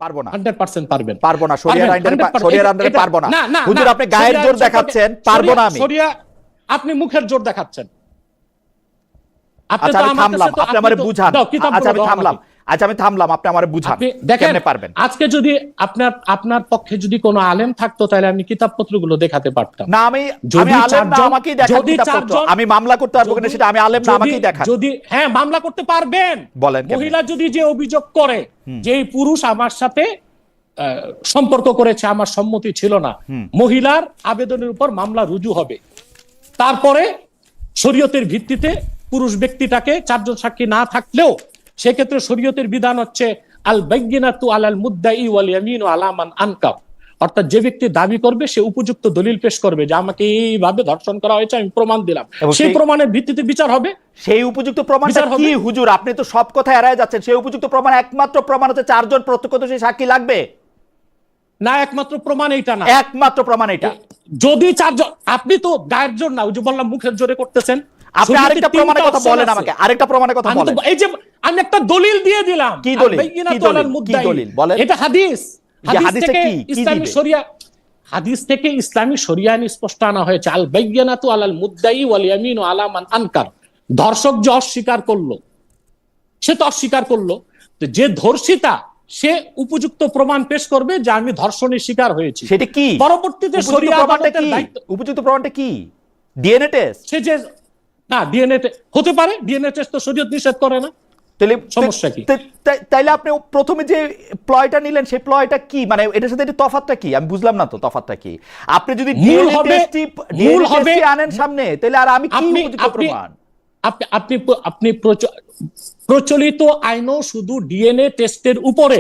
পারবো না, 100% পারবেন। পারবো না, শরিয়ার আন্ডারে পারবো না। হুজুর আপনি গায়ের জোর দেখাচ্ছেন, পারবো না আমি। শরিয়া আপনি মুখের জোর দেখাচ্ছেন। আচ্ছা আমি থামলাম, আপনি আমারে বুঝান। আচ্ছা আমি থামলাম, আপনি আমারে বুঝান কেমনে পারবেন। আজকে যদি আপনার পক্ষে যদি কোনো আলেম থাকতো তাহলে আমি কিতাবপত্রগুলো দেখাতে পারতাম। না আমি আলেম না, আমাকেই দেখান কিতাবপত্র। আমি মামলা করতে পারবো কিনা সেটা আমি আলেম না, আমাকেই দেখান। যদি হ্যাঁ মামলা করতে পারবেন। বলেন মহিলা যদি যে অভিযোগ করে যে এই পুরুষ আমার সাথে সম্পর্ক করেছে, আমার সম্মতি ছিল না, মহিলার আবেদনের উপর মামলা রুজু হবে। তারপরে শরীয়তের ভিত্তিতে পুরুষ ব্যক্তিটাকে 4 জন সাক্ষী না থাকলেও সেক্ষেত্রে শরীয়তের বিধান হচ্ছে আল বাইয়িনাতু আলাল মুদ্দাই ওয়াল ইয়ামিনু আলা মান আনকাব। অর্থাৎ যে ব্যক্তি দাবি করবে সে উপযুক্ত দলিল পেশ করবে যে আমাকে এইভাবে ধর্ষণ করা হয়েছে, আমি প্রমাণ দিলাম, সেই প্রমাণের ভিত্তিতে বিচার হবে। সেই উপযুক্ত প্রমাণটা কি হুজুর? আপনি তো সব কথা এড়ায় যাচ্ছেন। সেই উপযুক্ত প্রমাণ, একমাত্র প্রমাণ হচ্ছে 4 জন প্রত্যক্ষদর্শী সাক্ষী লাগবে না। একমাত্র প্রমাণ এইটা না, একমাত্র প্রমাণ এটা। যদি 4 জন, আপনি তো গায়ের জোর না, ওই যে বললাম মুখের জোরে করতেছেন। আপনি আরেকটা প্রমাণের কথা বলেন আমাকে, আরেকটা প্রমাণের কথা বলেন। এই যে আমি একটা দলিল দিয়ে দিলাম। কি দলিল? কি দলিল বলেন? এটা হাদিস থেকে ইসলামী শরিয়া, হাদিস থেকে ইসলামী শরিয়া স্পষ্ট আনা হয়েছে আল বাইয়িনাতু আলাল মুদ্দাই ওয়াল ইয়ামিনু আলা মান আনকার। ধর্ষক যে অস্বীকার করলো, সে তো অস্বীকার করলো, যে ধর্ষিতা সে উপযুক্ত প্রমাণ পেশ করবে যে আমি ধর্ষণের শিকার হয়েছি। সেটা কি? পরবর্তীতে শরিয়া আদালতের দায়িত্ব। উপযুক্ত প্রমাণটা কি? DNA test? সে যে না, ডিএনএ হতে পারে, ডিএনএ টেস্ট তো শরীয়ত নিষেধ করে না। তাহলে সমস্যা কি? তাইলে আপনি প্রথমে যে প্লয়টা নিলেন সেই প্লয়টা কি? মানে এটার সাথে এটা তফাৎটা কি? আমি বুঝলাম না তো তফাৎটা কি। আপনি যদি ডিএনএ টেস্ট আনেন সামনে, তাহলে আর আমি কি উপযুক্ত প্রমাণ? আপনি প্রচলিত আইনও শুধু ডিএনএ টেস্টের উপরে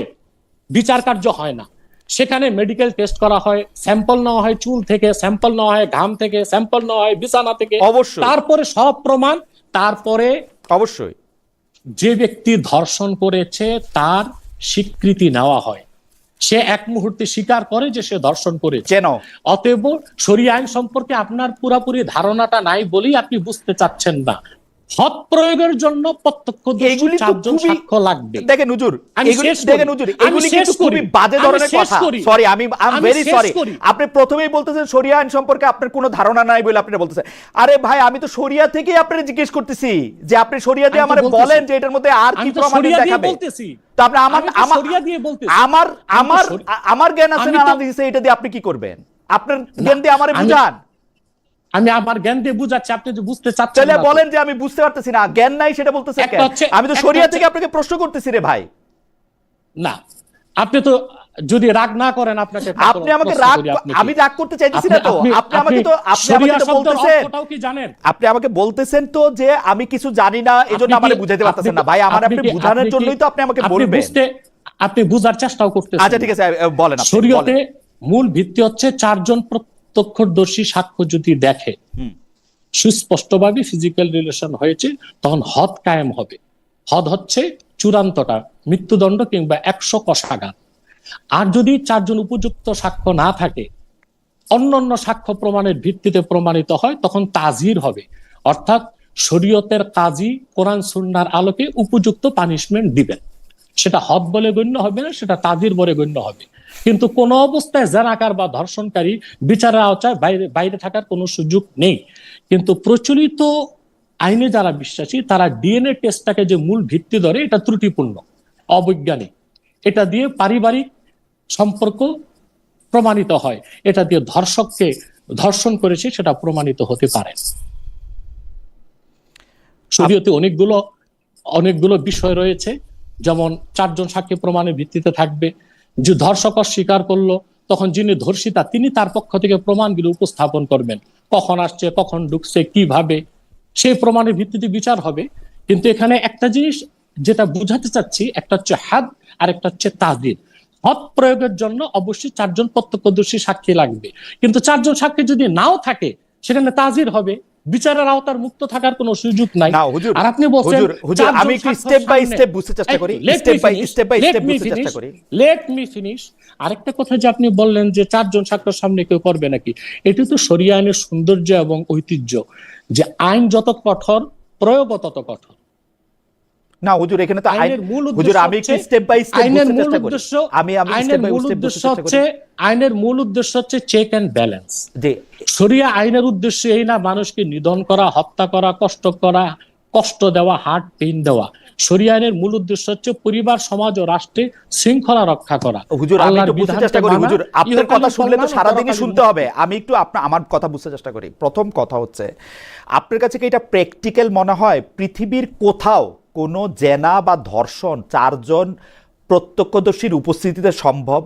বিচার কার্য হয় না। সেখানে মেডিকেল টেস্ট করা হয়, স্যাম্পল নেওয়া হয় চুল থেকে, স্যাম্পল নেওয়া হয় ঘাম থেকে, স্যাম্পল নেওয়া হয় বিছানা থেকে, অবশ্যই। তারপরে সব প্রমাণ, তারপরে অবশ্যই যে ব্যক্তি ধর্ষণ করেছে তার স্বীকৃতি নেওয়া হয়। সে এক মুহূর্তে স্বীকার করে যে সে ধর্ষণ করেছে। অতএব শরিয়া আইন সম্পর্কে আপনার পুরাপুরি ধারণাটা নাই বলেই আপনি বুঝতে চাচ্ছেন না। হদ প্রয়োগের জন্য প্রত্যক্ষদর্শী 4 জন সাক্ষ্য লাগবে। দেখেন হুজুর, এগুলি কিন্তু খুবই বাজে ধরনের কথা। সরি, আমি ভেরি সরি। আপনি প্রথমেই বলতেছেন শরিয়া আইন সম্পর্কে আপনার কোনো ধারণা নাই বলে আপনি বলতেছেন। আরে ভাই, আমি তো শরিয়া থেকেই আপনাকে জিজ্ঞেস করতেছি যে আপনি শরিয়া দিয়ে আমারে বলেন যে এটার মধ্যে আর কি প্রমাণ দেখাবে। তো আপনি আমার জ্ঞান আছে না দিয়েছে, এটা দিয়ে আপনি কি করবেন? আপনার জ্ঞান দিয়ে আমারে বুঝান। আমি আমার জ্ঞান দিয়ে বুঝাচ্ছি, আপনি যে বুঝতে চাচ্ছেন তাহলে বলেন যে আমি বুঝতে পারতেছি না, জ্ঞান নাই সেটা বলতেছেন কেন? আমি তো শরিয়া থেকে আপনাকে প্রশ্ন করতেছি রে ভাই। না, আপনি তো যদি রাগ না করেন, আপনাকে আপনি আমাকে আমি রাগ করতে চাইতেছি না তো। আপনি আমাকে তো বলতেছেন, আপনি আমাকে বলতেছেন তো যে আমি কিছু জানি না, এজন্য আমারে বুঝাইতে পারতেছেন না। ভাই, আমার আপনি বুঝানোর জন্যই তো আপনি আমাকে বলবেন। আপনি বুঝার চেষ্টাও করতেছেন। আচ্ছা ঠিক আছে, বলেন। শরীয়তে মূল ভিত্তি হচ্ছে 4 জন প্রত্যক্ষদর্শী সাক্ষ্য যদি দেখে সুস্পষ্টভাবে ফিজিক্যাল রিলেশন হয়েছে, তখন হদ কায়েম হবে। হদ হচ্ছে চূড়ান্তটা, মৃত্যুদণ্ড কিংবা 100 কষাঘাত। আর যদি 4 জন উপযুক্ত সাক্ষ্য না থাকে, অন্যান্য সাক্ষ্য প্রমাণের ভিত্তিতে প্রমাণিত হয়, তখন তাজির হবে। অর্থাৎ শরীয়তের কাজী কোরআন সুন্নাহর আলোকে উপযুক্ত পানিশমেন্ট দিবেন। সেটা হদ বলে গণ্য হবে না, সেটা তাজির বলে গণ্য হবে। কিন্তু কোন অবস্থায় জানাকার বা ধর্ষণকারী বিচারের আওতায় বাইরে থাকার কোনো সুযোগ নেই। কিন্তু প্রচলিত আইনে যারা বিশ্বাসী তারা ডিএনএ টেস্টটাকে যে মূল ভিত্তি ধরে, এটা ত্রুটিপূর্ণ, অবৈজ্ঞানিক। এটা দিয়ে পারিবারিক সম্পর্ক প্রমাণিত হয়, এটা দিয়ে ধর্ষককে ধর্ষণ করেছে সেটা প্রমাণিত হতে পারে। শরীয়তে অনেকগুলো বিষয় রয়েছে, যেমন 4 জন সাক্ষী প্রমাণের ভিত্তিতে থাকবে। যে ধর্ষক স্বীকার করলো, তখন যিনি ধর্ষিতা তিনি তার পক্ষ থেকে প্রমাণগুলো উপস্থাপন করবেন, কখন আসছে, কখন ঢুকছে, কিভাবে, সেই প্রমাণের ভিত্তিতে বিচার হবে। কিন্তু এখানে একটা জিনিস যেটা বুঝাতে চাচ্ছি, একটা হচ্ছে হাদ আর একটা হচ্ছে তাজির। হদ প্রয়োগের জন্য অবশ্যই 4 জন প্রত্যক্ষদর্শী সাক্ষী লাগবে, কিন্তু 4 জন সাক্ষী যদি নাও থাকে সেখানে তাজির হবে, বিচারের আওতার মুক্ত থাকার কোনো সুযোগ নাই। আর আপনি বলছেন আমি একটু স্টেপ বাই স্টেপ বুঝতে চেষ্টা করি, লেট মি ফিনিশ। আরেকটা কথা যে আপনি বললেন যে 4 জন সাক্ষীর সামনে কেউ করবে নাকি, এটি তো শরিয়া আইনের সৌন্দর্য এবং ঐতিহ্য, যে আইন যত কঠোর প্রয়োগ তত কঠোর। না হুজুর, এখানে তো আইনের মূল হুজুর আমি একটু স্টেপ বাই স্টেপ আইনের মূল চেষ্টা করি। উদ্দেশ্য আমি স্টেপ বাই স্টেপ হচ্ছে আইনের মূল উদ্দেশ্য হচ্ছে চেক এন্ড ব্যালেন্স। জি, শরিয়া আইনের উদ্দেশ্য এই না মানুষকে নিধন করা, হত্যা করা, কষ্ট দেওয়া, হার্ট পেইন দেওয়া। শরিয়া আইনের মূল উদ্দেশ্য হচ্ছে পরিবার, সমাজ ও রাষ্ট্রে শৃঙ্খলা রক্ষা করা। হুজুর আমি একটু বুঝতে চেষ্টা করি হুজুর, আপনার কথা শুনলে তো সারাদিনই শুনতে হবে, আমি একটু আমার কথা বুঝতে চেষ্টা করি। প্রথম কথা হচ্ছে, আপনার কাছে কি এটা প্র্যাকটিক্যাল মনে হয় পৃথিবীর কোথাও কোনো জেনা বা ধর্ষণ 4 জন প্রত্যক্ষদর্শীর উপস্থিতিতে সম্ভব?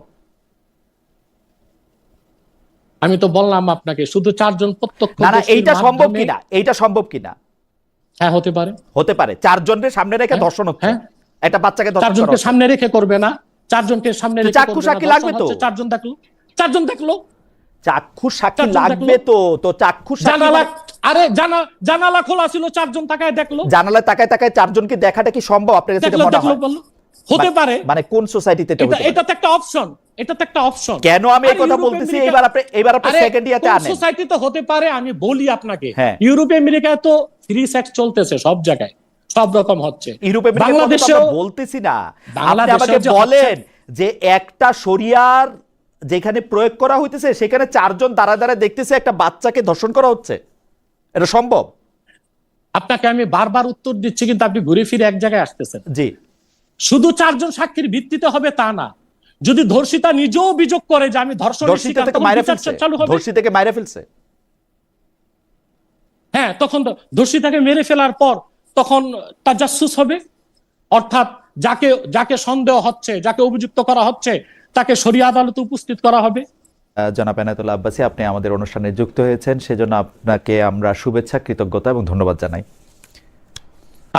আমি তো বললাম আপনাকে শুধু 4 জন প্রত্যক্ষদর্শী। না, এইটা সম্ভব কিনা, এইটা সম্ভব কিনা? হ্যাঁ, হতে পারে। হতে পারে 4 জনের সামনে রেখে ধর্ষণ হচ্ছে, একটা বাচ্চাকে ধর্ষণ 4 জনকে সামনে রেখে করবে না, 4 জনকে সামনে রেখে চাক্ষু সাক্ষী লাগবে তো। 4 জন দেখলো চাক্ষু সাক্ষী লাগবে তো চাক্ষু সাক্ষী আরে জানালা খোলা ছিল, 4 জন তাকায় দেখলো, জানালা তাকায় 4 জনকে দেখাটা কি সম্ভব আপনার কাছে মনে হয়? হতে পারে। মানে কোন সোসাইটিতে এটা তো একটা অপশন, কেন আমি এই কথা বলতেছি, এবার আপনি সেকেন্ড ইয়াতে আনেন। সোসাইটিতে হতে পারে, আমি বলি আপনাকে, ইউরোপ আমেরিকায় তো ফ্রি সেক্স চলতেছে সব জায়গায়, সব রকম হচ্ছে। বাংলাদেশে বলতেছি না, আপনি আমাকে বলেন যে একটা শরিয়ার যেখানে প্রয়োগ করা হইতেছে সেখানে 4 জন দাঁড়া দেখতেছে একটা বাচ্চাকে ধর্ষণ করা হচ্ছে, এটা সম্ভব? আপনাকে আমি বারবার উত্তর দিচ্ছি, কিন্তু আপনি ঘুরে ফিরে এক জায়গায় আসতেছেন। জি, শুধু 4 জন সাক্ষীর ভিত্তিতে হবে তা না, যদি ধর্ষিতা নিজেও অভিযোগ করে যে আমি ধর্ষণের শিকার, তখন বিচার চালু হবে। ধর্ষিতাকে মাইরে ফেলছে, হ্যাঁ, তখন ধর্ষিতাকে মেরে ফেলার পর তখন তাজাসসুস হবে, অর্থাৎ যাকে সন্দেহ হচ্ছে, যাকে অভিযুক্ত করা হচ্ছে, তাকে শরিয়া আদালতে উপস্থিত করা হবে। জনাব এনায়েতুল্লাহ আব্বাসী, আপনি আমাদের অনুষ্ঠানে যুক্ত হয়েছেন, সেজন্য আপনাকে আমরা শুভেচ্ছা, কৃতজ্ঞতা এবং ধন্যবাদ জানাই।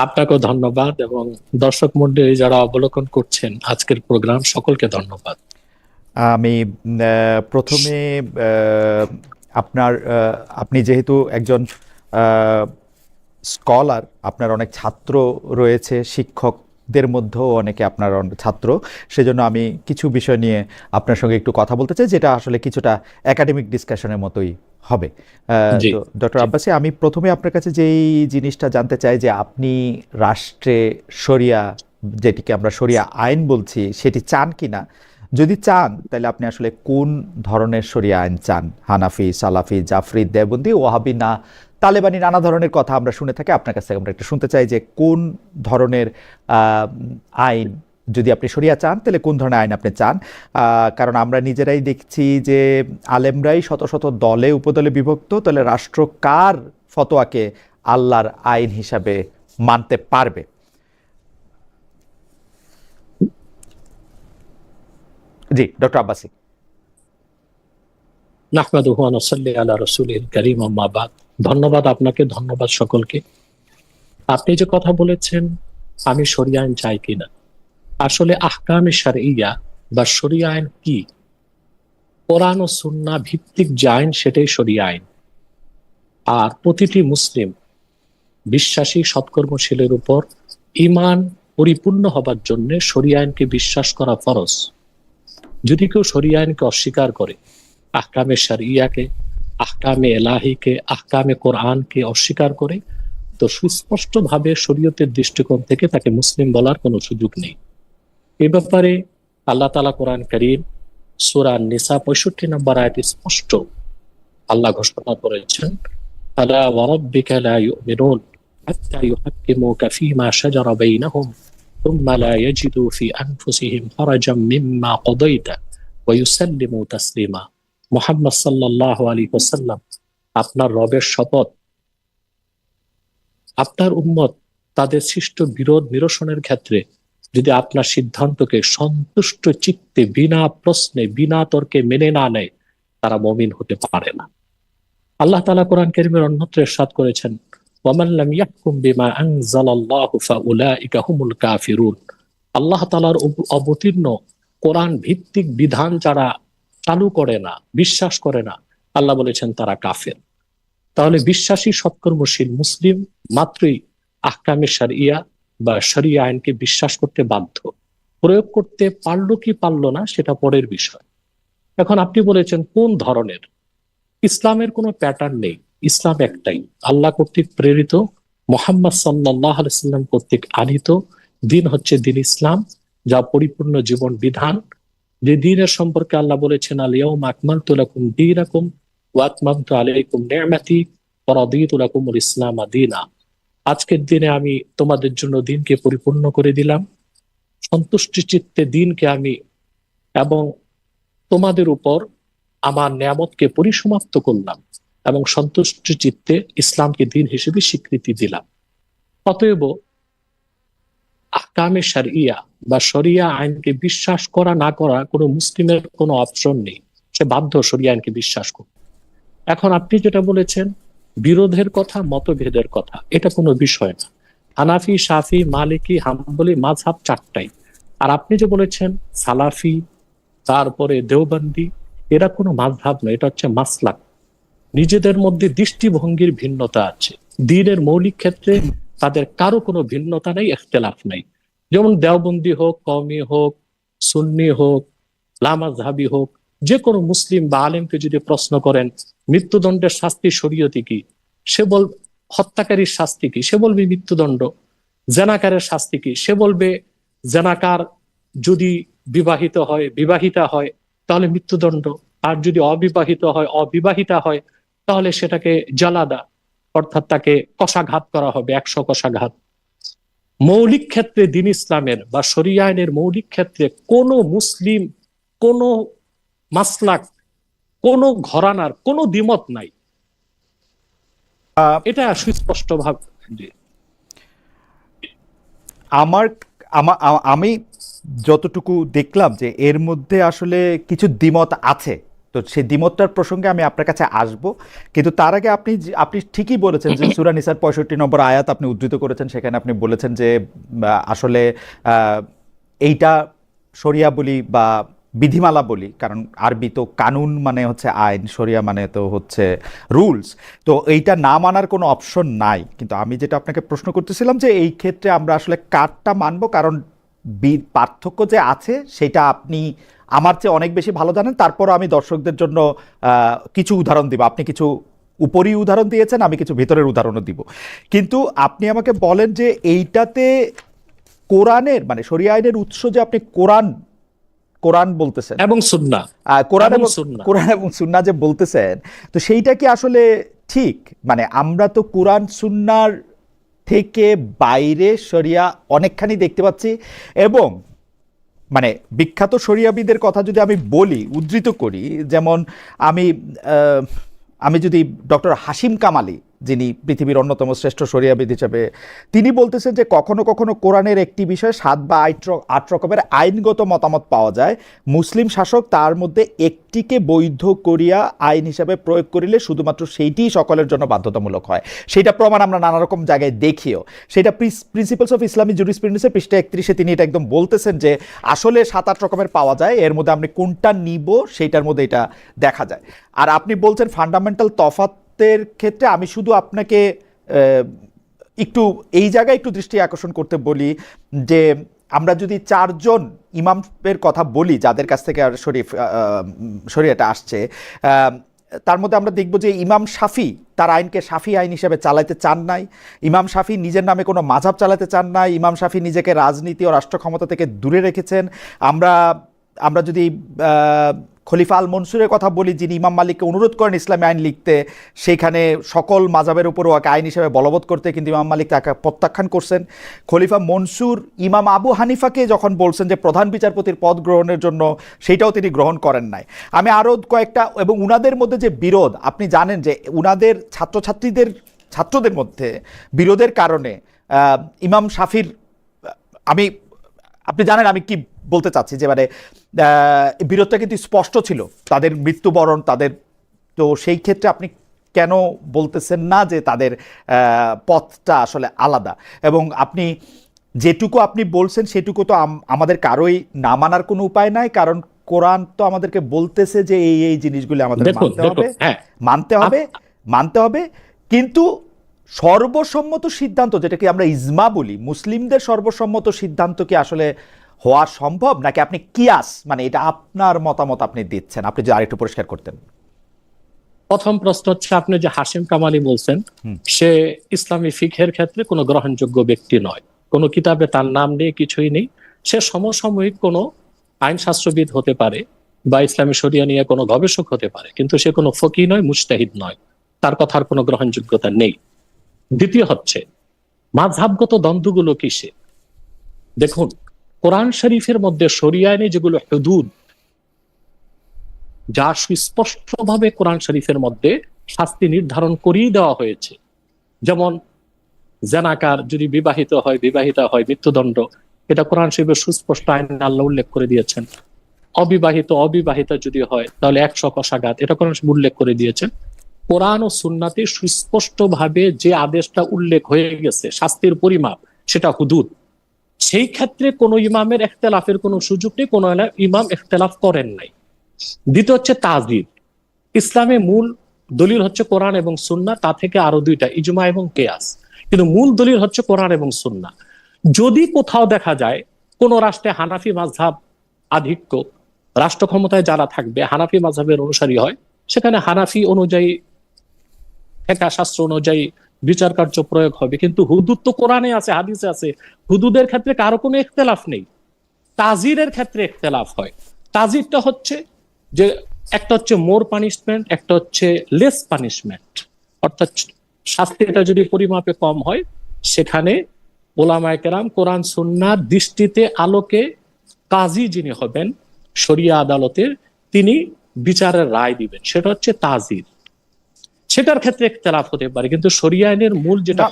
আপনাকেও ধন্যবাদ, এবং দর্শক মণ্ডলী যারা অবলোকন করছেন আজকের প্রোগ্রাম, সকলকে ধন্যবাদ। আমি প্রথমে আপনি যেহেতু একজন স্কলার, আপনার অনেক ছাত্র রয়েছে, শিক্ষকদের মধ্যেও অনেকে আপনার ছাত্র, সেজন্য আমি কিছু বিষয় নিয়ে আপনার সঙ্গে একটু কথা বলতে চাই, যেটা আসলে কিছুটা একাডেমিক ডিসকাশনের মতোই হবে। ডক্টর আব্বাসী, আমি প্রথমে আপনার কাছে যেই জিনিসটা জানতে চাই যে আপনি রাষ্ট্রে শরিয়া, যেটিকে আমরা শরিয়া আইন বলছি, সেটি চান কিনা? যদি চান তাহলে আপনি আসলে কোন ধরনের শরিয়া আইন চান? হানাফি, সালাফি, জাফরি, দেওবন্দি, ওয়াহাবি, না তালেবানি, নানা ধরনের কথা আমরা শুনে থাকি। আপনার কাছ থেকে আমরা একটু শুনতে চাই যে কোন ধরনের আইন, যদি আপনি শরিয়া চান তাহলে কোন ধরনের আইন আপনি চান? কারণ আমরা নিজেরাই দেখছি যে আলেমরাই শত শত দলে উপদলে বিভক্ত, তাহলে রাষ্ট্র কার ফতোয়াকে আল্লাহর আইন হিসাবে মানতে পারবে? জি, ডক্টর আব্বাসী। নাহমাদুহু ওয়া নুসাল্লি আলা রাসূলিল কারীম, আম্মা বাদ। ধন্যবাদ আপনাকে, ধন্যবাদ সকলকে। আপনি যে কথা বলেছেন আমি শরিয়া আইন চাই কিনা, আসলে আহকামে শারঈয়া বা শরিয়া আইন কি? কোরআন ও সুন্নাহ ভিত্তিক যে আইন, সেটাই শরিয়া আইন। আর প্রতিটি মুসলিম বিশ্বাসী সৎকর্মশীলের উপর ঈমান পরিপূর্ণ হবার জন্য শরিয়া আইনকে বিশ্বাস করা ফরজ। যদি কেউ শরিয়া আইনকে অস্বীকার করে, আহকামে শারঈয়াকে, আহকামে এলাহিকে, আহকামে কোরআনকে অস্বীকার করে, তো সুস্পষ্টভাবে শরীয়তের দৃষ্টিকোণ থেকে তাকে মুসলিম বলার কোনো সুযোগ নেই। এ ব্যাপারে আল্লাহ তাআলা কোরআন কারীম সূরা নিসা 65 নম্বর আয়াতে স্পষ্ট আল্লাহ ঘোষণা করেছেন, আলা ওয়া রাব্বিকা লা ইউমিনুন হাত্তা ইউহাক্কিমুকা ফীমা শাজারা বাইনাহুম সুম্মা লা ইয়াজিদু ফি আনফুসিহিম হারাজাম মিম্মা কাদাইতা ওয়া ইউসাল্লিমু তাসলিমা। মুহাম্মদ সাল্লাল্লাহু আলাইহি ওয়াসাল্লাম, আপনার রবের শপথ, আপনার উম্মত তাদের সৃষ্ট বিরোধ নিরসনের ক্ষেত্রে যদি আপনার সিদ্ধান্তকে সন্তুষ্ট চিত্তে, বিনা প্রশ্নে, বিনা তর্কে মেনে না নেয়, তারা মুমিন হতে পারে না। আল্লাহ তাআলা কোরআন কারীমের অন্যত্র ইরশাদ করেছেন, ওয়ামান লাম ইয়াহকুম বিমা আনজালাল্লাহু ফাউলাইকা হুমুল কাফিরুন। আল্লাহ তাআলার অবতীর্ণ কোরআন ভিত্তিক বিধান যারা চালু করে না, বিশ্বাস করে না, আল্লাহ বলেছেন তারা কাফের। তাহলে বিশ্বাসী সৎকর্মশীল মুসলিম মাত্রই আহকামে শারঈয়া বা শরিয়া আইনকে বিশ্বাস করতে বাধ্য। প্রয়োগ করতে পারলো কি পারলো না সেটা পরের বিষয়। এখন আপনি বলেছেন কোন ধরনের? ইসলামের কোনো প্যাটার্ন নেই, ইসলাম একটাই, আল্লাহ কর্তৃক প্রেরিত, মুহাম্মদ সাল্লাল্লাহু আলাইহি ওয়াসাল্লাম কর্তৃক আনিত দিন হচ্ছে দিন ইসলাম, যা পরিপূর্ণ জীবন বিধান। যে দিনের সম্পর্কে আল্লাহ বলেছেন, আল-ইয়াউমা আকমালতু লাকুম দীনাকুম ওয়া আতমামতু আলাইকুম নি'মাতি ওয়া রাদিতু লাকুমুল ইসলামা দীনা। আজকের দিনে আমি তোমাদের জন্য দিনকে পরিপূর্ণ করে দিলাম, সন্তুষ্টি চিত্তে দিনকে আমি, এবং তোমাদের উপর আমার নিয়ামতকে পরিসমাপ্ত করলাম এবং সন্তুষ্টি চিত্তে ইসলামকে দিন হিসেবে স্বীকৃতি দিলাম। অতএব আহকামে শারইয়া বা শরিয়া আইনকে বিশ্বাস করা না করা কোনো মুসলিমের কোনো অপশন নেই, সে বাধ্য শরিয়া আইনকে বিশ্বাস করতে। এখন আপনি যেটা বলেছেন বিরোধের কথা, মতভেদের কথা, এটা কোনো বিষয় না। হানাফি, শাফি, মালিকি, হাম্বলি মাযহাব চারটাই। আর আপনি যে বলেছেন সালাফি, তারপরে দেওবন্দি, এরা কোনো মাযহাব নয়, এটা হচ্ছে মাসলাক। নিজেদের মধ্যে দৃষ্টিভঙ্গির ভিন্নতা আছে, দ্বীনের মৌলিক ক্ষেত্রে তাদের কারো কোনো ভিন্নতা নেই, ইখতিলাফ নেই। যেমন দেওবন্দি হোক, কওমি হোক, সুন্নি হোক, লামাযহাবি হোক, যে কোনো মুসলিম বা আলেমকে যদি প্রশ্ন করেন মৃত্যুদণ্ডের শাস্তি শরীয়তে কি, সে বল হত্যাকারীর শাস্তি কি, সে বলবে মৃত্যুদণ্ড। জেনাকারের শাস্তি কি, সে বলবে জেনাকার যদি বিবাহিত হয়, বিবাহিতা হয় তাহলে মৃত্যুদণ্ড, আর যদি অবিবাহিত হয়, অবিবাহিতা হয় তাহলে সেটাকে জালাদা, অর্থাৎ তাকে কষাঘাত করা হবে, 100 কষাঘাত। মৌলিক ক্ষেত্রে দ্বীন ইসলামের বা শরিয়া আইনের মৌলিক ক্ষেত্রে কোন মুসলিম, কোন মাসলাক, কোন ঘরানার কোন দ্বিমত নাই, এটা সুস্পষ্ট ভাবে। আমি যতটুকু দেখলাম যে এর মধ্যে আসলে কিছু দ্বিমত আছে, তো সেই দ্বিমতটার প্রসঙ্গে আমি আপনার কাছে আসব, কিন্তু তার আগে আপনি ঠিকই বলেছেন যে সূরা নিসার 65 নম্বর আয়াত আপনি উদ্ধৃত করেছেন, সেখানে আপনি বলেছেন যে আসলে এইটা শরিয়া বলি বা বিধিমালা বলি, কারণ আরবি তো কানুন মানে হচ্ছে আইন, শরিয়া মানে তো হচ্ছে রুলস, তো এইটা না মানার কোনো অপশন নাই। কিন্তু আমি যেটা আপনাকে প্রশ্ন করতেছিলাম যে এই ক্ষেত্রে আমরা আসলে কারটা মানবো, কারণ পার্থক্য যে আছে সেটা আপনি আমার চেয়ে অনেক বেশি ভালো জানেন। তারপরও আমি দর্শকদের জন্য কিছু উদাহরণ দিব, আপনি কিছু উপরই উদাহরণ দিয়েছেন, আমি কিছু ভেতরের উদাহরণও দিব। কিন্তু আপনি আমাকে বলেন যে এইটাতে কোরআনের মানে শরিয়া আইনের উৎস যে আপনি কোরআন বলতেছেন এবং সুন্নাহ, কোরআন এবং সুন্নাহ যে বলতেছেন, তো সেইটা কি আসলে ঠিক? মানে আমরা তো কোরআন সুন্নাহর থেকে বাইরে শরিয়া অনেকখানি দেখতে পাচ্ছি, এবং মানে বিখ্যাত শরিয়াবিদের কথা যদি আমি বলি, উদ্ধৃত করি, যেমন আমি যদি ডক্টর হাশিম কামালি, যিনি পৃথিবীর অন্যতম শ্রেষ্ঠ শরিয়াবিদ হিসেবে, তিনি বলতেছেন যে কখনো কখনো কোরআনের একটি বিষয়ে 7 বা 8 রকমের আইনগত মতামত পাওয়া যায়, মুসলিম শাসক তার মধ্যে একটিকে বৈধ করিয়া আইন হিসাবে প্রয়োগ করিলে শুধুমাত্র সেইটিই সকলের জন্য বাধ্যতামূলক হয়। সেইটা প্রমাণ আমরা নানা রকম জায়গায় দেখিও। সেটা প্রিন্সিপালস অফ ইসলামিক জুরিসপ্রুডেন্সের পৃষ্ঠা 31-এ তিনি এটা একদম বলতেছেন যে আসলে 7-8 রকমের পাওয়া যায়, এর মধ্যে আপনি কোনটা নিব সেইটার মধ্যে এটা দেখা যায়। আর আপনি বলছেন ফান্ডামেন্টাল তফাতের ক্ষেত্রে আমি শুধু আপনাকে একটু এই জায়গায় একটু দৃষ্টি আকর্ষণ করতে বলি যে আমরা যদি 4 জন ইমামের কথা বলি যাদের কাছ থেকে আর শরিয়াটা আসছে, তার মধ্যে আমরা দেখব যে ইমাম শাফি তার আইনকে শাফি আইন হিসেবে চালাতে চান নাই, ইমাম শাফি নিজের নামে কোনো মাযহাব চালাতে চান নাই, ইমাম শাফি নিজেকে রাজনীতি ও রাষ্ট্র ক্ষমতা থেকে দূরে রেখেছেন। আমরা যদি খলিফা আল মনসুরের কথা বলি, যিনি ইমাম মালিককে অনুরোধ করেন ইসলামী আইন লিখতে, সেখানে সকল মাযহাবের উপর ওকে আইন হিসেবে বলবৎ করতে, কিন্তু ইমাম মালিক তাকে প্রত্যাখ্যান করছেন। খলিফা মনসুর ইমাম আবু হানিফাকে যখন বলছেন যে প্রধান বিচারপতির পদ গ্রহণের জন্য, সেইটাও তিনি গ্রহণ করেন নাই। আমি আরও কয়েকটা, এবং উনাদের মধ্যে যে বিরোধ, আপনি জানেন যে উনাদের ছাত্রদের মধ্যে বিরোধের কারণে ইমাম শাফির, আপনি জানেন আমি কি বলতে চাচ্ছি, যে মানে বিরোধটা কিন্তু স্পষ্ট ছিল, তাদের মৃত্যুবরণ, তাদের, তো সেই ক্ষেত্রে আপনি কেন বলতেছেন না যে তাদের পথটা আসলে আলাদা? এবং আপনি যেটুকু আপনি বলছেন সেটুকু তো আমাদের কারোই না মানার কোনো উপায় নাই, কারণ কোরআন তো আমাদেরকে বলতেছে যে এই জিনিসগুলো আমাদের মানতে হবে, কিন্তু সর্বসম্মত সিদ্ধান্ত, যেটাকে আমরা ইজমা বলি, মুসলিমদের সর্বসম্মত সিদ্ধান্ত কি আসলে হওয়া সম্ভব, নাকি আপনি কিয়াস, মানে এটা আপনার মতামত আপনি দিচ্ছেন? আপনি যদি আরেকটু পরিষ্কার করতেন। প্রথম প্রশ্ন হচ্ছে, আপনি যে হাশিম কামালি বলছেন, সে ইসলামী ফিকহের ক্ষেত্রে কোনো গ্রহণযোগ্য ব্যক্তি নয়। কোনো কিতাবে তার নাম নেই, কিছুই নেই। সে সমসাময়িক কোনো আইনশাস্ত্রবিদ হতে পারে বা ইসলামী শরিয়া নিয়ে কোনো গবেষক হতে পারে, কিন্তু সে কোনো ফকি নয়, মুজতাহিদ নয়, তার কথার কোনো গ্রহণযোগ্যতা নেই। দ্বিতীয় হচ্ছে মাযহাবগত দ্বন্দ্বগুলো কিসে? দেখুন, কোরআন শরীফের মধ্যে শরিয়া আইনে যেগুলো হুদুদ, যা সুস্পষ্টভাবে কোরআন শরীফের মধ্যে শাস্তি নির্ধারণ করিয়ে দেওয়া হয়েছে, যেমন জেনাকার যদি বিবাহিতা হয় মৃত্যুদণ্ড, এটা কোরআন শরীফের সুস্পষ্ট আইন আল্লাহ উল্লেখ করে দিয়েছেন। অবিবাহিতা যদি হয় তাহলে 100 কষাঘাত, এটা কোরআন শরীফ উল্লেখ করে দিয়েছেন। কোরআন ও সুন্নাতে সুস্পষ্ট ভাবে যে আদেশটা উল্লেখ হয়ে গেছে, শাস্তির পরিমাপ, সেটা হুদুদ। সেই ক্ষেত্রে কোনো ইমামের ইখতিলাফের কোনো সুযোগ নেই, কোনো ইমাম ইখতিলাফ করেন নাই। দ্বিতীয় হচ্ছে তাজির। ইসলামে মূল দলিল হচ্ছে কোরআন এবং সুন্নাহ, তা থেকে আরো দুইটা, ইজমা এবং কিয়াস, কিন্তু মূল দলিল হচ্ছে কোরআন এবং সুন্নাহ। যদি কোথাও দেখা যায় কোন রাষ্ট্রে হানাফি মাযহাব আধিক্য, রাষ্ট্র ক্ষমতায় যারা থাকবে হানাফি মাযহাবের অনুসারী হয়, সেখানে হানাফি অনুযায়ী, ফিকহ শাস্ত্র অনুযায়ী বিচার কার্য প্রয়োগ হবে। কিন্তু হুদুদ তো কোরআনে আছে, হাদিসে আছে, হুদুদের ক্ষেত্রে কারো কোনো ইখতিলাফ নেই। তাজিরের ক্ষেত্রে ইখতিলাফ হয়। তাজিরটা হচ্ছে যে একটা হচ্ছে মোর পানিশমেন্ট, একটা হচ্ছে লেস পানিশমেন্ট, অর্থাৎ শাস্তিটা যদি পরিমাপে কম হয়, সেখানে ওলামায়ে কেরাম কোরআন সুন্নাহর দৃষ্টিতে আলোকে কাজী যিনি হবেন শরিয়া আদালতের, তিনি বিচারের রায় দিবেন, সেটা হচ্ছে তাজির। সেটার ক্ষেত্রে ইখতিলাফ হতে পারে, কিন্তু শরিয়া আইনের মূল যেটা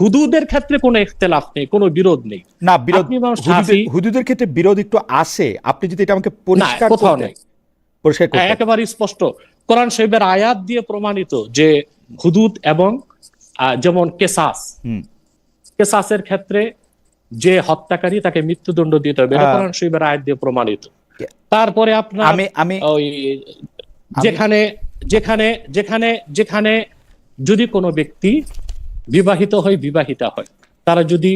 হুদুদের ক্ষেত্রে কোনো ইখতিলাফ নেই, কোনো বিরোধ নেই। না, বিরোধ হুদুদের ক্ষেত্রে বিরোধ একটু আসে, আপনি যদি এটা আমাকে পরিষ্কার করতে। একেবারে স্পষ্ট কোরআন শরীফের আয়াত দিয়ে প্রমাণিত যে হুদুদ এবং যেমন কেসাসের ক্ষেত্রে যে হত্যাকারী তাকে মৃত্যুদণ্ড দিতে হবে, এটা কোরআন শরীফের আয়াত দিয়ে প্রমাণিত। তারপরে আপনার ওই যেখানে যেখানে যেখানে যেখানে যদি কোনো ব্যক্তি বিবাহিতা হয়, তারা যদি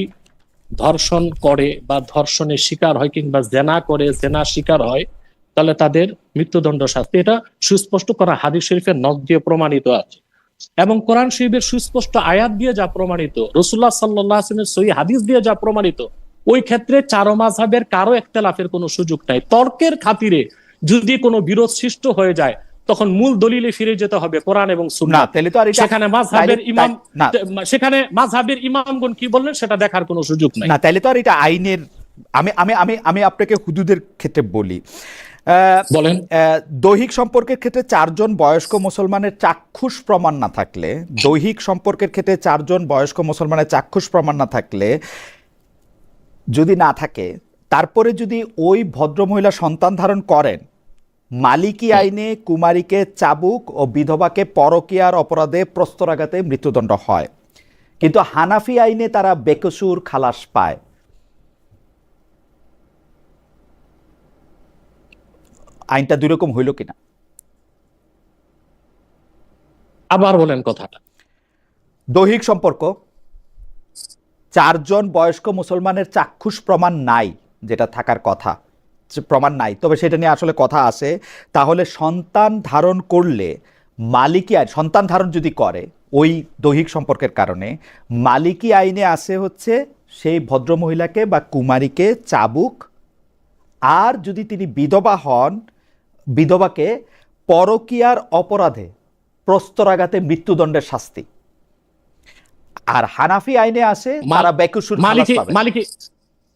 ধর্ষণ করে বা ধর্ষণের শিকার হয় কিংবা জেনা করে জেনা শিকার হয়, তাহলে তাদের মৃত্যুদণ্ড শাস্তি। এটা সুস্পষ্ট করা হাদিস শরীফের নস দিয়ে প্রমাণিত আছে, এবং কোরআন শরীফের সুস্পষ্ট আয়াত দিয়ে যা প্রমাণিত, রাসূলুল্লাহ সাল্লাল্লাহু আলাইহি ওয়াসাল্লামের সহিহ হাদিস দিয়ে যা প্রমাণিত, ওই ক্ষেত্রে চার মাযহাবের কারো ইখতিলাফের কোনো সুযোগ নাই। তর্কের খাতিরে যদি কোনো বিরোধ সৃষ্টি হয়ে যায়, তখন মূল দলিলে ফিরে যেতে হবে কোরআন এবং সুন্নাহ। সেখানে মাযহাবের ইমামগণ কি বললেন সেটা দেখার কোনো সুযোগ নাই। না, তাহলে তো আর এটা আইনের। আমি আপনাকে হুদুদের ক্ষেত্রে বলি, বলেন। দৈহিক সম্পর্কের ক্ষেত্রে 4 জন বয়স্ক মুসলমানের চাক্ষুষ প্রমাণ না থাকলে, দৈহিক সম্পর্কের ক্ষেত্রে 4 জন বয়স্ক মুসলমানের চাক্ষুষ প্রমাণ না থাকলে, যদি না থাকে, তারপরে যদি ওই ভদ্রমহিলা সন্তান ধারণ করেন, মালিকি আইনে কুমারীকে চাবুক ও বিধবাকে পরকীয়ার অপরাধে প্রস্তরাঘাতে মৃত্যুদণ্ড হয়, কিন্তু হানাফি আইনে তারা বেকসুর খালাস পায়। আইনটা দুই রকম হইল কিনা? আবার বলেন কথাটা। দৈহিক সম্পর্ক, 4 জন বয়স্ক মুসলমানের চাক্ষুষ প্রমাণ নাই, যেটা থাকার কথা প্রমাণ নাই, তবে সেটা নিয়ে আসলে কথা আছে। তাহলে সন্তান ধারণ করলে মালিকি আইন, সন্তান ধারণ যদি করে ওই দৈহিক সম্পর্কের কারণে, মালিকি আইনে আছে হচ্ছে সেই ভদ্রমহিলাকে বা কুমারীকে চাবুক, আর যদি তিনি বিধবা হন, বিধবাকে পরকীয়ার অপরাধে প্রস্তরাঘাতে মৃত্যুদণ্ডের শাস্তি। আর হানাফি আইনে আছে তারা বেকসুর খালাস পাবে।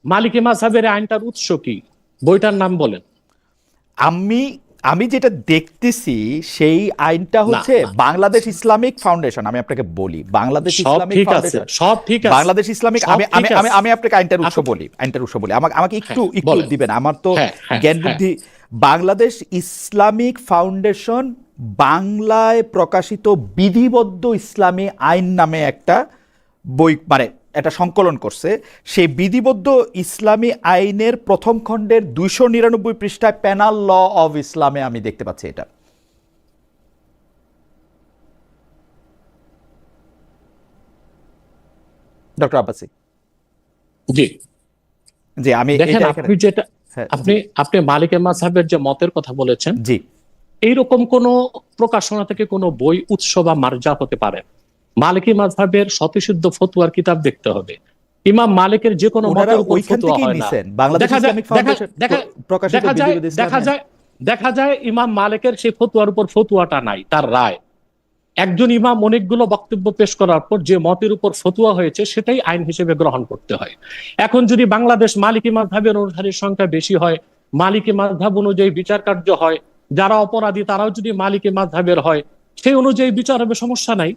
মালিকি মাযহাবের আইনটার উৎস কি, বইটার নাম বলেন। আমি যেটা দেখতেছি সেই আইনটা হচ্ছে বাংলাদেশ ইসলামিক ফাউন্ডেশন। আমি আপনাকে বলি, বাংলাদেশ ইসলামিক ফাউন্ডেশন, সব ঠিক আছে, বাংলাদেশ ইসলামিক। আমি আপনাকে আইনটার উৎস বলি, আমাকে একটু দিবেন, আমার তো জ্ঞান বুদ্ধি। বাংলাদেশ ইসলামিক ফাউন্ডেশন বাংলায় প্রকাশিত বিধিবদ্ধ ইসলামী আইন নামে একটা বই, মানে একটা সংকলন করছে। সেই বিধিবদ্ধ ইসলামী আইনের প্রথম খণ্ডের 299 পৃষ্ঠায় পেনাল ল অফ ইসলামে আমি দেখতে পাচ্ছি এটা। ডক্টর আব্বাসী জি জি, আমি দেখেন, আপনি যেটা আপনি মালিকি মাযহাবের যে মতের কথা বলেছেন, জি, এইরকম কোন প্রকাশনা থেকে কোনো বই উৎস বা মার্জা হতে পারে। মালিকি মাযহাবের স্বতঃসিদ্ধ ফতোয়ার কিতাব দেখতে হবে, ইমাম মালিকের যে কোনো মতের উপর ফতোয়া হয় না। দেখা যায় ইমাম মালিকের সেই ফতোয়ার উপর ফতোয়াটা নাই, তার রায়। একজন ইমাম অনেকগুলো বক্তব্য পেশ করার পর যে মতের উপর ফতোয়া হয়েছে সেটাই আইন হিসেবে গ্রহণ করতে হয়। এখন যদি বাংলাদেশ মালিকি মাযহাবের অনুসারীর সংখ্যা বেশি হয়, মালিকি মাযহাব অনুযায়ী বিচার কার্য হয়, যারা অপরাধী তারাও যদি মালিকি মাযহাবের হয়, সেই অনুযায়ী বিচার হবে, সমস্যা নাই।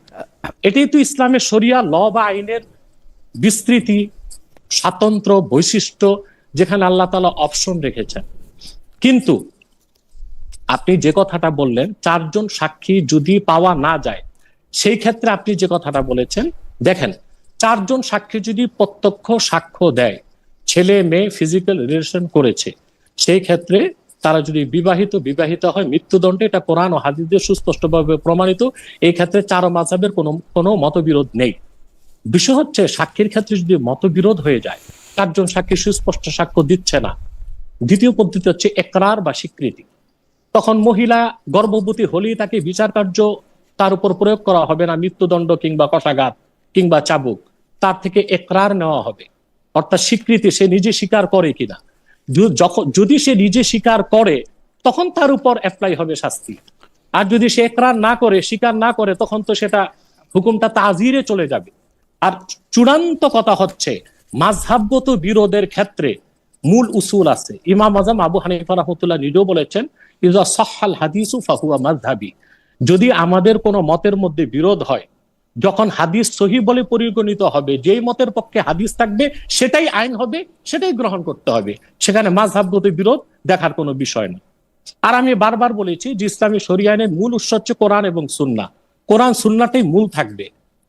এটাই তো ইসলামের শরিয়া ল বা আইনের বিস্তৃতি, স্বাতন্ত্র্য, বৈশিষ্ট্য, যেখানে আল্লাহ তাআলা অপশন রেখেছেন। কিন্তু আপনি যে কথাটা বললেন 4 জন সাক্ষী যদি পাওয়া না যায়, সেই ক্ষেত্রে আপনি যে কথাটা বলেছেন, দেখেন 4 জন সাক্ষী যদি প্রত্যক্ষ সাক্ষ্য দেয় ছেলে মেয়ে ফিজিক্যাল রিলেশন করেছে, সেই ক্ষেত্রে তারা যদি বিবাহিত হয় মৃত্যুদণ্ড, এটা কোরআন ও হাদিসে সুস্পষ্টভাবে প্রমাণিত। এই ক্ষেত্রে 4 মাযহাবের কোনো মতবিরোধ নেই। বিষয় হচ্ছে সাক্ষীর ক্ষেত্রে যদি মতবিরোধ হয়ে যায়, 4 জন সাক্ষী সুস্পষ্ট সাক্ষ্য দিচ্ছে না, দ্বিতীয় পদ্ধতি হচ্ছে ইকরার বা স্বীকৃতি। তখন মহিলা গর্ভবতী হলেই তাকে বিচার কার্য তার উপর প্রয়োগ করা হবে না, মৃত্যুদণ্ড কিংবা কষাঘাত কিংবা চাবুক, তার থেকে ইকরার নেওয়া হবে, অর্থাৎ স্বীকৃতি, সে নিজে স্বীকার করে কিনা। যদি সে নিজে স্বীকার করে তখন তার উপর অ্যাপ্লাই হবে শাস্তি। আর যদি সে ইকরার না করে, স্বীকার না করে, তখন তো সেটা হুকুমটা তাজিরে চলে যাবে। আর চূড়ান্ত কথা হচ্ছে মাযহাবগত বিরোধের ক্ষেত্রে মূল উসুল আছে। ইমাম আযম আবু হানিফা রাহমাতুল্লাহ নিজেও বলেছেন, ইযা সাহহাল হাদিসু ফাহুয়া মাযহাবি। যদি আমাদের কোনো মতের মধ্যে বিরোধ হয়, যখন হাদিস সহিহ বলে পরিগণিত হবে, যেই মতের পক্ষে হাদিস থাকবে সেটাই আইন হবে, সেটাই গ্রহণ করতে হবে, সেখানে মাযহাবগত বিরোধ দেখার কোনো বিষয় না। আর আমি বারবার বলেছি যে ইসলামী শরিয়া আইনের মূল উৎস হচ্ছে কোরআন এবং সুন্নাহ। কোরআন সুন্নাহটাই মূল থাকবে।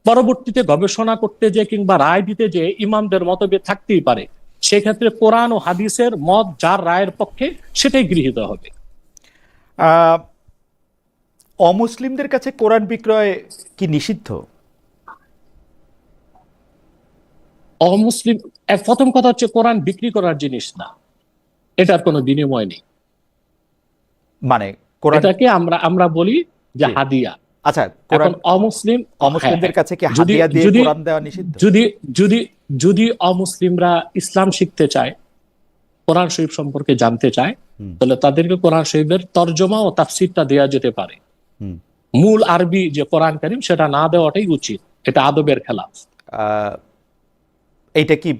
পরবর্তীতে গবেষণা করতে যে কিংবা রায় দিতে যে ইমামদের মতভেদ থাকতেই পারে, সেক্ষেত্রে কোরআন ও হাদিসের মত যার রায়ের পক্ষে সেটাই গৃহীত হবে। অমুসলিমদের কাছে কোরআন বিক্রয় কি নিষিদ্ধ? অমুসলিম, প্রথম কথা হচ্ছে কোরআন বিক্রি করার জিনিস না, এটার কোনো বিনিময় নেই। মানে এটাকে আমরা বলি যে হাদিয়া। আচ্ছা, এখন অমুসলিমদের কাছে কি হাদিয়া দিয়ে কোরআন দেওয়া নিষিদ্ধ? যদি অমুসলিমরা ইসলাম শিখতে চায়, কোরআন শরীফ সম্পর্কে জানতে চায়, তাহলে তাদেরকে কোরআন শরীফের তরজমা ও তাফসীরটা দেওয়া যেতে পারে। মূল আরবি যে কোরআন কারীম সেটা না দেওয়াটাই উচিত, এটা আদবের খেলাফ। এইটা কি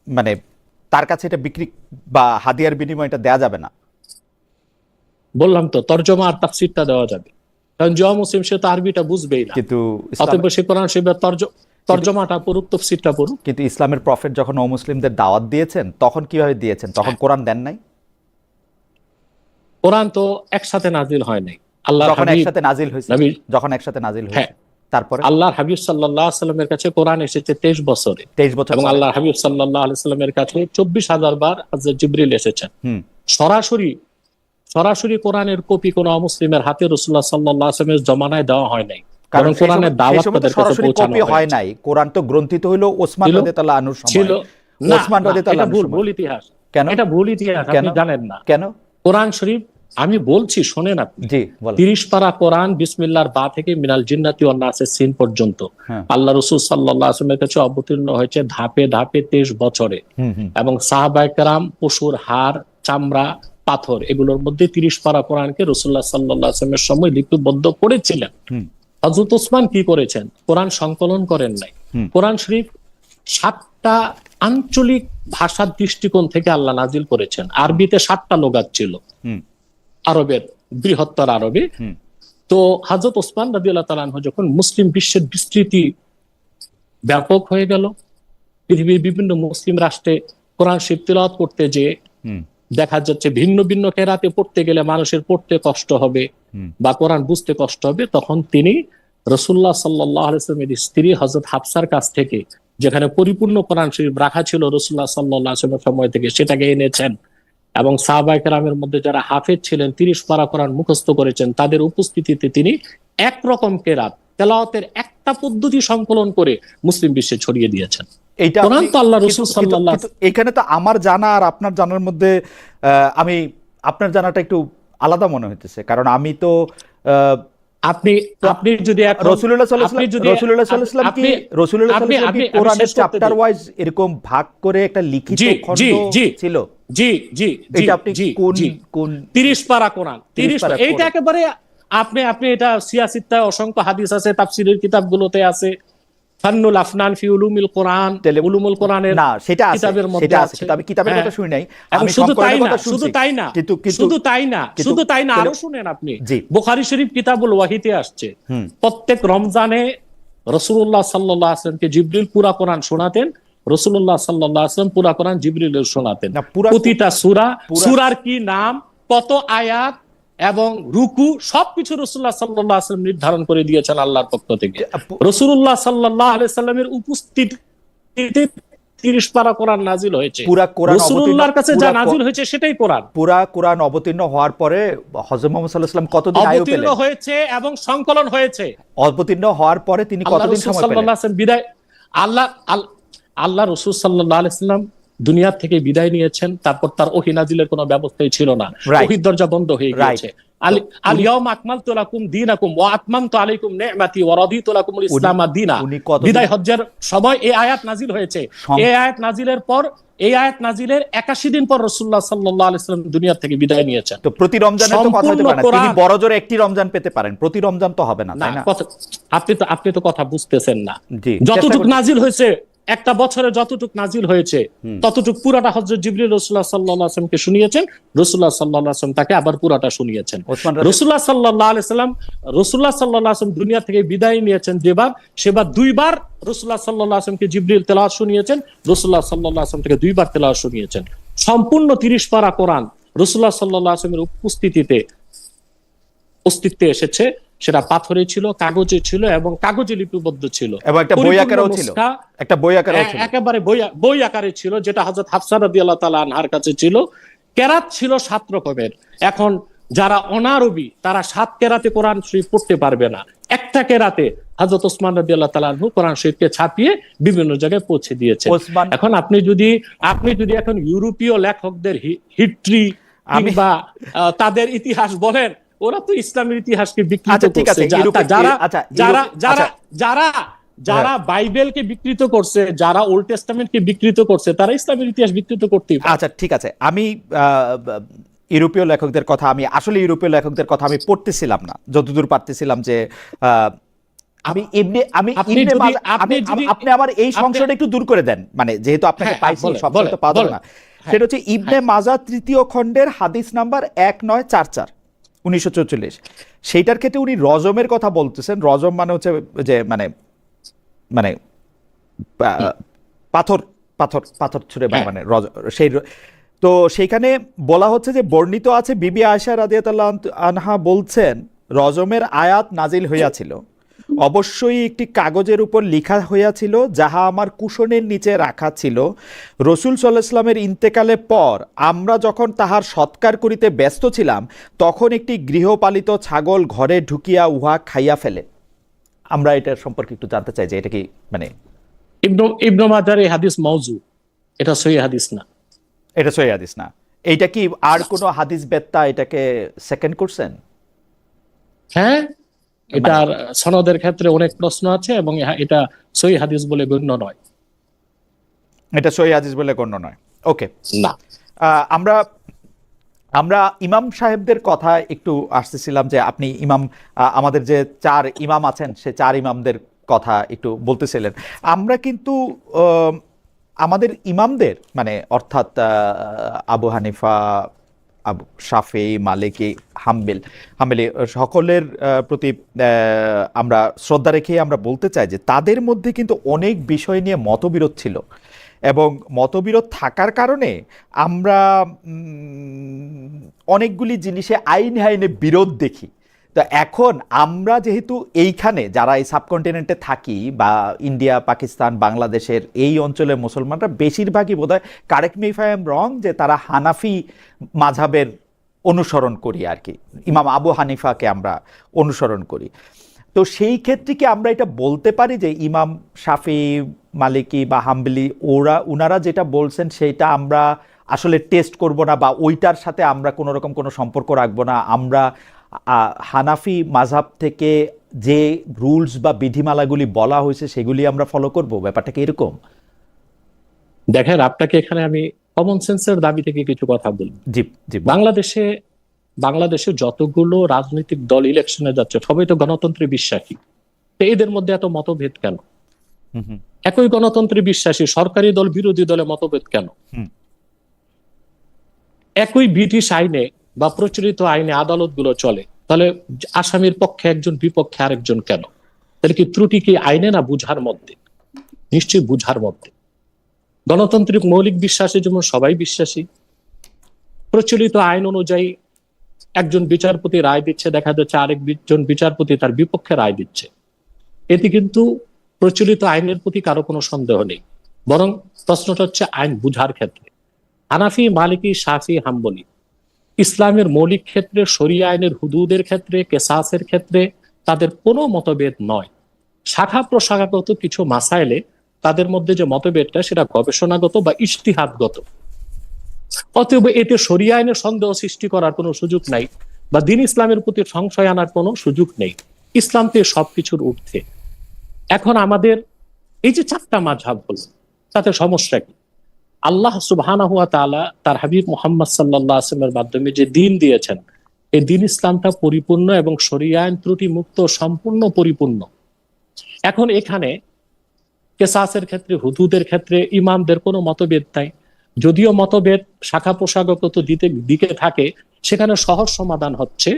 মানে তার কাছে এটা বিক্রি বা হাদিয়ার বিনিময়ে এটা দেওয়া যাবে না? বললাম তো, তরজমা আর তাফসীরটা দেওয়া যাবে, কারণ যে মুসলিম সে তো আরবিটা বুঝবেই না, কিন্তু অতএব সে কোরআন শরীফের তরজমাটা পড়ুক, তাফসীরটা পড়ুক। কিন্তু ইসলামের প্রফেট যখন অমুসলিমদের দাওয়াত দিয়েছেন তখন কিভাবে দিয়েছেন? তখন কোরআন দেন নাই? কোরআন তো একসাথে নাজিল হয় নাই। আল্লাহ যখন একসাথে নাজিল হয়েছে, তারপরে আল্লাহর হাবিব সাল্লাল্লাহু আলাইহি সাল্লামের কাছে কোরআন এসেছে 23 বছরে, এবং আল্লাহর হাবিব সাল্লাল্লাহু আলাইহি সাল্লামের কাছে 24,000 বার হযরত জিবরিল এসেছেন। সরাসরি কোরআনের কপি কোন মুসলিমের হাতে রাসূলুল্লাহ সাল্লাল্লাহু আলাইহি ওয়াসাল্লামের জমানায় দেওয়া হয় নাই, কারণ কোরআনের দাওয়াত তাদের কাছে পৌঁছানো হয় নাই। কোরআন তো গ্রন্থিত হলো ওসমান রাদিয়াল্লাহু আনহুর সময় ছিল। ওসমান রাদিয়াল্লাহু আনহু, ভুল ইতিহাস। কেন? এটা ভুল ইতিহাস, আপনি জানেন না কেন? কোরআন শরীফ আমি বলছি, শোনেন আপনি। 30 পারা কোরআন বিসমিল্লাহর বা থেকে মিনাল জিন্নাতি ওয়ান নাসের সিন পর্যন্ত আল্লাহ রাসূল সাল্লাল্লাহু আলাইহি ওয়াসাল্লামের কাছে অবতীর্ণ হয়েছে ধাপে ধাপে 23 বছরে, এবং সাহাবায়ে কেরাম পশুর হাড়, চামড়া, পাথর এগুলোর মধ্যে 30 পারা কোরআনকে রাসূলুল্লাহ সাল্লাল্লাহু আলাইহি ওয়াসাল্লামের সময় লিপিবদ্ধ করেছিলেন। হযরত ওসমান কি করেছেন? কোরআন সংকলন করেন নাই। কোরআন শরীফ 7টা আঞ্চলিক ভাষার দৃষ্টিকোণ থেকে আল্লাহ নাজিল করেছেন। আরবিতে 7টা লুগাত ছিল আরবের, বৃহত্তর আরবে। তো হযরত ওসমান রাদিয়াল্লাহু তাআলা আনহু যখন মুসলিম বিশ্বের বিস্তৃতি ব্যাপক হয়ে গেল, পৃথিবীর বিভিন্ন মুসলিম রাষ্ট্রে কোরআন শরীফ তিলাওয়াত করতে যে দেখা যাচ্ছে ভিন্ন ভিন্ন কেরাতে পড়তে গেলে মানুষের পড়তে কষ্ট হবে বা কোরআন বুঝতে কষ্ট হবে, তখন তিনি রাসূলুল্লাহ সাল্লাল্লাহু আলাইহি ওয়াসাল্লামের স্ত্রী হযরত হাফসার কাছ থেকে, যেখানে পরিপূর্ণ কোরআন শরীফ রাখা ছিল রাসূলুল্লাহ সাল্লাল্লাহু আলাইহি ওয়াসাল্লামের সময় থেকে, সেটাকে এনেছেন। এবং সাহাবায়ে কেরামের মধ্যে যারা হাফেজ ছিলেন, 30 পারা কোরআন মুখস্থ করেছেন, তাদের উপস্থিতিতে তিনি একরকম কেরাত তেলাওয়াতের একটা পদ্ধতি সংকলন করে মুসলিম বিশ্বে ছড়িয়ে দিয়েছেন। কোরআন তো আল্লাহ রাসূল সাল্লাল্লাহু আলাইহি ওয়াসাল্লাম। এখানে তো আমার জানা আর আপনার জানার মধ্যে আমি আপনার জানাটা একটু আলাদা মনে হইতেছে, কারণ আমি তো আপনি আপনি যদি রাসূলুল্লাহ সাল্লাল্লাহু আলাইহি কি কোরআনের চ্যাপ্টার ওয়াইজ এরকম ভাগ করে একটা লিখিত খণ্ড ছিল? জি জি এটা আপনি কোন 30 পারা কোরআন, 30 এইটা একেবারে আপনি এটা সিয়াসিত্তায় অসংখ্য হাদিস আছে, তাফসীরের কিতাবগুলোতে আছে, ফান্নুল আফনান ফি উলুমিল কোরআন, উলুমুল কোরআনের না সেটা আছে, কিতাবের মধ্যে সেটা আছে, কিন্তু আমি কিতাবের কথা শুনি নাই। আমি শুধু তাই না আরো শুনেন আপনি, বুখারী শরীফ কিতাবুল ওয়াহিতে আসছে প্রত্যেক রমজানে রাসূলুল্লাহ সাল্লাল্লাহু আলাইহি ওয়াসাল্লামকে জিবরিল পুরা কোরআন শোনাতেন, রাসূলুল্লাহ সাল্লাল্লাহু আলাইহি ওয়াসাল্লাম পুরা কোরআন জিবরিলের শোনাতেন। প্রতিটা সূরার কি নাম, কত আয়াত এবং রুকু সবকিছু রাসূলুল্লাহ সাল্লাল্লাহু আলাইহি ওয়াসাল্লাম নির্ধারণ করে দিয়েছেন আল্লাহর পক্ষ থেকে। রাসূলুল্লাহ সাল্লাল্লাহু আলাইহি ওয়াসাল্লামের উপস্থিতিতে 30 পারা কোরআন নাজিল হয়েছে। রাসূলুল্লাহর কাছে যা নাজিল হয়েছে সেটাই কোরআন। পুরা কোরআন অবতীর্ণ হওয়ার পরে হযরত মুহাম্মদ সাল্লাল্লাহু আলাইহি ওয়াসাল্লাম কতদিন আয়ু পেলেন? অবতীর্ণ হয়েছে এবং সংকলন হয়েছে। অবতীর্ণ হওয়ার পরে তিনি কতদিন সময় পেলেন? বিদায় আল্লাহ রাসূল সাল্লাল্লাহু আলাইহি ওয়াসাল্লাম দুনিয়া থেকে বিদায় নিয়েছেন, তারপর তার ওহী নাজিলের কোনো ব্যবস্থাই ছিল না, ওহীর দরজা বন্ধ হয়ে গিয়েছে। আল ইয়াউমা আকমালতু লাকুম দীনাকুম ওয়া আতমামতু আলাইকুম নি'মাতি ওয়া রাদিতু লাকুমুল ইসলামা দীনা। বিদায় হজ্জের সময় এই আয়াত নাজিল হয়েছে। এই আয়াত নাজিলের পর, এই আয়াত নাজিলের 81 দিন পর রাসূলুল্লাহ সাল্লাল্লাহু আলাইহি ওয়াসাল্লাম দুনিয়া থেকে বিদায় নিয়েছেন। তো প্রতি রমজানে তো কথা হতে পারে না, তিনি বড় জোরে একটি রমজান পেতে পারেন, প্রতি রমজান তো হবে না, তাই না? আপনি তো কথা বুঝতেছেন না। যতটুকু নাজিল হয়েছে, একটা বছরে যতটুকু নাজিল হয়েছে ততটুকু পুরাটা হযরত জিবরিল রাসূলুল্লাহ সাল্লাল্লাহু আলাইহি ওয়াসাল্লামকে শুনিয়েছেন, রাসূলুল্লাহ সাল্লাল্লাহু আলাইহি ওয়াসাল্লাম তাকে আবার পুরাটা শুনিয়েছেন। রাসূলুল্লাহ সাল্লাল্লাহু আলাইহি ওয়াসাল্লাম দুনিয়া থেকে বিদায় নিয়েছেন যেবার, সেবার দুইবার রাসূলুল্লাহ সাল্লাল্লাহু আলাইহি ওয়াসাল্লামকে জিবরিল তেলাওয়াত শুনিয়েছেন, রাসূলুল্লাহ সাল্লাল্লাহু আলাইহি ওয়াসাল্লাম থেকে দুইবার তেলাওয়াত শুনিয়েছেন। সম্পূর্ণ 30 পারা কোরআন রাসূলুল্লাহ সাল্লাল্লাহু আলাইহি ওয়াসাল্লামের অস্তিত্বে এসেছে। সেটা পাথরে ছিল, কাগজে ছিল এবং কাগজে লিপিবদ্ধ ছিল, এবং একটা বই আকারেও ছিল, একটা বই আকারেও ছিল, একেবারে বই আকারে ছিল, যেটা হযরত হাফসা রাদিয়াল্লাহু তাআলা আনহার কাছে ছিল। কেরাত ছিল 7 রকমের। এখন যারা অনারবি তারা 7 কেরাতে কোরআন শরীফ পড়তে পারবে না। একটা কেরাতে হযরত ওসমান রাদিয়াল্লাহু তাআলা আনহু কোরআন শরীফকে ছাপিয়ে বিভিন্ন জায়গায় পৌঁছে দিয়েছেন। এখন আপনি যদি এখন ইউরোপীয় লেখকদের হিস্ট্রি কিংবা তাদের ইতিহাস বলেন, ওরা তো ইসলামের ইতিহাসকে বিকৃত করছে। যারা বাইবেলকে বিকৃত করছে, যারা ওল্ড টেস্টামেন্টকে বিকৃত করছে, তারা ইসলামের ইতিহাস বিকৃত করতেই পারে। আচ্ছা ঠিক আছে, আমি ইউরোপীয় লেখকদের কথা, আমি আসলে ইউরোপীয় লেখকদের কথা আমি পড়তেছিলাম না, যতদূর পারতেছিলাম যে আপনি আমার এই সংশয়টা একটু দূর করে দেন, মানে যেহেতু আপনাকে পাইছি সব তো পাবো না। সেটা হচ্ছে ইবনে মাজাহ 3য় খণ্ডের হাদিস নাম্বার 1944 1944। সেইটার ক্ষেত্রে উনি রজমের কথা বলতেছেন। রজম মানে হচ্ছে যে মানে মানে পাথর পাথর পাথর ছুঁড়ে মানে সেই, তো সেইখানে বলা হচ্ছে যে বর্ণিত আছে বিবি আয়েশা রাদিয়াল্লাহু আনহা বলছেন, রজমের আয়াত নাজিল হইয়াছিল, অবশ্যই একটি কাগজের উপর লিখা হইয়াছিল, যাহা আমার কুশনের নিচে রাখা ছিল। রাসূল সাল্লাল্লাহু আলাইহি ওয়াসাল্লামের ইন্তেকালের পর আমরা যখন তাহার সৎকার করিতে ব্যস্ত ছিলাম, তখন একটি গৃহপালিত ছাগল ঘরে ঢুকিয়া উহা খাইয়া ফেলে। আমরা এটার সম্পর্কে একটু জানতে চাই যে এটা কি মানে ইবনে মাজাহর এই হাদিস মাউযু, এটা সহিহ হাদিস না, এটা সহিহ হাদিস না। এইটা কি আর কোনো হাদিস বেত্তা এটাকে সেকেন্ড করছেন? হ্যাঁ, এটার সনদের ক্ষেত্রে অনেক প্রশ্ন আছে এবং এটা সহিহ হাদিস বলে গণ্য নয়। এটা সহিহ হাদিস বলে গণ্য নয়, ওকে না। আমরা ইমাম সাহেবদের কথা একটু আসতেছিলাম যে আপনি ইমাম, আমাদের যে 4 ইমাম আছেন সে 4 ইমামদের কথা একটু বলতেছিলেন। আমরা কিন্তু আমাদের ইমামদের মানে অর্থাৎ আবু হানিফা, আবু শাফি, মালিকি, হাম্বলি সকলের প্রতি আমরা শ্রদ্ধা রেখে আমরা বলতে চাই যে তাদের মধ্যে কিন্তু অনেক বিষয় নিয়ে মতবিরোধ ছিল, এবং মতবিরোধ থাকার কারণে আমরা অনেকগুলি জিনিসে আইনে বিরোধ দেখি। তো এখন আমরা যেহেতু এইখানে যারা এই সাবকন্টিনেন্টে থাকি বা ইন্ডিয়া, পাকিস্তান, বাংলাদেশের এই অঞ্চলের মুসলমানরা বেশিরভাগই বোধহয়, correct me if I am রং, যে তারা হানাফি মাযহাবের অনুসরণ করি আর কি, ইমাম আবু হানিফাকে আমরা অনুসরণ করি। তো সেই ক্ষেত্রে কি আমরা এটা বলতে পারি যে ইমাম শাফি, মালিকি বা হাম্বলি উনারা যেটা বলছেন সেটা আমরা আসলে টেস্ট করব না, বা ওইটার সাথে আমরা কোনো রকম কোনো সম্পর্ক রাখবো না, আমরা হানাফি মাযহাব থেকে যে রুলস বা বিধিমালাগুলি বলা হয়েছে সেগুলি আমরা ফলো করব, ব্যাপারটা কি এরকম? দেখেন, আপনাকে এখানে আমি কমন সেন্সের দাবি থেকে কিছু কথা বলি। জি জি। বাংলাদেশে যতগুলো রাজনৈতিক দল ইলেকশনে যাচ্ছে সবাই তো গণতন্ত্রে বিশ্বাসী। তো এদের মধ্যে এত মতভেদ কেন? একই গণতন্ত্রে বিশ্বাসী সরকারি দল বিরোধী দলে মতভেদ কেন? একই ব্রিটিশ আইনে বা প্রচলিত আইনে আদালতগুলো চলে, তাহলে আসামির পক্ষে একজন বিপক্ষে আরেকজন কেন? তাহলে কি ত্রুটি কি আইনে না বুঝার মধ্যে? নিশ্চয়ই বুঝার মধ্যে। গণতান্ত্রিক মৌলিক বিশ্বাসে যেমন সবাই বিশ্বাসী, প্রচলিত আইন অনুযায়ী একজন বিচারপতি রায় দিচ্ছে, দেখা যাচ্ছে আরেকজন বিচারপতি তার বিপক্ষে রায় দিচ্ছে, এতে কিন্তু প্রচলিত আইনের প্রতি কারো কোনো সন্দেহ নেই। বরং প্রশ্নটা হচ্ছে আইন বুঝার ক্ষেত্রে। হানাফি, মালিকি, শাফি, হাম্বলি ইসলামের মৌলিক ক্ষেত্রে, শরিয়া আইনের হুদুদের ক্ষেত্রে, কেসাসের ক্ষেত্রে তাদের কোনো মতভেদ নয়। শাখা প্রশাখাগত কিছু মাসাইলে তাদের মধ্যে যে মতভেদটা সেটা গবেষণাগত বা ইজতিহাদগত। অতএব এতে শরিয়া আইনের সন্দেহ সৃষ্টি করার কোনো সুযোগ নাই বা দ্বীন ইসলামের প্রতি সংশয় আনার কোনো সুযোগ নেই। ইসলাম তো সবকিছুর ঊর্ধ্বে। এখন আমাদের এই যে 4টা মাযহাব হলো, তাতে সমস্যা কি? আল্লাহ সুবহানাহু ওয়া তাআলা তার হাবিব মুহাম্মদ সাল্লাল্লাহু আলাইহি ওয়াসাল্লামের মাধ্যমে যে দ্বীন দিয়েছেন, এই দ্বীন ইসলামটা পরিপূর্ণ এবং শরিয়া আইন ত্রুটি মুক্ত, সম্পূর্ণ পরিপূর্ণ। এখন এখানে কেসাসের ক্ষেত্রে, হুদুদের ক্ষেত্রে ইমামদের কোনো মতভেদ নাই। যদিও মতভেদ শাখা প্রশাখাগত দিকে থাকে, সেখানে সহজ সমাধান হচ্ছে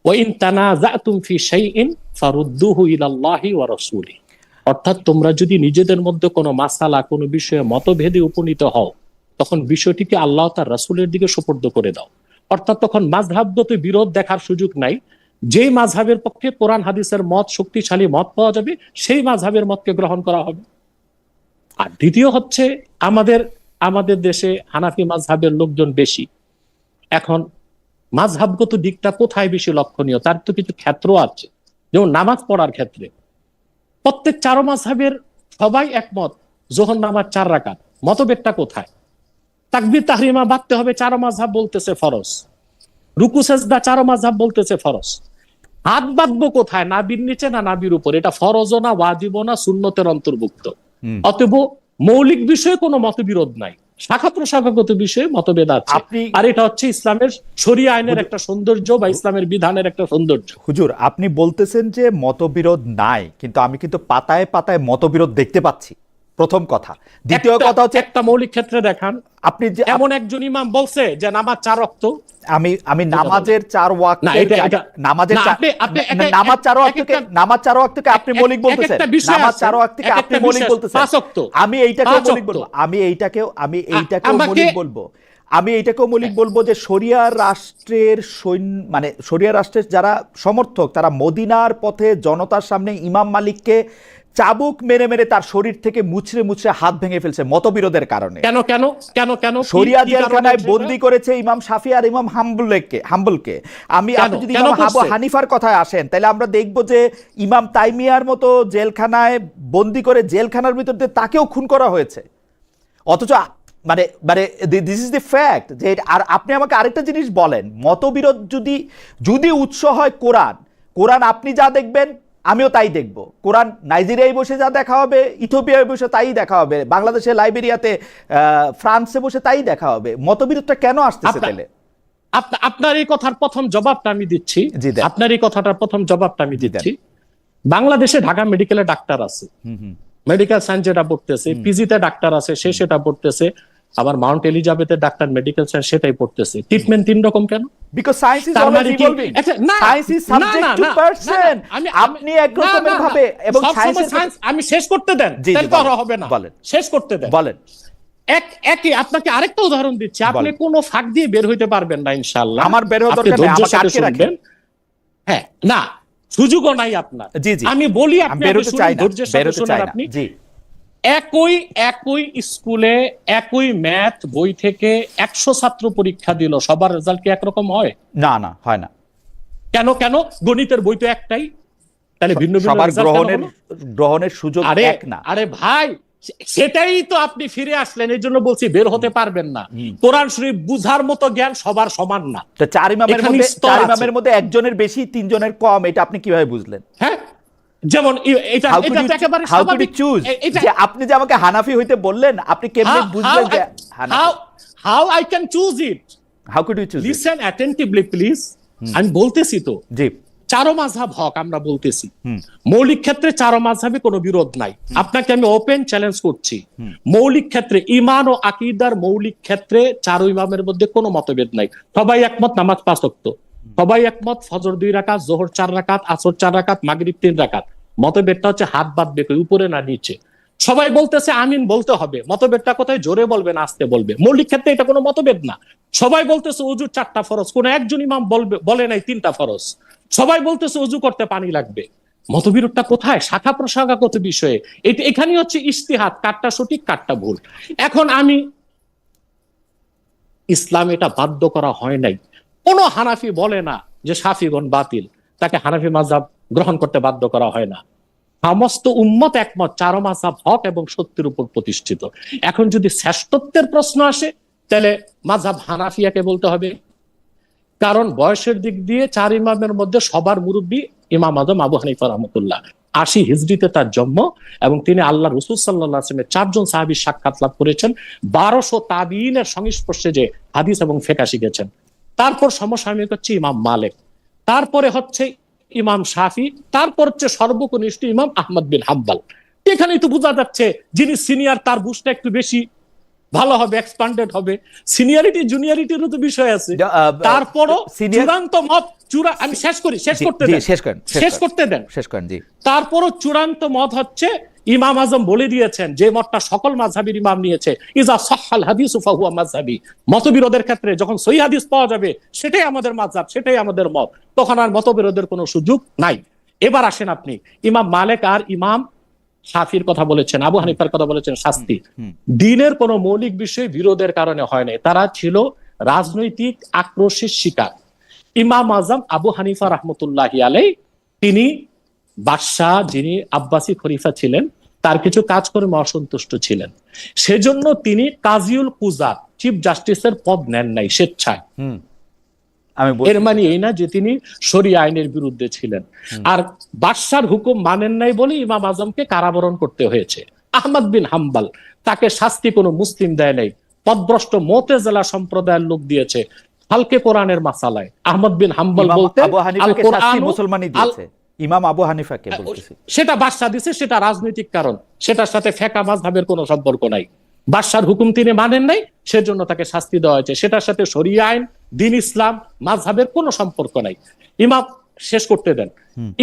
ওয়াইন তানাযাতুম ফি শাইইন ফারুদ্দুহু ইলাল্লাহি ওয়া রাসূলিহি। অর্থাৎ তোমরা যদি নিজেদের মধ্যে কোনো মাসালা, কোনো বিষয়ে মতভেদে উপনীত হও, তখন বিষয়টিকে আল্লাহ তার রাসূলের দিকে সুপর্দ করে দাও। অর্থাৎ তখন মাযহাবগত বিরোধ দেখার সুযোগ নাই। যেই মাযহাবের পক্ষে কোরআন হাদিসের মত, শক্তিশালী মত পাওয়া যাবে, সেই মাযহাবের মতকে গ্রহণ করা হবে। আর দ্বিতীয় হচ্ছে আমাদের দেশে হানাফি মাযহাবের লোকজন বেশি। এখন মাযহাবগত দিকটা কোথায় বেশি লক্ষণীয়, তার তো কিছু ক্ষেত্র আছে। যেমন নামাজ পড়ার ক্ষেত্রে প্রত্যেক 4 মাযহাবের সবাই একমত যোহর নামাজ 4 রাকাত। মতভেদটা কোথায়? তাকবীর তাহরিমা বাঁধতে হবে, 4 মাযহাব বলতেছে ফরজ। রুকু সেজদা 4 মাযহাব বলতেছে ফরজ। হাত বাঁধবো কোথায়? নাভির নিচে না নাভির উপর? এটা ফরজও না, ওয়াজিবও না, সুন্নতের অন্তর্ভুক্ত। অতএব মৌলিক বিষয়ে কোনো মতবিরোধ নাই, শাখা প্রশাখাগত বিষয়ে মতভেদ আছে। আর এটা হচ্ছে ইসলামের শরিয়া আইনের একটা সৌন্দর্য বা ইসলামের বিধানের একটা সৌন্দর্য। হুজুর, আপনি বলতেছেন যে মতবিরোধ নাই, কিন্তু আমি কিন্তু পাতায় পাতায় মতবিরোধ দেখতে পাচ্ছি, প্রথম কথা। দ্বিতীয় কথা হচ্ছে একটা মৌলিক ক্ষেত্রে দেখান আপনি যে এমন একজন ইমাম বলছে যে নামাজ 4 ওয়াক্ত। আমি নামাজের 4 ওয়াক্ত, নামাজ 4 ওয়াক্তকে আপনি মৌলিক বলতেছেন, নামাজ 4 ওয়াক্তকে আপনি মৌলিক বলতেছেন। আমি এইটাকেও মৌলিক বলবো, আমি এইটাকেও মৌলিক বলবো যে শরিয়া রাষ্ট্রের মানে শরিয়া রাষ্ট্রের যারা সমর্থক, তারা মদিনার পথে জনতার সামনে ইমাম মালিককে চাবুক মেরে মেরে তার শরীর থেকে মুচড়ে মুচড়ে হাত ভেঙে ফেলছে মতবিরোধের কারণে। কেন শরিয়া জেলখানায় বন্দী করেছে ইমাম শাফি আর ইমাম হাম্বলকে। আপনি যদি ইমাম আবু হানিফার কথায় আসেন, তাহলে আমরা দেখব যে ইমাম তাইমিয়ার মতো জেলখানায় বন্দী করে জেলখানার ভিতর দিয়ে তাকেও খুন করা হয়েছে। অথচ মানে দিস ইজ দ্য ফ্যাক্ট। যে আর আপনি আমাকে আরেকটা জিনিস বলেন, মতবিরোধ যদি উৎস হয় কোরআন, আপনি যা দেখবেন আমিও তাই দেখব। কোরআন নাইজেরিয়ায় বসে যা দেখা হবে, ইথিওপিয়ায় বসে তাই দেখা হবে, বাংলাদেশে লাইবেরিয়াতে, ফ্রান্সে বসে তাই দেখা হবে। মতবিরোধটা কেন আসতেছে তাহলে? আপনার এই কথার প্রথম জবাবটা আমি দিচ্ছি। বাংলাদেশে ঢাকা মেডিকেলে ডাক্তার আছে, মেডিকেল সায়েন্স যেটা পড়তেছে, পিজিতে ডাক্তার আছে, সে সেটা পড়তেছে। আবার মাউন্ট এলিজাবেথের ডাক্তার মেডিকেল সায়েন্স সেটাই পড়তেছে। ট্রিটমেন্ট 3 রকম কেন? Because science is always evolving. Science is subject to person. আপনি এক রকমের ভাবে এবং সায়েন্স আমি শেষ করতে দেন, তাহলে তো আর হবে না। বলেন, শেষ করতে দেন। বলেন। একই আপনাকে আরেকটা উদাহরণ দিচ্ছি, আপনি কোনো ফাঁক দিয়ে বের হইতে পারবেন না ইনশাআল্লাহ। আমার বের হওয়ার দরকার নেই, আমাকে আটকে রাখেন। হ্যাঁ, না সুযোগও নাই আপনার। আমি বলি আপনি ধৈর্যের সাথে শুনেন। আপনি একই স্কুলে একই ম্যাথ বই থেকে 100 ছাত্র পরীক্ষা দিল, সবার রেজাল্ট কি একরকম হয়? না, হয় না। কেন? গণিতের বই তো একটাই, তাহলে ভিন্ন ভিন্ন গ্রহণের সুযোগ এক না। আরে ভাই, সেটাই তো আপনি ফিরে আসলেন, এই জন্য বলছি বের হতে পারবেন না। কোরআন শরীফ বুঝার মতো জ্ঞান সবার সমান না। তো চার ইমামের মধ্যে একজনের বেশি তিনজনের কম, এটা আপনি কিভাবে বুঝলেন? হ্যাঁ, যেমন এটা একেবারে স্বাভাবিক। আপনি যে আমাকে হানাফি হইতে বললেন, আপনি কেমনে বুঝলেন যে how I can choose it? How could you choose? Listen attentively please. আমি বলতেছি তো, জি, চারো মাযহাব হক আমরা বলতেছি। মৌলিক ক্ষেত্রে চারো মাযহাবে কোনো বিরোধ নাই। আপনাকে আমি ওপেন চ্যালেঞ্জ করছি, মৌলিক ক্ষেত্রে ঈমান ও আকীদার মৌলিক ক্ষেত্রে চারো ইমামের মধ্যে কোনো মতভেদ নাই। সবাই একমত নামাজ 5 ওয়াক্ত, সবাই একমত ফজর 2 রাকাত, যোহর 4 রাকাত, আসর 4 রাকাত, মাগরিব 3 রাকাত। মতভেদটা হচ্ছে হাত বাঁধবে উপরে না নিচে। সবাই বলতেছে আমিন বলতে হবে, মতভেদটা কোথায়? জোরে বলবে না আস্তে বলবে। মৌলিক ক্ষেত্রে এটা কোনো মতভেদ না। সবাই বলতেছে ওযুর 4টা ফরজ, কোন একজন ইমাম বলে নাই 3টা ফরজ। সবাই বলতেছে ওযু করতে পানি লাগবে। মতবিরোধটা কোথায়? শাখা প্রশাখাগত বিষয়ে। এখানেই হচ্ছে ইজতিহাদ, কাটটা সঠিক কাটটা ভুল। এখন আমি ইসলাম এটা বাধ্য করা হয় নাই। কোন হানাফি বলে না যে শাফিগণ বাতিল, তাকে হানাফি মাযহাব গ্রহণ করতে বাধ্য করা হয় না। সমস্ত উম্মত একমত, চারো মাযহাব হক এবং সত্যের উপর প্রতিষ্ঠিত। এখন যদি শ্রেষ্ঠত্বের প্রশ্ন আসে, তাহলে মাযহাব হানাফিয়াকে বলতে হবে, কারণ বয়সের দিক দিয়ে চার ইমামের মধ্যে সবার মুরব্বী ইমাম আজম আবু হানিফা রাহমাতুল্লাহ। 80 হিজরিতে তার জন্ম এবং তিনি আল্লাহ রাসূল সাল্লাল্লাহু আলাইহি ওয়াসাল্লামের 4 জন সাহাবীর সাক্ষাৎ লাভ করেছেন, 1200 তাবিঈনের সংস্পর্শে যে হাদিস এবং ফিকহ শিখেছেন। তারপর সমসাময়িক হচ্ছে ইমাম মালিক, তারপরে হচ্ছে ইমাম শাফি, তারপর হচ্ছে সর্বকনিষ্ঠ ইমাম আহমদ বিন হাম্বল। এখানেই তো বোঝা যাচ্ছে যিনি সিনিয়র তার বুঝটা একটু বেশি ভালো হবে, এক্সপ্যান্ডেড হবে। সিনিয়রিটি জুনিয়রিটিরও তো বিষয় আছে। তারপরও চূড়ান্ত মত, আমি শেষ করতে দেন। তারপরও চূড়ান্ত মত হচ্ছে ইমাম আজম বলে দিয়েছেন যে মতটা সকল মাযহাবের ইমাম নিয়েছে, ইজা সাহহাল হাদিসু ফাহুয়া মাযহাবি। মতবিরোধের ক্ষেত্রে যখন সহিহ হাদিস পাওয়া যাবে সেটাই আমাদের মাযহাব, সেটাই আমাদের মত, তখন আর মতবিরোধের কোনো সুযোগ নাই। এবার আসেন আপনি ইমাম মালিক আর ইমাম শাফির কথা বলেছেন, আবু হানিফার কথা বলেছেন, শাস্তি দ্বীনের কোনো মৌলিক বিষয় বিরোধের কারণে হয় নাই, তারা ছিল রাজনৈতিক আক্রোশের শিকার। ইমাম আজম আবু হানিফা রাহমাতুল্লাহি আলাইহি, তিনি বাদশাহ, যিনি আব্বাসী খলিফা ছিলেন, তার কিছু কাজকর্মে অসন্তুষ্ট ছিলেন, সেজন্য তিনি কাজিউল কুজাত, চিফ জাস্টিসের পদ নেন নাই স্বেচ্ছায়। এর মানে এই না যে তিনি শরিয়া আইনের বিরুদ্ধে ছিলেন। আর বাদশার হুকুম মানেন নাই বলে ইমাম আজমকে কারাবরণ করতে হয়েছে। আহমদ বিন হাম্বল, তাকে শাস্তি কোনো মুসলিম দেয় নাই, পথভ্রষ্ট মুতাজিলা সম্প্রদায়ের লোক দিয়েছে হালকে কোরআনের মাসালায়। আহমদ বিন হাম্বল বলতে মুসলমানই দিয়েছে, ইমাম আবু হানিফাকে বলতেছি, সেটা বাদশা দিয়েছে, সেটা রাজনৈতিক কারণ, সেটার সাথে ফিকহ মাযহাবের কোনো সম্পর্ক নাই। বাদশার হুকুম তিনি মানেন নাই, সেজন্য তাকে শাস্তি দেওয়া হয়েছে, সেটার সাথে শরিয়া আইন, দ্বীন ইসলাম, মাযহাবের কোনো সম্পর্ক নাই। ইমাম শেষ করতে দেন।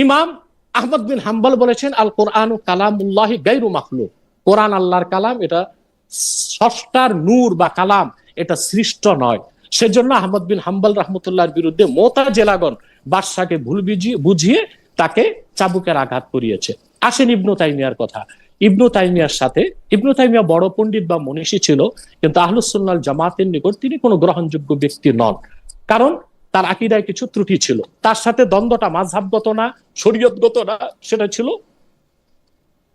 ইমাম আহমদ বিন হাম্বল বলেছেন আল কোরআনু কালামুল্লাহি গায়রু মাখলুক, কোরআন আল্লাহর কালাম, এটা স্রষ্টার নূর বা কালাম, এটা সৃষ্ট নয়। সেজন্য আহমদ বিন হাম্বল রাহমাতুল্লাহর বিরুদ্ধে মুতাজিলাগণ বাদশাকে ভুল বুঝিয়ে তাকে চাবুকের আঘাত করিয়েছে। আসেন ইবনু তাইমিয়ার কথা। ইবনু তাইমিয়ার সাথে, ইবনু তাইমিয়া বড় পণ্ডিত বা মনীষী ছিল, কিন্তু আহলুস সুন্নাহ ওয়াল জামাতের নিকট তিনি কোনো গ্রহণযোগ্য ব্যক্তি নন, কারণ তার আকীদায় কিছু ত্রুটি ছিল। তার সাথে দ্বন্দ্বটা মাযহাবগত না, শরীয়তগত না, সেটা ছিল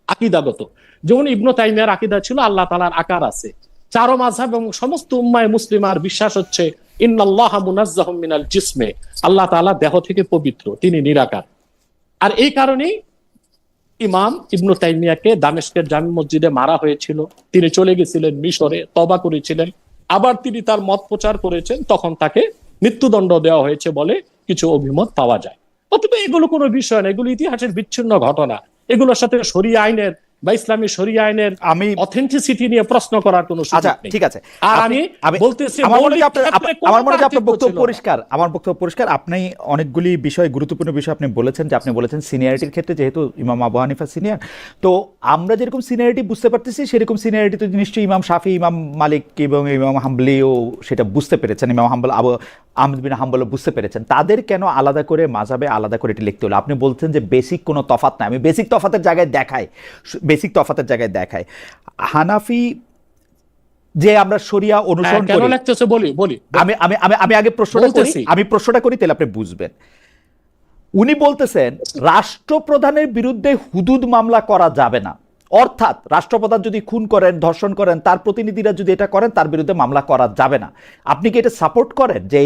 আকীদাগত। যেমন ইবনু তাইমিয়ার আকীদা ছিল আল্লাহ তাআলার আকার আছে। চারো মাযহাব এবং সমস্ত উম্মায়ে মুসলিমার বিশ্বাস হচ্ছে ইন্নাল্লাহা মুনাজ্জাহুম মিনাল জিসমে, আল্লাহ তাআলা দেহ থেকে পবিত্র, তিনি নিরাকার। আর এই কারণেই ইমাম ইবনু তাইমিয়াকে দামেস্কের জামি মসজিদে মারা হয়েছিল। তিনি চলে গেছিলেন মিশরে, তওবা করেছিলেন, আবার তিনি তার মত প্রচার করেছেন, তখন তাকে মৃত্যুদণ্ড দেওয়া হয়েছে বলে কিছু অভিমত পাওয়া যায়। অথবা এগুলো কোনো বিষয় না, এগুলো ইতিহাসের বিচ্ছিন্ন ঘটনা, এগুলোর সাথে শরিয়া আইনের বা ইসলামী শরিয়া আইনের আমি অথেন্টিসিটি নিয়ে প্রশ্ন করার কোনো সুযোগ নেই। ঠিক আছে, আর আমি বলতেছি আমার মনে হয় আপনার বক্তব্য পরিষ্কার, আমার বক্তব্য পরিষ্কার। আপনি অনেকগুলি বিষয়, গুরুত্বপূর্ণ বিষয় আপনি বলেছেন, যে আপনি বলেছেন সিনিয়রিটির ক্ষেত্রে যেহেতু ইমাম আবু হানিফা সিনিয়র, তো আমরা যেরকম সিনিয়রিটি বুঝতে পারতেছি সেরকম সিনিয়রিটি তো নিশ্চয়ই ইমাম শাফি, ইমাম মালিক এবং ইমাম হাম্বলিও সেটা বুঝতে পেরেছেন, ইমাম হাম্বল আহমদ বিন হাম্বলও বুঝতে পেরেছেন। তাদের কেন আলাদা করে মাযহাবে আলাদা করে এটি লিখতে হলো? আপনি বলছেন যে বেসিক কোনো তফাৎ নাই, আমি বেসিক তফাতের জায়গায় দেখাই হানাফি যে আমরা শরিয়া অনুসরণ করি। আমি আগে প্রশ্নটা করি তাহলে আপনি বুঝবেন। উনি বলতেছেন রাষ্ট্রপ্রধানের বিরুদ্ধে হুদুদ মামলা করা যাবে না, অর্থাৎ রাষ্ট্রপ্রধান যদি খুন করেন, ধর্ষণ করেন, তার প্রতিনিধিরা যদি এটা করেন, তার বিরুদ্ধে মামলা করা যাবে না। আপনি কি এটা সাপোর্ট করেন যে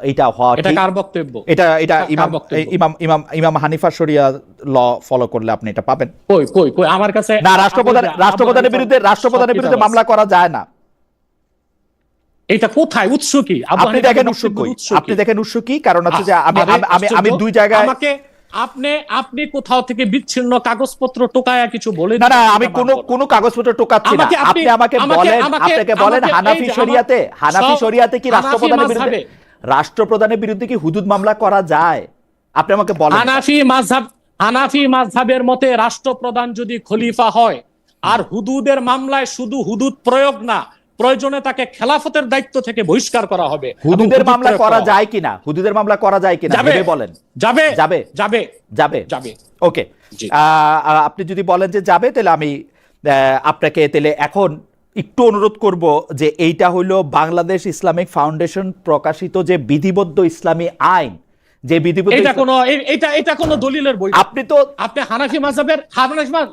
এইটা হওয়া? এটা কার বক্তব্য? এটা ইমাম হানিফা শরিয়া ল ফলো করলে আপনি এটা পাবেন। কই আমার কাছে না, রাষ্ট্রপ্রধানের বিরুদ্ধে মামলা করা যায় না। এটা কোথায়? উৎস কি? আপনি দেখেন উৎস কি? কারণ হচ্ছে যে আমি দুই জায়গায় আপনি কোথাও থেকে বিচ্ছিন্ন কাগজপত্র টোকায়া কিছু বলে না, আমি কোনো কাগজপত্র টোকাচ্ছি না। আপনি আমাকে বলেন হানাফি শরিয়াতে কি রাষ্ট্রপ্রধানের বিরুদ্ধে কি হুদুদ মামলা করা যায়? আপনি আমাকে বলেন। হানাফি মাযহাবের মতে রাষ্ট্রপ্রধান যদি খলিফা হয় আর হুদুদের মামলায় শুধু হুদুদ প্রয়োগ না, প্রয়োজনে তাকে খেলাফতের দায়িত্ব থেকে বহিষ্কার করা হবে। হুদুদের মামলা করা যায় কিনা? বলেন। যাবে। ওকে, আপনি যদি বলেন যে যাবে, তাহলে আমি আপনাকে এখন একটু অনুরোধ করব যে এইটা হলো বাংলাদেশ ইসলামিক ফাউন্ডেশন প্রকাশিত যে বিধিবদ্ধ ইসলামী আইন, যে বিধিবদ্ধ এটা কোন দলিলের বই। আপনি হানাফি মাযহাবের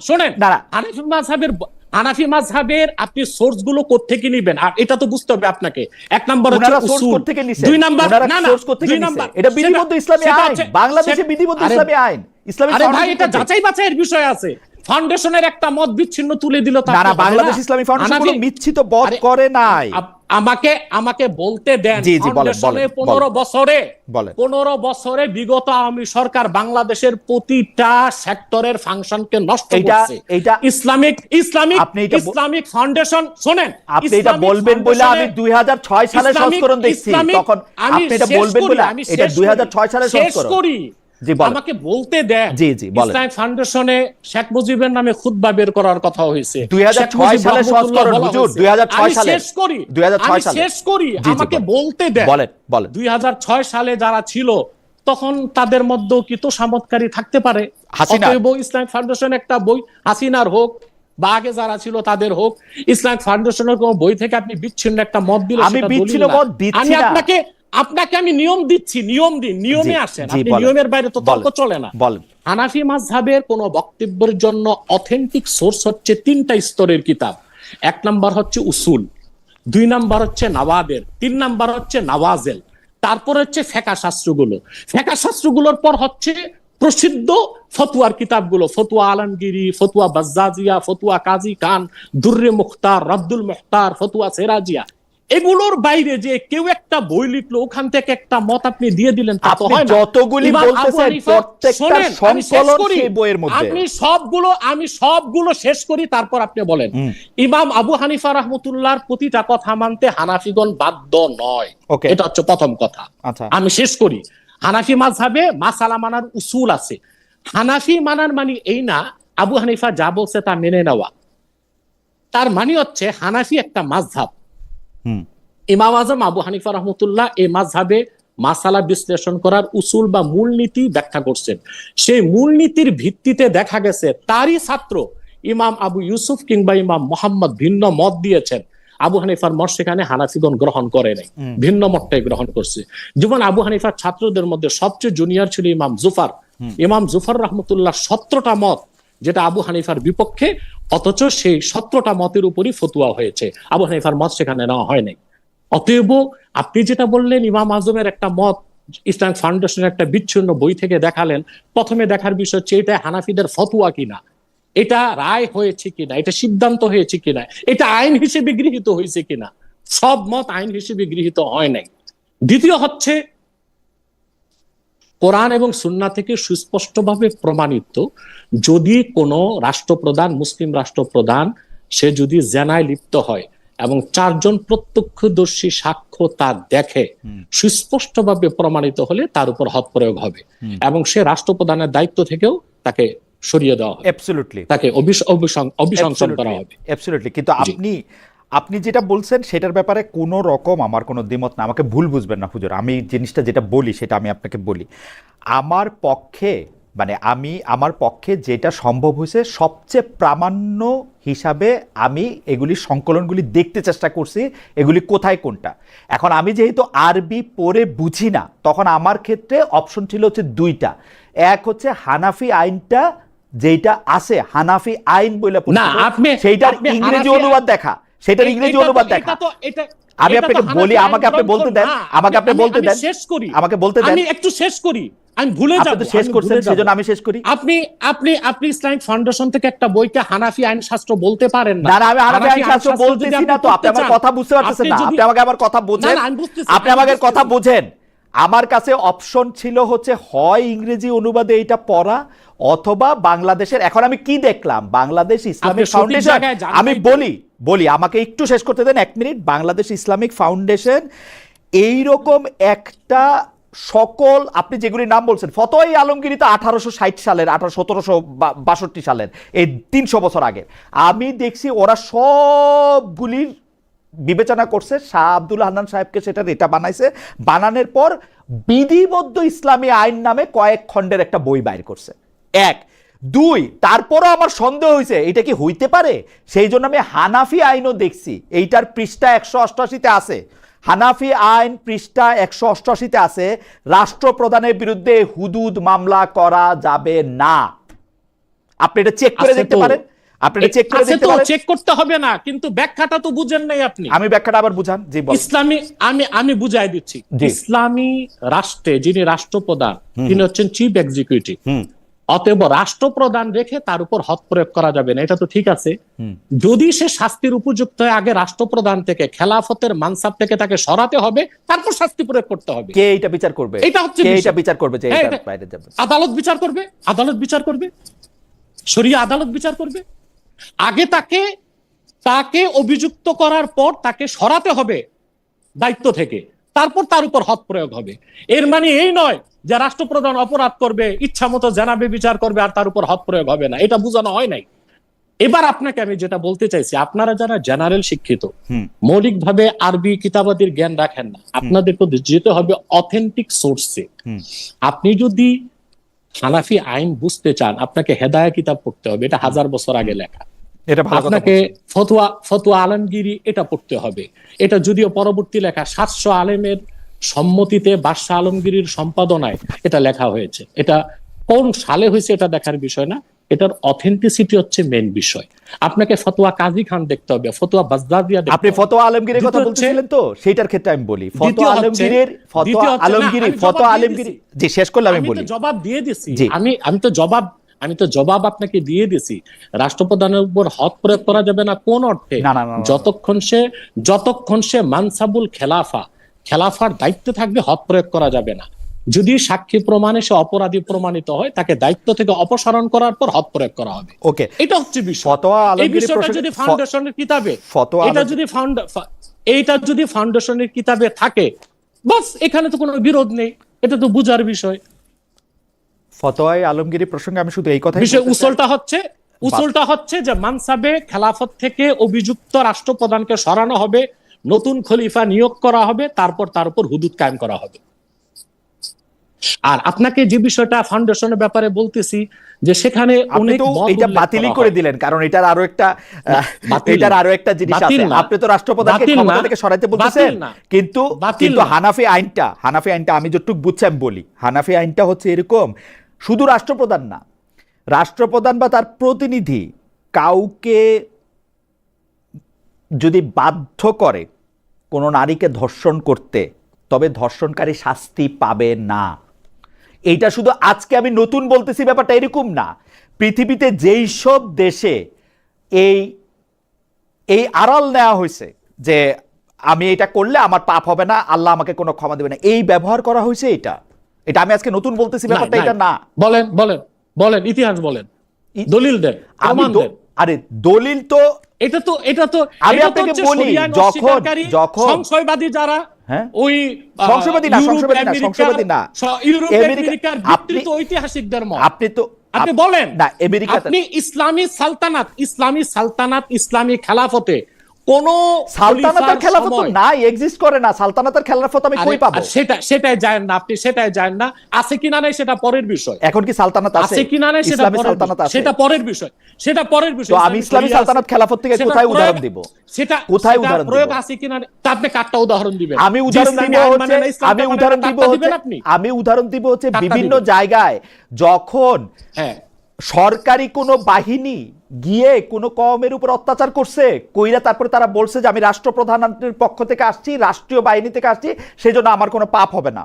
শোনেন না, হানাফি মাযহাবের আপনি সোর্স গুলো কোত্থেকে নেবেন আর এটা তো বুঝতে হবে আপনাকে। এক নাম্বার হচ্ছে উসুল, দুই নাম্বার এটা বিধিবদ্ধ ইসলামী আইন, বাংলাদেশে বিধিবদ্ধ ইসলামী আইন, ইসলামিক ফাউন্ডেশন। এটা যাচাই বাছাইয়ের বিষয় আছে। ফাউন্ডেশনের একটা মত বিচ্ছিন্ন তুলে দিল, না, বাংলাদেশ ইসলামী ফাউন্ডেশন কোনো বিচ্ছিন্ন বদ করে নাই। আমাকে বলতে দেন। 15 বছরে বিগত আওয়ামী সরকার বাংলাদেশের প্রতিটা সেক্টরের ফাংশনকে নষ্ট করেছে। ইসলামিক ফাউন্ডেশন, শোনেন, আপনি এটা বলবেন বলে আমি 2006 সালের সংস্করণ দেখছি, তখন আপনি এটা বলবেন বলে এটা 2006 সালের সংস্করণ। আমাকে বলতে দেন। ইসলামিক ফাউন্ডেশনে শেখ মুজিবের নামে খুতবা বের করার কথা হয়েছে 2006 সালের সংস্করণ। হুজুর 2006 সালে শেষ করি, আমাকে বলতে দেন। বলেন 2006 সালে যারা ছিল তখন তাদের মধ্যেও কি তো সামতকারী থাকতে পারে? ইসলামিক ফাউন্ডেশন একটা বই, হাসিনার হোক বা আগে যারা ছিল তাদের হোক, ইসলামিক ফাউন্ডেশনের কোন বই থেকে আপনি বিচ্ছিন্ন একটা মত দিলে আমি বিচ্ছিন্ন মত দিচ্ছি না। আপনাকে আমি নিয়ম দিচ্ছি, নিয়ম দিন, নিয়মে আসেন। আপনি নিয়মের বাইরে তো তর্ক চলে না। হানাফি মাযহাবের কোন বক্তব্যের জন্য অথেন্টিক সোর্স হচ্ছে 3টা স্তরের কিতাব। 1 নাম্বার হচ্ছে উসুল, 2 নাম্বার হচ্ছে নওয়াদের, 3 নাম্বার হচ্ছে নওয়াজেল, তারপর হচ্ছে ফিকহ শাস্ত্রগুলো। ফিকহ শাস্ত্রগুলোর পর হচ্ছে প্রসিদ্ধ ফতোয়ার কিতাবগুলো, ফতোয়া আলমগীরি, ফতোয়া বাজ্জাজিয়া, ফতোয়া কাজী খান, দুররে মুখতার, রদ্দুল মুখতার, ফতোয়া সিরাজিয়া। এগুলোর বাইরে যে কেউ একটা বই লিখলো, ওখান থেকে একটা মত আপনি দিয়ে দিলেন, তা তো হয় না। যতগুলি বলতেছেন প্রত্যেকটা সংকলন সেই বইয়ের মধ্যে। আমি সবগুলো শেষ করি, তারপর আপনি বলেন। ইমাম আবু হানিফা রাহমাতুল্লাহর প্রতিটা কথা মানতে হানাফিগণ বাধ্য নয়, এটা হচ্ছে প্রথম কথা। আমি শেষ করি। হানাফি মাযহাবে মাসালা মানার উসুল আছে। হানাফি মানার মানে এই না আবু হানিফা যা বলছে তা মেনে নেওয়া। তার মানে হচ্ছে হানাফি একটা মাযহাব। ইমাম আজম আবু হানিফা রহমতুল্লাহ এই মাযহাবে মাসালা বিশ্লেষণ করার উসুল বা মূলনীতি ব্যাখ্যা করছেন। সেই মূলনীতির ভিত্তিতে দেখা গেছে তারই ছাত্র ইমাম আবু ইউসুফ কিংবা ইমাম মোহাম্মদ ভিন্ন মত দিয়েছেন। আবু হানিফার মত সেখানে হানাফিগণ গ্রহণ করে নাই, ভিন্ন মতটাই গ্রহণ করছে। যেমন আবু হানিফার ছাত্রদের মধ্যে সবচেয়ে জুনিয়র ছিল ইমাম জুফার। ইমাম জুফার রহমতুল্লাহ 17টা মত যেটা আবু হানিফার বিপক্ষে, অথচ সেই 17টা মতের উপরই ফতোয়া হয়েছে, আবু হানিফার মত সেখানে নেওয়া হয় নাই। অতএব আপনি যেটা বললেন ইমাম আজমের একটা মত ইসলামিক ফাউন্ডেশনের একটা বিচ্ছিন্ন বই থেকে দেখালেন, প্রথমে দেখার বিষয় হচ্ছে এটা হানাফিদের ফতোয়া কিনা, এটা রায় হয়েছে কিনা, এটা সিদ্ধান্ত হয়েছে কিনা, এটা আইন হিসেবে গৃহীত হয়েছে কিনা। সব মত আইন হিসেবে গৃহীত হয় নাই। দ্বিতীয় হচ্ছে কোরআন এবং সুন্নাহ থেকে সুস্পষ্টভাবে প্রমাণিত, যদি কোনো রাষ্ট্রপ্রধান, মুসলিম রাষ্ট্রপ্রধান, সে যদি জেনায় লিপ্ত হয় এবং 4 জন প্রত্যক্ষদর্শী সাক্ষ্য তা দেখে, সুস্পষ্টভাবে প্রমাণিত হলে তার উপর হদ প্রয়োগ হবে এবং সে রাষ্ট্রপ্রধানের দায়িত্ব থেকেও তাকে সরিয়ে দেওয়া হবে, তাকে অভিশংসন করা হবে। কিন্তু আপনি যেটা বলছেন সেটার ব্যাপারে কোনো রকম আমার কোনো দ্বিমত না। আমাকে ভুল বুঝবেন না হুজুর, আমি জিনিসটা যেটা বলি সেটা আমি আপনাকে বলি। আমার পক্ষে যেটা সম্ভব হয়েছে সবচেয়ে প্রামাণ্য হিসাবে আমি এগুলি সংকলনগুলি দেখতে চেষ্টা করছি, এগুলি কোথায় কোনটা। এখন আমি যেহেতু আরবি পড়ে বুঝি না, তখন আমার ক্ষেত্রে অপশন ছিল হচ্ছে 2টা। এক হচ্ছে হানাফি আইনটা যেটা আছে হানাফি আইন বলে না, আপনি সেইটার ইংরেজি অনুবাদ দেখা, সেটার ইংরেজি অনুবাদ দেখা। আমি আপনাকে বলি, আমাকে আপনি বলতে দেন, আমাকে আপনি বলতে দেন, শেষ করি, আমাকে বলতে দেন, আমি একটু শেষ করি, আমি ভুলে যাব। আপনি তো শেষ করছেন, সেজন্য আমি শেষ করি। আপনি ইসলামিক ফাউন্ডেশন থেকে একটা বইকে হানাফি আইন শাস্ত্র বলতে পারেন না। না না, আমি হানাফি আইন শাস্ত্র বলতেছি না তো, আপনি আমার কথা বুঝতে পারতেছেন না, আপনি আমাকে আবার কথা বোঝেন, আপনি আমাকে কথা বোঝেন। আমার কাছে অপশন ছিল হচ্ছে হয় ইংরেজি অনুবাদে এটা পড়া অথবা বাংলাদেশের, এখন আমি কি দেখলাম, বাংলাদেশ ইসলামিক ফাউন্ডেশন, আমি বলি আমাকে একটু শেষ করতে দেন 1 মিনিট। বাংলাদেশ ইসলামিক ফাউন্ডেশন এইরকম একটা সকল, আপনি যেগুলি নাম বলছেন, ফতোয়া আলমগীরি তো 1860 সালের, 1762 সালের, এই 300 বছর আগে। আমি দেখছি ওরা সবগুলির বিবেচনা করছে, শাহ আব্দুল হান্নান সাহেবকে সেটা এটা বানাইছে, বানানোর পর বিধিবদ্ধ ইসলামী আইন নামে কয়েক খণ্ডের একটা বই বাইর করছে। 1 2, তারপরও আমার সন্দেহ হয়েছে এটা কি হইতে পারে, সেই জন্য আমি হানাফি আইনও দেখছি, এইটার পৃষ্ঠা 188-তে আছে, হানাফি আইন পৃষ্ঠা 188-তে আছে, রাষ্ট্রপ্রধানের বিরুদ্ধে হুদুদ মামলা করা যাবে না। আপনি এটা চেক করে দেখতে পারেন, আপনি এটা চেক করে দেখতে পারেন। চেক করতে হবে না, কিন্তু ব্যাখ্যাটা তো বুঝেন নাই আপনি। আমি ব্যাখ্যাটা আবার বুঝান। জি বল। ইসলামী, আমি বুঝাই দিচ্ছি। ইসলামী রাষ্ট্রে যিনি রাষ্ট্রপ্রধান তিনি হচ্ছেন চিফ এক্সিকিউটিভ। অতএব রাষ্ট্রপ্রধান রেখে তার উপর হদ প্রয়োগ করা যাবে না, এটা তো ঠিক আছে। যদি সে শাস্তির উপযুক্ত হয়, আগে রাষ্ট্রপ্রধান থেকে, খেলাফতের মানসাব থেকে তাকে সরাতে হবে, তারপর শাস্তি প্রয়োগ করতে হবে। কে এটা বিচার করবে? এটা হচ্ছে কে এটা বিচার করবে যে এটা বাইরে যাবে? আদালত বিচার করবে, আদালত বিচার করবে, শরিয়া আদালত বিচার করবে। আগে তাকে অভিযুক্ত করার পর তাকে সরাতে হবে দায়িত্ব থেকে, তারপর তার উপর হদ প্রয়োগ হবে। এর মানে এই নয় যে রাষ্ট্রপ্রধান অপরাধ করবে, ইচ্ছা মতো জানাবে, বিচার করবে, আর তার উপর হদ প্রয়োগ হবে না, এটা বোঝানো হয় নাই। এবার আপনাকে আমি যেটা বলতে চাইছি, আপনারা যারা জেনারেল শিক্ষিত, মৌলিকভাবে আরবি কিতাবাদির জ্ঞান রাখেন না, আপনাদেরকে যেতে হবে অথেন্টিক সোর্সে। আপনি যদি হানাফি আইন বুঝতে চান, আপনাকে হেদায়া কিতাব পড়তে হবে, এটা 1000 বছর আগে লেখা। আপনাকে ফতোয়া আলমগীরি এটা পড়তে হবে, এটা যদিও পরবর্তী লেখা, 700 আলেমের সম্মতিতে বাদশাহ আলমগীরির সম্পাদনায় এটা লেখা হয়েছে। এটা কোন সালে হয়েছে এটা দেখার বিষয় না, এটার অথেন্টিসিটি হচ্ছে মেইন বিষয়। আপনাকে ফতোয়া কাজী খান দেখতে হবে, ফতোয়া বাজদাদিয়া দেখতে হবে। আপনি ফতোয়া আলমগীরের কথা বলছিলেন তো, সেইটার ক্ষেত্রে আমি বলি ফতোয়া আলমগীরি জি শেষ করলে আমি বলি, জবাব দিয়ে দিছি। আমি তো জবাব আপনাকে দিয়ে দিছি। রাষ্ট্রপ্রধানের উপর হদ প্রয়োগ করা যাবে না কোন অর্থে? যতক্ষণ সে মানসাবুল খেলাফার দায়িত্বে থাকবে, হদ প্রয়োগ করা যাবে না। যদি সাক্ষী প্রমাণে সে অপরাধী প্রমাণিত হয়, তাকে দায়িত্ব থেকে অপসারণ করার পর হদ প্রয়োগ করা হবে। ওকে, এটা হচ্ছে বিষয়। এই বিষয়টা যদি ফাউন্ডেশনের কিতাবে, এটা যদি ফাউন্ডেশনের কিতাবে থাকে, বাস, এখানে তো কোনো বিরোধ নেই, এটা তো বুঝার বিষয়। ফতোয়া আলমগীরি প্রসঙ্গে আমি শুধু এই কথাই, বিষয় উসুলটা হচ্ছে যে মানসাবে খেলাফত থেকে অভিযুক্ত রাষ্ট্রপ্রধানকে সরানো হবে, নতুন খলিফা নিয়োগ করা হবে, তারপর তার উপর হুদুদ কায়েম করা হবে। আর আপনাকে যে বিষয়টা ফাউন্ডেশনের ব্যাপারে বলতেছি, যে সেখানে এটা বাতিলই করে দিলেন, কারণ এটার আরো একটা জিনিস আছে। আপনি তো রাষ্ট্রপ্রধানকে ক্ষমতা থেকে সরাইতে বলতেছেন, কিন্তু হানাফি আইনটা আমি যতটুকু বুঝছি আমি বলি, হানাফি আইনটা হচ্ছে এরকম, শুধু রাষ্ট্রপ্রধান না, রাষ্ট্রপ্রধান বা তার প্রতিনিধি কাউকে যদি বাধ্য করে কোনো নারীকে ধর্ষণ করতে, তবে ধর্ষণকারী শাস্তি পাবে না। এইটা শুধু আজকে আমি নতুন বলতেছি, ব্যাপারটা এরকম না। পৃথিবীতে যেই সব দেশে এই আড়াল নেওয়া হয়েছে যে আমি এটা করলে আমার পাপ হবে না, আল্লাহ আমাকে কোনো ক্ষমা দেবে না, এই ব্যবহার করা হয়েছে, এটা আমি আজকে নতুন বলতেছি, ব্যাপারটা এটা না। বলেন ইতিহাস বলেন, দলিল দেন, প্রমাণ দেন। আরে দলিল তো এটা তো আমি আপনাকে বলি, যখন সংশয়বাদী যারা, ওই সংশয়বাদী না ইউরোপ আমেরিকার বিস্তৃত ঐতিহাসিকদের মত, আপনি বলেন না আপনি ইসলামী সালতানাত ইসলামী খেলাফতে কোন সালতানাতের খেলাফত নাই, এক্সিস্ট করে না। সালতানাতের খেলাফত আমি কই পাবো? সেটাই জানেন না আপনি, সেটাই জানেন না। আছে কিনা নাই সেটা পরের বিষয়। এখন কি সালতানাত আছে কিনা নাই সেটা পরের বিষয়, তো আমি ইসলামী সালতানাত খেলাফত থেকে কোথায় উদাহরণ দিব? কোথায় উদাহরণ দিব? প্রয়োগ আছে কিনা তা আপনি কাটটা উদাহরণ দিবেন? আমি উদাহরণ দিব হচ্ছে বিভিন্ন জায়গায় যখন সরকারি কোনো বাহিনী গিয়ে কোনো কওমের উপর অত্যাচার করছে, কইরা তারপরে তারা বলছে যে আমি রাষ্ট্রপ্রধানের পক্ষ থেকে আসছি, রাষ্ট্রীয় বাহিনী থেকে আসছি, সেই জন্য আমার কোনো পাপ হবে না?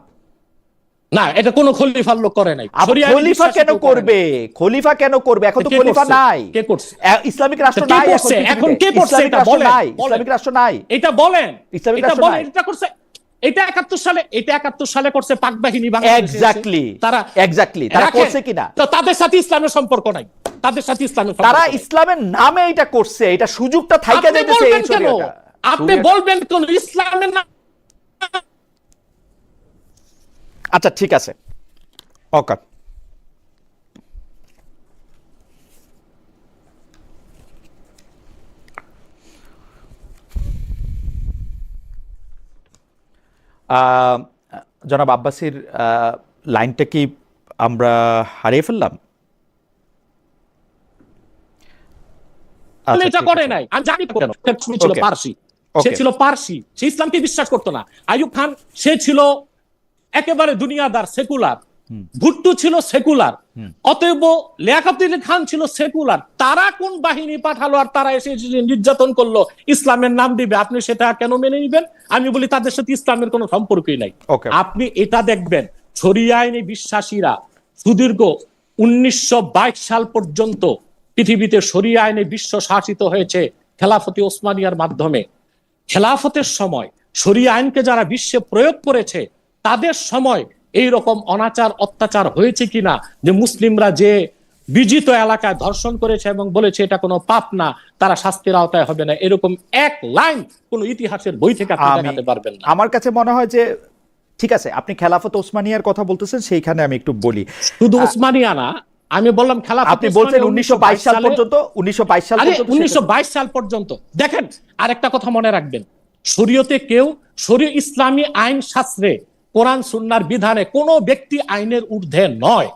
না, এটা কোন খলিফার লোক করে নাই। খলিফা কেন করবে? খলিফা কেন করবে? এখন তো খলিফা নাই। কে করছে? ইসলামিক রাষ্ট্র নাই এখন কে করছে? এটা বলেন। ইসলামিক রাষ্ট্র নাই, এটা বলেন। ইসলামিক রাষ্ট্র নাই। এটা করছে, এটা 71 সালে করছে পাক বাহিনী বাংলাদেশে। এক্স্যাক্টলি তারা করছে কিনা? তো তাদের সাথে ইসলামের সম্পর্ক নাই, তাদের সাথে ইসলামের সম্পর্ক তারা ইসলামের নামে এটা করছে, এটা সুযোগটা থাইকা যাইতেছে এই শরীয়তটা। আপনি বলবেন কোন ইসলামের নাম? আচ্ছা ঠিক আছে, ওকে। জনাব আব্বাসীর লাইনটা কি আমরা হারিয়ে ফেললাম? এটা করে নাই, আমি জানি কেন। ছিল পারসি, সে ছিল পারসি, সে ইসলামকে বিশ্বাস করতো না। আইয়ুব খান সে ছিল একেবারে দুনিয়াদার, সেকুলার। ভুট্টো ছিল সেকুলার। অতএব লিয়াকত আলী খান ছিল সেকুলার। তারা কোন বাহিনী পাঠালো আর তারা এসে নির্যাতন করলো, ইসলামের নাম দিবে, আপনি সেটা কেন মেনে নিবেন? আমি বলি তাদের সাথে ইসলামের কোনো সম্পর্কই নাই। আপনি এটা দেখবেন, শরিয়া আইনে বিশ্বাসীরা সুদীর্ঘ 1922 সাল পর্যন্ত পৃথিবীতে শরিয়া আইনে বিশ্ব শাসিত হয়েছে খেলাফতে ওসমানিয়ার মাধ্যমে। খেলাফতের সময় শরিয়া আইনকে যারা বিশ্বে প্রয়োগ করেছে, তাদের সময় এই রকম অনাচার অত্যাচার হয়েছে কিনা, যে মুসলিমরা যে বিজিত এলাকায় ধর্ষণ করেছে এবং বলেছে এটা কোনো পাপ না, তারা শাস্তির আওতায় হবে না, এরকম এক লাইন কোন ইতিহাসের বই থেকে আপনি দেখাতে পারবেন না। আমার কাছে মনে হয় যে ঠিক আছে, আপনি খেলাফত ওসমানিয়ার কথা বলতেছেন, সেইখানে আমি একটু বলি। শুধু ওসমানিয়া না, আমি বললাম খেলাফত, আপনি বলছেন 1922 সাল পর্যন্ত। 1922 সাল পর্যন্ত। দেখেন, আরেকটা কথা মনে রাখবেন, শরীয়তে কেউ ইসলামী আইন শাস্ত্রে কোরআন সুন্নাহর বিধানে কোন ব্যক্তি আইনের ঊর্ধ্বে নয়।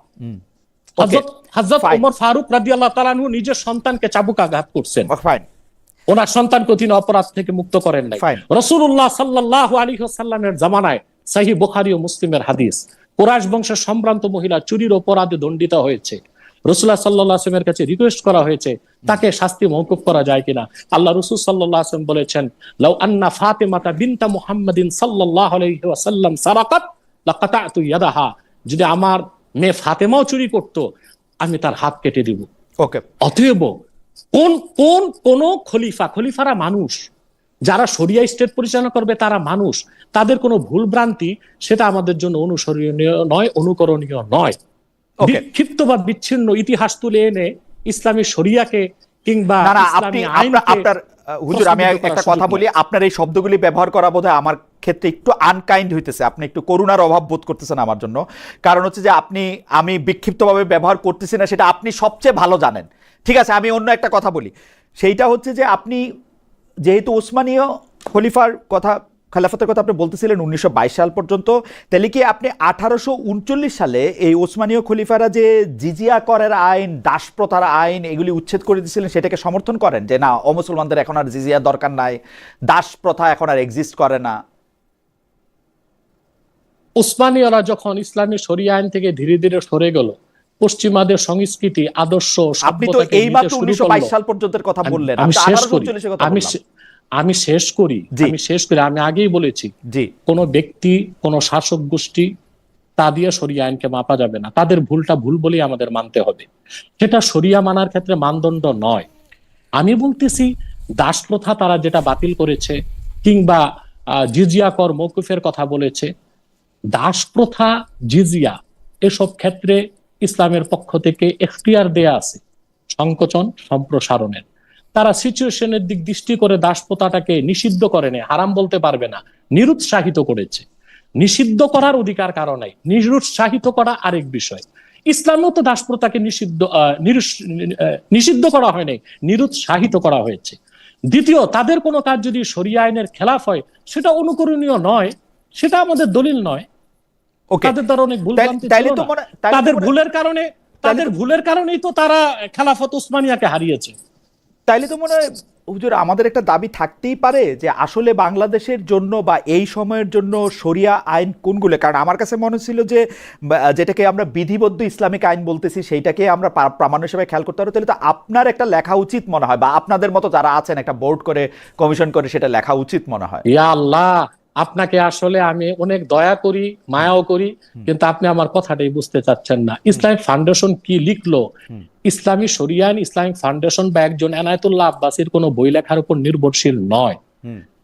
হযরত ওমর ফারুক রাদিয়াল্লাহু তাআলা আনহু নিজের সন্তানকে চাবুকাঘাত করছেন, ওনার সন্তানকে তিনি অপরাধ থেকে মুক্ত করেন নাই। রাসূলুল্লাহ সাল্লাল্লাহু আলাইহি ওয়াসাল্লামের জামানায় সহিহ বুখারী ও মুসলিমের হাদিস, কুরাইশ বংশের সম্ভ্রান্ত মহিলা চুরির অপরাধে দণ্ডিত হয়েছে। রাসূলুল্লাহ সাল্লাল্লাহু আলাইহি ওয়াসাল্লামের কাছে রিকোয়েস্ট করা হয়েছে তাকে শাস্তি মওকুফ করা যায় কিনা। আল্লাহ রাসূল সাল্লাল্লাহু আলাইহি ওয়াসাল্লাম বলেছেন, লাউ আন্না ফাতিমাতা বিনতা মুহাম্মাদিন সাল্লাল্লাহু আলাইহি ওয়াসাল্লাম সারাকাত লাকাতাতু ইয়াদাহা, যদি আমার মেয়ে ফাতেমাও চুরি করত, আমি তার হাত কেটে দিব। ওকে। অতএব কোন খলিফারা মানুষ, যারা শরিয়া স্টেট পরিচালনা করবে তারা মানুষ, তাদের কোনো ভুল ভ্রান্তি সেটা আমাদের জন্য অনুসরণীয় নয়, অনুকরণীয় নয়। বিক্ষিপ্ত বা বিচ্ছিন্ন ইতিহাস তুলে এনে ইসলামী শরিয়াকে কিংবা ইসলামী আইনকে, হুজুর আমি একটা কথা বলি, আপনার এই শব্দগুলি ব্যবহার করা বোধহয় আমার ক্ষেত্রে একটু আনকাইন্ড হইতেছে। আপনি একটু করুণার অভাব বোধ করতেছেন আমার জন্য। কারণ হচ্ছে যে আমি বিক্ষিপ্তভাবে ব্যবহার করতেছি না, সেটা আপনি সবচেয়ে ভালো জানেন। ঠিক আছে, আমি অন্য একটা কথা বলি, সেইটা হচ্ছে যে আপনি যেহেতু ওসমানীয় খলিফার কথা, খেলাফতের কথা আপনি বলতেছিলেন 1922 সাল পর্যন্ত, তাহলে কি আপনি 1839 সালে এই ওসমানীয় খলিফারা যে জিজিয়া করের আইন, দাস প্রথার আইন, এগুলি উচ্ছেদ করে দিয়েছিলেন, সেটাকে সমর্থন করেন যে না, অমুসলমানদের এখন আর জিজিয়া দরকার নাই, দাস প্রথা এখন আর এক্সিস্ট করে না? ওসমানীয়রা যখন ইসলামী শরিয়া আইন থেকে ধীরে ধীরে সরে গেল, পশ্চিমাদের সংস্কৃতি, আদর্শ, আপনি তো এইমাত্র 1922 সাল পর্যন্তের কথা বললেন, আমি শেষ করি। আমি আগেই বলেছি, কোন ব্যক্তি, কোন শাসক গোষ্ঠী তা দিয়ে শরিয়া আইনকে মাপা যাবে না। তাদের ভুলটা ভুল বলেই আমাদের মানতে হবে, সেটা শরিয়া মানার ক্ষেত্রে মানদণ্ড নয়। আমি বলতেছি দাস প্রথা তারা যেটা বাতিল করেছে, কিংবা জিজিয়া কর মওকুফের কথা বলেছে, দাস প্রথা, জিজিয়া, এসব ক্ষেত্রে ইসলামের পক্ষ থেকে এখতিয়ার দেয়া আছে সংকোচন সম্প্রসারণের। তারা সিচুয়েশনের দিক দৃষ্টি করে দাস প্রথাটাকে নিষিদ্ধ করে নেই, হারাম বলতে পারবে না, নিরুৎসাহিত করেছে। নিষিদ্ধ করার অধিকার কারো নাই, নিরুৎসাহিত করা আরেক বিষয়। ইসলামেও তো দাস প্রথাকে নিষিদ্ধ করা হয় নাই, নিরুৎসাহিত করা হয়েছে। দ্বিতীয়, তাদের কোনো কাজ যদি শরিয়া আইনের খেলাফ হয়, সেটা অনুকরণীয় নয়, সেটা আমাদের দলিল নয়। তাদের দ্বারা অনেক ভুল ভ্রান্তি ছিল না, তাদের ভুলের কারণেই তো তারা খেলাফত ওসমানিয়াকে হারিয়েছে। তাইলে তো মনে হয় হুজুর আমাদের একটা দাবি থাকতেই পারে যে আসলে বাংলাদেশের জন্য বা এই সময়ের জন্য শরিয়া আইন কোনগুলো, কারণ আমার কাছে মনে ছিল যে যেটাকে আমরা বিধিবদ্ধ ইসলামিক আইন বলতেছি সেইটাকে আমরা প্রামাণ্য হিসেবে খেয়াল করতে পারো, তাহলে তো আপনার একটা লেখা উচিত মনে হয়, বা আপনাদের মতো যারা আছেন একটা বোর্ড করে কমিশন করে সেটা লেখা উচিত মনে হয়। ইয়া আল্লাহ, আপনাকে আসলে আমি অনেক দয়া করি, মায়াও করি, কিন্তু আপনি আমার কথাটাই বুঝতে চাচ্ছেন না। ইসলামিক ফাউন্ডেশন কি লিখলো? ইসলামী শরিয়া আইন ইসলামিক ফাউন্ডেশন বা একজন এনায়েতুল্লাহ আব্বাসীর কোনো বই লেখার উপর নির্ভরশীল নয়।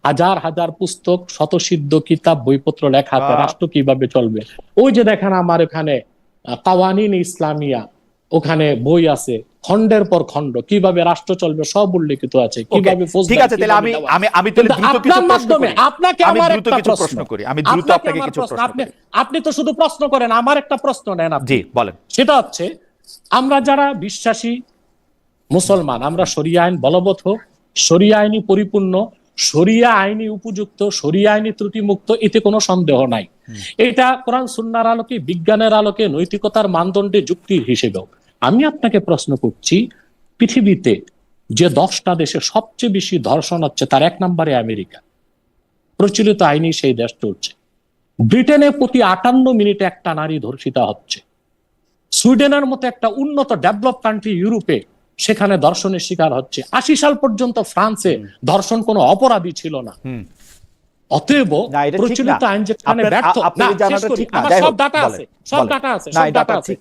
হাজার হাজার পুস্তক, শতসিদ্ধ কিতাব, বইপত্র লেখা আছে রাষ্ট্র কিভাবে চলবে। ওই যে দেখেন আমার এখানে কাওয়ানিন ইসলামিয়া, ওখানে বই আছে খণ্ডের পর খণ্ড, কিভাবে রাষ্ট্র চলবে সব উল্লেখিত আছে, কিভাবে। ঠিক আছে, তাহলে আমি তাহলে দ্রুত কিছু প্রশ্ন করি। আপনাকে আমার একটা প্রশ্ন করি, আমি দ্রুত আপনাকে কিছু প্রশ্ন করি। আপনি তো শুধু প্রশ্ন করেন, আমার একটা প্রশ্ন নেন আপনি। জি বলেন। সেটা হচ্ছে, আমরা যারা বিশ্বাসী মুসলমান, আমরা শরিয়া আইন বলবৎ হোক, শরিয়া আইনি পরিপূর্ণ, শরিয়া আইনি উপযুক্ত, শরিয়া আইনি ত্রুটিমুক্ত, এতে কোনো সন্দেহ নাই। এটা কোরআন সুন্নাহর আলোকে, বিজ্ঞানের আলোকে, নৈতিকতার মানদণ্ডে যুক্তির হিসেবেও। আমি আপনাকে প্রশ্ন করছি, পৃথিবীতে যে 10টা দেশে সবচেয়ে বেশি ধর্ষণ হচ্ছে তার 1 নম্বরে আমেরিকা। প্রচলিত আইনি সেই দেশ চলছে। ব্রিটেনে প্রতি 58 মিনিটে একটা নারী ধর্ষিতা হচ্ছে। সুইডেনের মতো একটা উন্নত ডেভেলপ কান্ট্রি ইউরোপে, সেখানে ধর্ষণের শিকার হচ্ছে। 80 সাল পর্যন্ত ফ্রান্সে ধর্ষণ কোনো অপরাধী ছিল না। অতএব প্রচলিত আইন যেখানে ব্যর্থ, সব ডাটা আছে, সব ডাটা আছে, সব ডাটা আছে।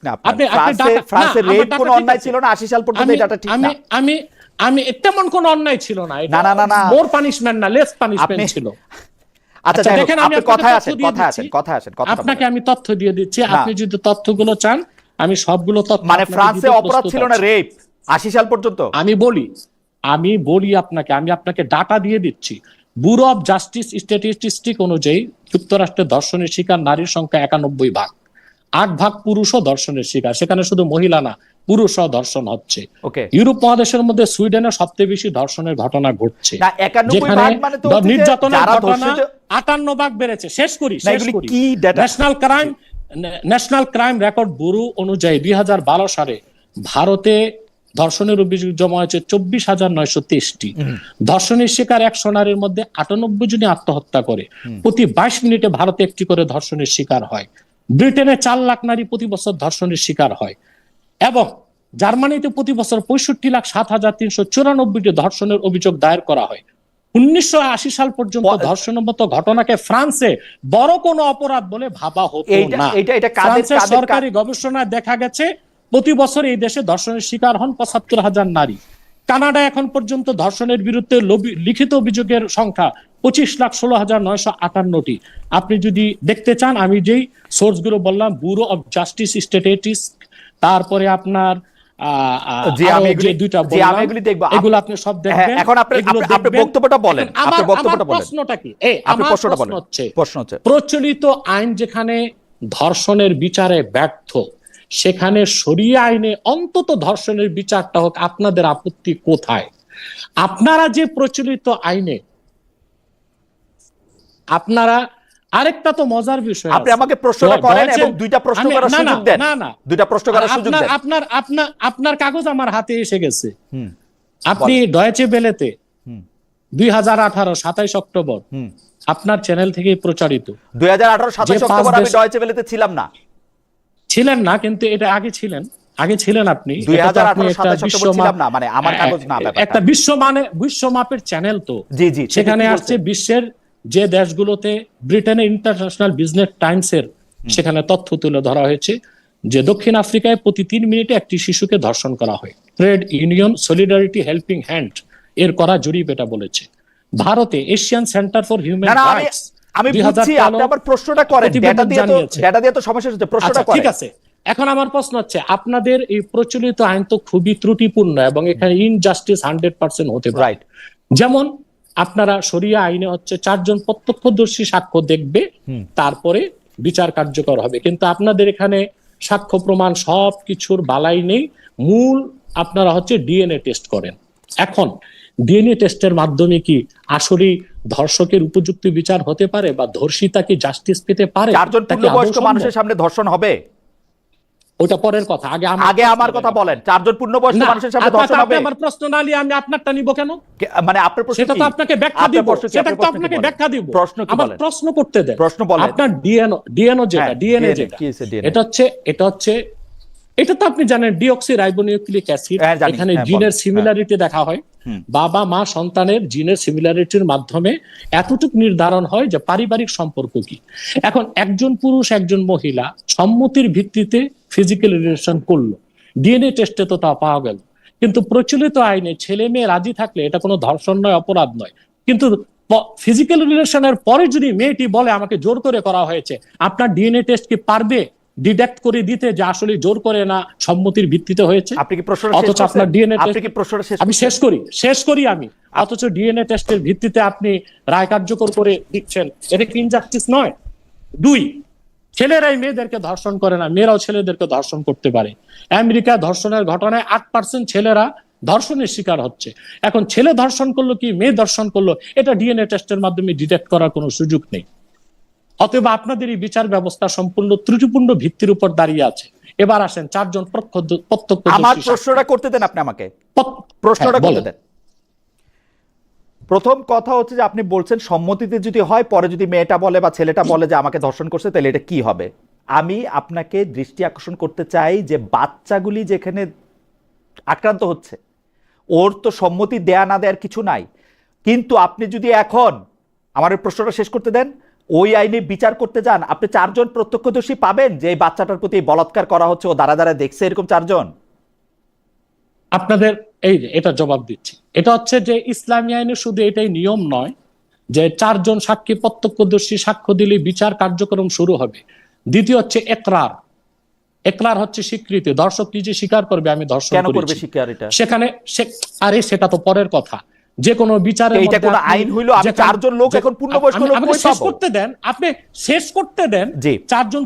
ফ্রান্সে রেপ কোনো অন্যায় ছিল না 80 সাল পর্যন্ত, এই ডাটা ঠিক না। আমি তেমন কোনো অন্যায় ছিল না, না, মোর পানিশমেন্ট না, লেস পানিশমেন্ট ছিল। আচ্ছা দেখেন, আপনি কথায় আসেন। আপনাকে আমি তথ্য দিয়ে দিচ্ছি, আপনি যদি তথ্যগুলো চান আমি সবগুলো তথ্য। মানে ফ্রান্সে অপরাধ ছিল না রেপ 80 সাল পর্যন্ত? আমি বলি আপনাকে, আমি আপনাকে ডাটা দিয়ে দিচ্ছি। ব্যুরো অফ জাস্টিস স্ট্যাটিস্টিক অনুযায়ী যুক্তরাষ্ট্রে ধর্ষণের শিকার নারীর সংখ্যা 91 ভাগ, 8 ভাগ পুরুষও ধর্ষণের শিকার। সেখানে শুধু মহিলা না, পুরুষও ধর্ষণ হচ্ছে। ইউরোপ মহাদেশের মধ্যে সুইডেনে সবচেয়ে বেশি ধর্ষণের ঘটনা ঘটছে, যেখানে নির্যাতনের ঘটনা 58 ভাগ বেড়েছে। শেষ করি। ন্যাশনাল ক্রাইম রেকর্ড ব্যুরো অনুযায়ী 2012 সালে ভারতে ধর্ষণের অভিযোগ জমা হয়েছে 24,923টি। ধর্ষণের শিকার 100 নারীর মধ্যে 98 জনই আত্মহত্যা করে। প্রতি 22 মিনিটে ভারতে একটি করে ধর্ষণের শিকার হয়। ব্রিটেনে 4 লাখ নারী প্রতি বছর ধর্ষণের শিকার হয়, এবং জার্মানিতে প্রতি বছর 65,07,394টি ধর্ষণের অভিযোগ দায়ের করা হয়। 1980 সাল পর্যন্ত ধর্ষণের মতো ঘটনাকে ফ্রান্সে বড় কোনো অপরাধ বলে ভাবা হতো না। ফ্রান্সের সরকারি গবেষণায় দেখা গেছে প্রতি বছর এই দেশে ধর্ষণের শিকার হন 75,000 নারী। কানাডায় এখন পর্যন্ত ধর্ষণের বিরুদ্ধে লিখিত অভিযোগের সংখ্যা 25,16,958টি। আপনি যদি দেখতে চান, আমি যেই সোর্সগুলো বললাম, ব্যুরো অফ জাস্টিস স্ট্যাটিস্টিক্স, তারপরে আপনার এগুলো আপনি সব দেখবেন। এখন আপনি বক্তব্যটা বলেন। প্রশ্নটা কি? আমার প্রশ্ন হচ্ছে, প্রচলিত আইন যেখানে ধর্ষণের বিচারে ব্যর্থ, সেখানে শরিয়া আইনে অন্তত ধর্ষণের বিচারটা হোক। আপনাদের আপত্তি কোথায়? আপনারা যে প্রচলিত আইনে, আপনারা আরেকটা তো মজার বিষয়, আপনি আমাকে প্রশ্নটা করেন এবং দুইটা প্রশ্ন করার সুযোগ দেন। না, দুইটা প্রশ্ন করার সুযোগ দেন। আপনার কাগজ আমার হাতে এসে গেছে। আপনি ডয়েচে বেলেতে 2018 27 অক্টোবর আপনার চ্যানেল থেকে প্রচারিত। 2018 27 অক্টোবর আমি ডয়েচে বেলেতে ছিলাম না। ছিলেন না, কিন্তু এটা আগে ছিলেন আপনি। 2018 27 অক্টোবর ছিলাম না, মানে আমার কাগজ না, একটা বিশ্বমাপের চ্যানেল তো। জি, সেখানে আসছে বিশ্বের যে দেশগুলোতে, ব্রিটেনে ইন্টারন্যাশনাল বিজনেস টাইমসের সেখানে তথ্য তুলে ধরা হয়েছে যে দক্ষিণ আফ্রিকায় প্রতি 3 মিনিটে একটি শিশুকে ধর্ষণ করা হয়। Trade union solidarity helping hand এর করা জরিপ এটা বলেছে। ভারতে Asian centre for human rights, আমি বুঝছি, আপনি আবার প্রশ্নটা করেন, ডেটা দিয়ে তো সমস্যা হচ্ছে, প্রশ্নটা করেন। ঠিক আছে, এখন আমার প্রশ্ন হচ্ছে, আপনাদের এই প্রচলিত আইন তো খুবই ত্রুটিপূর্ণ এবং এখানে ইনজাস্টিস 100% হতে পারে। যেমন আপনারা শরিয়া আইনে হচ্ছে 4 জন প্রত্যক্ষদর্শী সাক্ষ্য দেখবে, তারপরে বিচার কার্যকর হবে, কিন্তু আপনাদের এখানে সাক্ষ্য প্রমাণ সব কিছুর বালাই নেই। মূল আপনারা হচ্ছে ডিএনএ টেস্ট করেন। এখন ডিএনএ টেস্টের মাধ্যমে কি আসলে ধর্ষকের উপযুক্ত বিচার হতে পারে, বা ধর্ষিতা কি জাস্টিস পেতে পারে? 4 জন পূর্ণবয়স্ক মানুষের সামনে ধর্ষণ হবে? ওটা পরের কথা, আগে আমার কথা বলেন। 4 জন পূর্ণবয়স্ক মানুষের সামনে ধর্ষণ হবে? আমার প্রশ্ন না নিয়ে আমি আপনারটা নিব কেন? মানে আপনার প্রশ্ন সেটা তো আপনাকে ব্যাখ্যা দিব, সেটা তো আপনাকে ব্যাখ্যা দিব। প্রশ্ন কি বলেন? প্রশ্ন করতে দেন। প্রশ্ন বলেন। আপনার ডিএনএ যেটা এটা হচ্ছে এটা তো আপনি জানেন ডিঅক্সি রাইবোনিউক্লিক অ্যাসিড, এখানে জিনের সিমিলারিটি দেখা হয়। বাবা মা সন্তানের জিনের সিমিলারিটির মাধ্যমে এতটুকু নির্ধারণ হয় যে পারিবারিক সম্পর্ক কি। এখন একজন পুরুষ একজন মহিলা সম্মতির ভিত্তিতে ফিজিক্যাল রিলেশন করলো, ডিএনএ টেস্টে তো তা পাওয়া গেল, কিন্তু প্রচলিত আইনে ছেলে মেয়ে রাজি থাকলে এটা কোনো ধর্ষণ নয়, অপরাধ নয়। কিন্তু ফিজিক্যাল রিলেশনের পরে যদি মেয়েটি বলে আমাকে জোর করে করা হয়েছে, আপনার ডিএনএ টেস্ট কি পারবে ডিডাক্ট করে দিতে যে আসলে জোর করে না সম্মতির ভিত্তিতে হয়েছে? আপনি কি প্রশ্নটা শেষ করছেন? আপনার ডিএনএ টেস্ট, আপনি কি প্রশ্নটা শেষ? আমি শেষ করি আমি। অথচ ডিএনএ টেস্টের ভিত্তিতে আপনি রায় কার্যকর করে দিচ্ছেন, এটা কি ইনজাস্টিস নয়? 2, ছেলেরাই মেয়েদেরকে ধর্ষণ করে না, মেয়েরাও ছেলেদেরকে ধর্ষণ করতে পারে। আমেরিকা ধর্ষণের ঘটনায় 8% ছেলেরা ধর্ষণের শিকার হচ্ছে। এখন ছেলে ধর্ষণ করলো কি মেয়ে ধর্ষণ করলো, এটা ডিএনএ টেস্টের মাধ্যমে ডিটেক্ট করার কোনো সুযোগ নেই। অতএব আপনাদের এই বিচার ব্যবস্থা সম্পূর্ণ ত্রুটিপূর্ণ ভিত্তির উপর দাঁড়িয়ে আছে। এবার আসেন 4 জন প্রত্যক্ষ। আমার প্রশ্নটা করতে দেন, আপনি আমাকে প্রশ্নটা করতে দেন। প্রথম কথা হচ্ছে যে আপনি বলছেন সম্মতিতে যদি হয়, পরে যদি মেয়েটা বলে বা ছেলেটা বলে যে আমাকে ধর্ষণ করছে, তাহলে এটা কি হবে? আমি আপনাকে দৃষ্টি আকর্ষণ করতে চাই যে বাচ্চাগুলি যেখানে আক্রান্ত হচ্ছে, ওর তো সম্মতি দেয়া না দেওয়ার কিছু নাই। কিন্তু আপনি যদি এখন আমার প্রশ্নটা শেষ করতে দেন, ওই আইনে বিচার করতে যান, আপনি 4 জন প্রত্যক্ষদর্শী পাবেন যে এই বাচ্চাটার প্রতি বলাৎকার করা হচ্ছে, ও দ্বারা দ্বারা দেখছে, এরকম 4 জন? আপনাদের এই এটা জবাব দিচ্ছি। এটা হচ্ছে যে ইসলামী আইনে শুধু এটাই নিয়ম নয় যে 4 জন সাক্ষী প্রত্যক্ষদর্শী সাক্ষ্য দিলে বিচার কার্যক্রম শুরু হবে। দ্বিতীয় হচ্ছে একরার হচ্ছে স্বীকৃতি, দর্শক নিজে স্বীকার করবে আমি ধর্ষণ করেছি। কেন করবে স্বীকার? এটা সেখানে আরে সেটা তো পরের কথা। যে কোনো বিচারে এটা কোনো আইন হইলো? আমি 4 জন লোক এখন পূর্ণবয়স্ক লোক কই শেষ করতে দেন, আপনি শেষ করতে দেন। 4 জন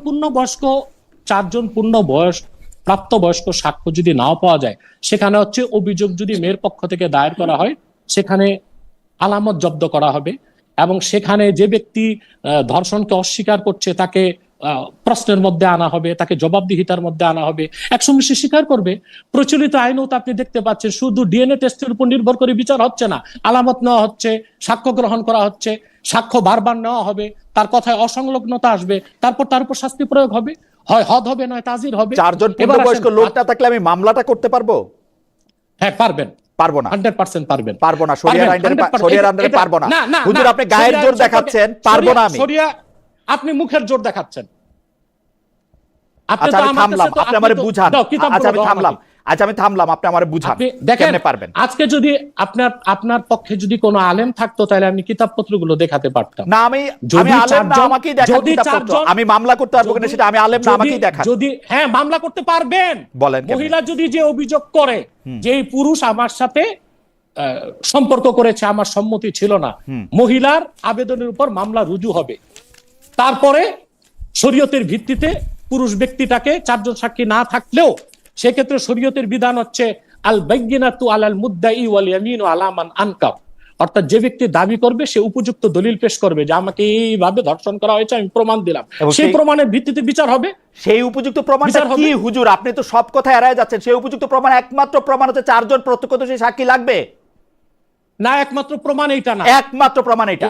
পূর্ণবয়স্ক প্রাপ্তবয়স্ক সাক্ষ্য যদি নাও পাওয়া যায়, সেখানে হচ্ছে অভিযোগ যদি মেয়ের পক্ষ থেকে দায়ের করা হয়, সেখানে আলামত জব্দ করা হবে এবং সেখানে যে ব্যক্তি ধর্ষণকে অস্বীকার করছে তাকে প্রশ্নের মধ্যে আনা হবে, তাকে জবাবদিহিতার মধ্যে আনা হবে। একসঙ্গে সে স্বীকার করবে। প্রচলিত আইনও তো আপনি দেখতে পাচ্ছেন শুধু ডিএনএ টেস্টের উপর নির্ভর করে বিচার হচ্ছে না, আলামত নেওয়া হচ্ছে, সাক্ষ্য গ্রহণ করা হচ্ছে, সাক্ষ্য বারবার নেওয়া হবে, তার কথায় অসংলগ্নতা আসবে, তারপর তার উপর শাস্তি প্রয়োগ হবে, হয় হদ হবে নয় তাজির হবে। 4 জন পূর্ণবয়স্ক লোকটা থাকলে আমি মামলাটা করতে পারবো? হ্যাঁ পারবেন। পারবো না, 100% পারবেন। পারবো না, শরিয়ার আইনে পারবো না। হুজুর আপনি গায়ের জোর দেখাচ্ছেন, পারবো না আমি। আপনি মুখের জোর দেখাচ্ছেন। আচ্ছা আমি থামলাম, আপনি আমারে বুঝান। আচ্ছা আমি থামলাম, আপনি আমারে বুঝান কেমনে পারবেন। আজকে যদি আপনার পক্ষে যদি কোনো আলেম থাকতো তাহলে আমি কিতাবপত্রগুলো দেখাতে পারতাম। না আমি আলেম না, আমাকেই দেখান কিতাবপত্র। আমি মামলা করতে পারবো কিনা সেটা, আমি আলেম না, আমাকেই দেখান। যদি হ্যাঁ মামলা করতে পারবেন। বলেন। মহিলা যদি যে অভিযোগ করে যে এই পুরুষ আমার সাথে সম্পর্ক করেছে, আমার সম্মতি ছিল না, মহিলার আবেদনের উপর মামলা রুজু হবে। তারপরে শরীয়তের ভিত্তিতে পুরুষ ব্যক্তিটাকে 4 জন সাক্ষী না থাকলেও সেক্ষেত্রে শরীয়তের বিধান হচ্ছে আল বাইয়িনাতু আলাল মুদ্দাই ওয়াল ইয়ামিনু আলা মান আনকার। অর্থাৎ যে ব্যক্তি দাবি করবে সে উপযুক্ত দলিল পেশ করবে যে আমাকে এইভাবে ধর্ষণ করা হয়েছে, আমি প্রমাণ দিলাম, সেই প্রমাণের ভিত্তিতে বিচার হবে। সেই উপযুক্ত প্রমাণটা কি হুজুর? আপনি তো সব কথা এড়ায় যাচ্ছেন। সেই উপযুক্ত প্রমাণ, একমাত্র প্রমাণ হচ্ছে 4 জন প্রত্যক্ষদর্শী সাক্ষী লাগবে না। একমাত্র প্রমাণ এইটা না, একমাত্র প্রমাণ এটা।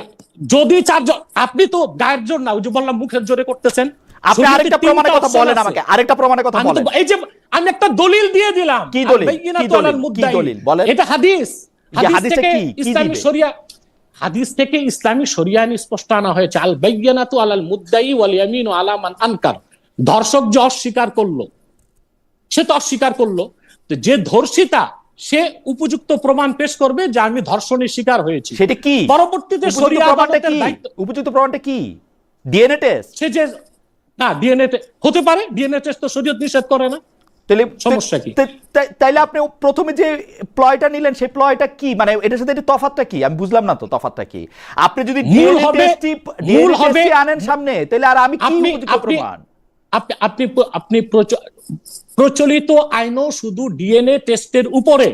যদি 4 জন, আপনি তো গায়ের জোর না, ওই যে বললাম মুখের জোরে করতেছেন। আপনি আরেকটা প্রমাণের কথা বলেন আমাকে, আরেকটা প্রমাণের কথা বলেন। এই যে আমি একটা দলিল দিয়ে দিলাম। কি দলিল? কি দলিল বলেন? এটা হাদিস থেকে ইসলামী শরিয়া, হাদিস থেকে ইসলামী শরিয়া স্পষ্ট আনা হয়েছে আল বাইয়িনাতু আলাল মুদ্দাই ওয়াল ইয়ামিনু আলা মান আনকার। ধর্ষক যে অস্বীকার করলো, সে তো অস্বীকার করলো, যে ধর্ষিতা সে উপযুক্ত প্রমাণ পেশ করবে যে আমি ধর্ষণের শিকার হয়েছি। সেটা কি? পরবর্তীতে শরিয়া আদালতের দায়িত্ব। উপযুক্ত প্রমাণটা কি? DNA test? সে যে না ডিএনএ হতে পারে, ডিএনএ টেস্ট তো শরীয়ত নিষেধ করে না, তাহলে সমস্যা কি? তাইলে আপনি প্রথমে যে প্লয়টা নিলেন সেই প্লয়টা কি? মানে এটার সাথে তফাৎটা কি? আমি বুঝলাম না তো তফাৎটা কি। আপনি যদি ডিএনএ টেস্ট আনেন সামনে, তাহলে আর আমি কি উপযুক্ত প্রমাণ? আপনি প্রচলিত আইনও শুধু ডিএনএ টেস্টের উপরে